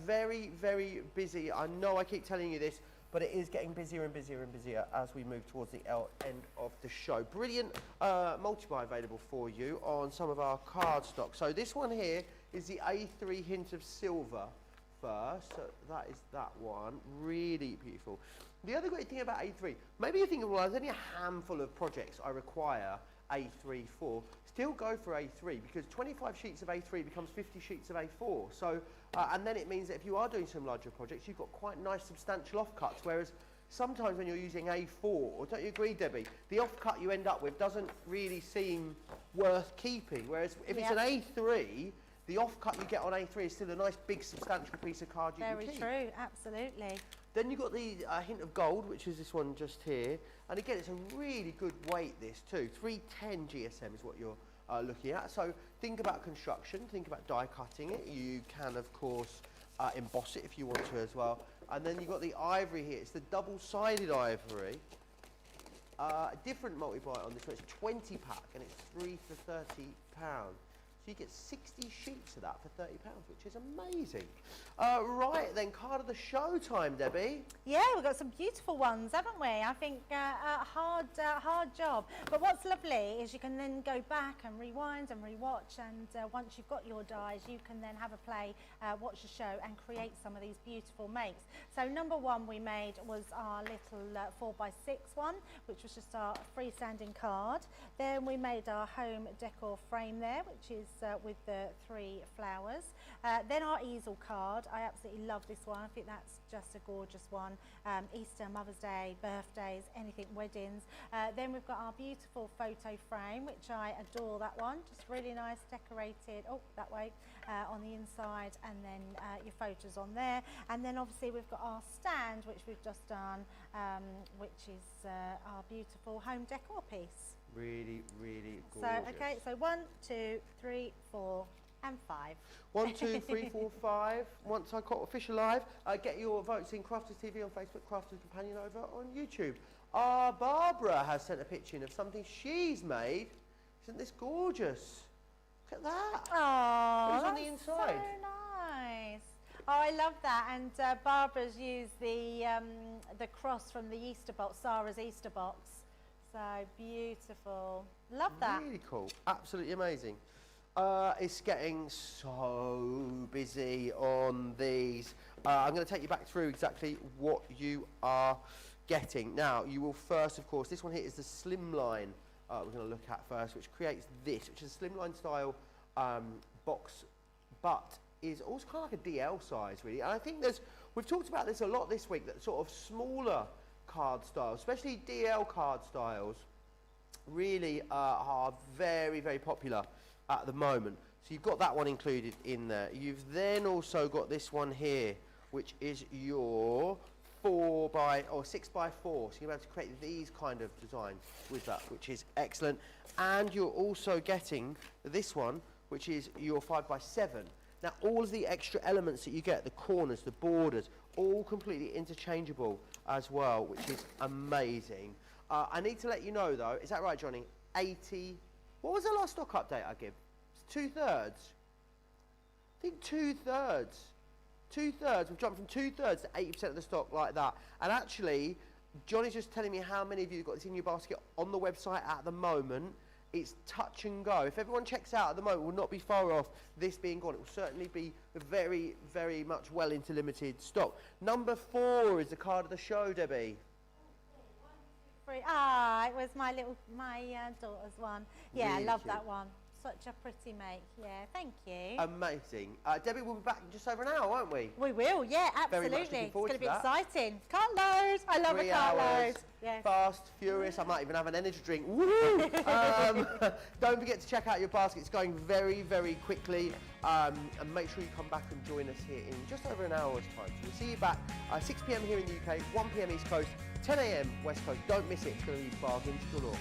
Speaker 8: Very, very busy. I know I keep telling you this, but it is getting busier and busier and busier as we move towards the end of the show. Brilliant multi-buy available for you on some of our card stock. So this one here is the A3 Hint of Silver first. So that is that one. Really beautiful. The other great thing about A3, maybe you're thinking, well, there's only a handful of projects I require A3 for. Still go for A3 because 25 sheets of A3 becomes 50 sheets of A4. So, and then it means that if you are doing some larger projects, you've got quite nice substantial offcuts. Whereas sometimes when you're using A4, don't you agree, Debbie? The offcut you end up with doesn't really seem worth keeping. Whereas if it's an A3, the offcut you get on A3 is still a nice big substantial piece of card you can keep.
Speaker 2: Very true, absolutely.
Speaker 8: Then you've got the hint of gold, which is this one just here. And again, it's a really good weight, this too. 310 GSM is what you're looking at. So think about construction, think about die cutting it. You can, of course, emboss it if you want to as well. And then you've got the ivory here. It's the double-sided ivory. Different multi-bite on this one. It's 20 pack and it's 3 for £30. So you get 60 sheets of that for £30, which is amazing. Right then, card of the show time, Debbie.
Speaker 2: Yeah, we've got some beautiful ones, haven't we? I think a hard job. But what's lovely is you can then go back and rewind and rewatch, and once you've got your dies, you can then have a play, watch the show, and create some of these beautiful makes. So number one we made was our little 4x6 one, which was just our freestanding card. Then we made our home decor frame there, which is with the 3 flowers. Then our easel card. I absolutely love this one. I think that's just a gorgeous one. Easter, Mother's Day, birthdays, anything, weddings. Then we've got our beautiful photo frame, which I adore that one. Just really nice, decorated, that way, on the inside, and then your photos on there. And then obviously we've got our stand, which we've just done, which is our beautiful home decor piece.
Speaker 8: Really, really gorgeous.
Speaker 2: So, okay, so 1, 2, 3, 4, and 5.
Speaker 8: 1, 2, 3, 4, 5. Once I caught Fish Alive, get your votes in Crafters TV on Facebook, Crafters Companion over on YouTube. Barbara has sent a picture in of something she's made. Isn't this gorgeous? Look at that.
Speaker 2: Oh,
Speaker 8: Who's on the inside?
Speaker 2: So nice. Oh, I love that. And Barbara's used the cross from the Easter box, Sarah's Easter box. So beautiful. Love that.
Speaker 8: Really cool. Absolutely amazing. It's getting so busy on these. I'm going to take you back through exactly what you are getting. Now, you will first, of course, this one here is the slimline we're going to look at first, which creates this, which is a slimline style box, but is also kind of like a DL size, really. And I think we've talked about this a lot this week, that sort of smaller card styles, especially DL card styles, really are very, very popular at the moment. So you've got that one included in there. You've then also got this one here, which is your 6x4. So you're able to create these kind of designs with that, which is excellent. And you're also getting this one, which is your 5x7. Now, all of the extra elements that you get, the corners, the borders, all completely interchangeable as well, which is amazing. I need to let you know, though, is that right, Johnny? 80. What was the last stock update I give? 2/3. I think 2/3. 2/3. We've jumped from 2/3 to 80% of the stock like that. And actually, Johnny's just telling me how many of you have got this in your basket on the website at the moment. It's touch and go. If everyone checks out at the moment, we'll not be far off this being gone. It will certainly be very, very much well into limited stock. Number 4 is the card of the show, Debbie.
Speaker 2: It was my daughter's one. Yeah,
Speaker 8: Really
Speaker 2: I love
Speaker 8: cute.
Speaker 2: that one. Such a pretty make. Yeah, thank you.
Speaker 8: Amazing. Debbie, we'll be back in just over an hour, won't we?
Speaker 2: We will, yeah,
Speaker 8: Very
Speaker 2: absolutely.
Speaker 8: much looking
Speaker 2: It's
Speaker 8: forward
Speaker 2: going to
Speaker 8: to
Speaker 2: be
Speaker 8: that.
Speaker 2: exciting. Can't load. I love
Speaker 8: 3
Speaker 2: a can't
Speaker 8: hours,
Speaker 2: load. Yes.
Speaker 8: fast, furious. I might even have an energy drink. Woohoo! Don't forget to check out your basket. It's going very, very quickly. And make sure you come back and join us here in just over an hour's time. So we'll see you back 6 p.m. here in the UK, 1 p.m. East Coast, 10 a.m. West Coast. Don't miss it. It's going to be bargains galore.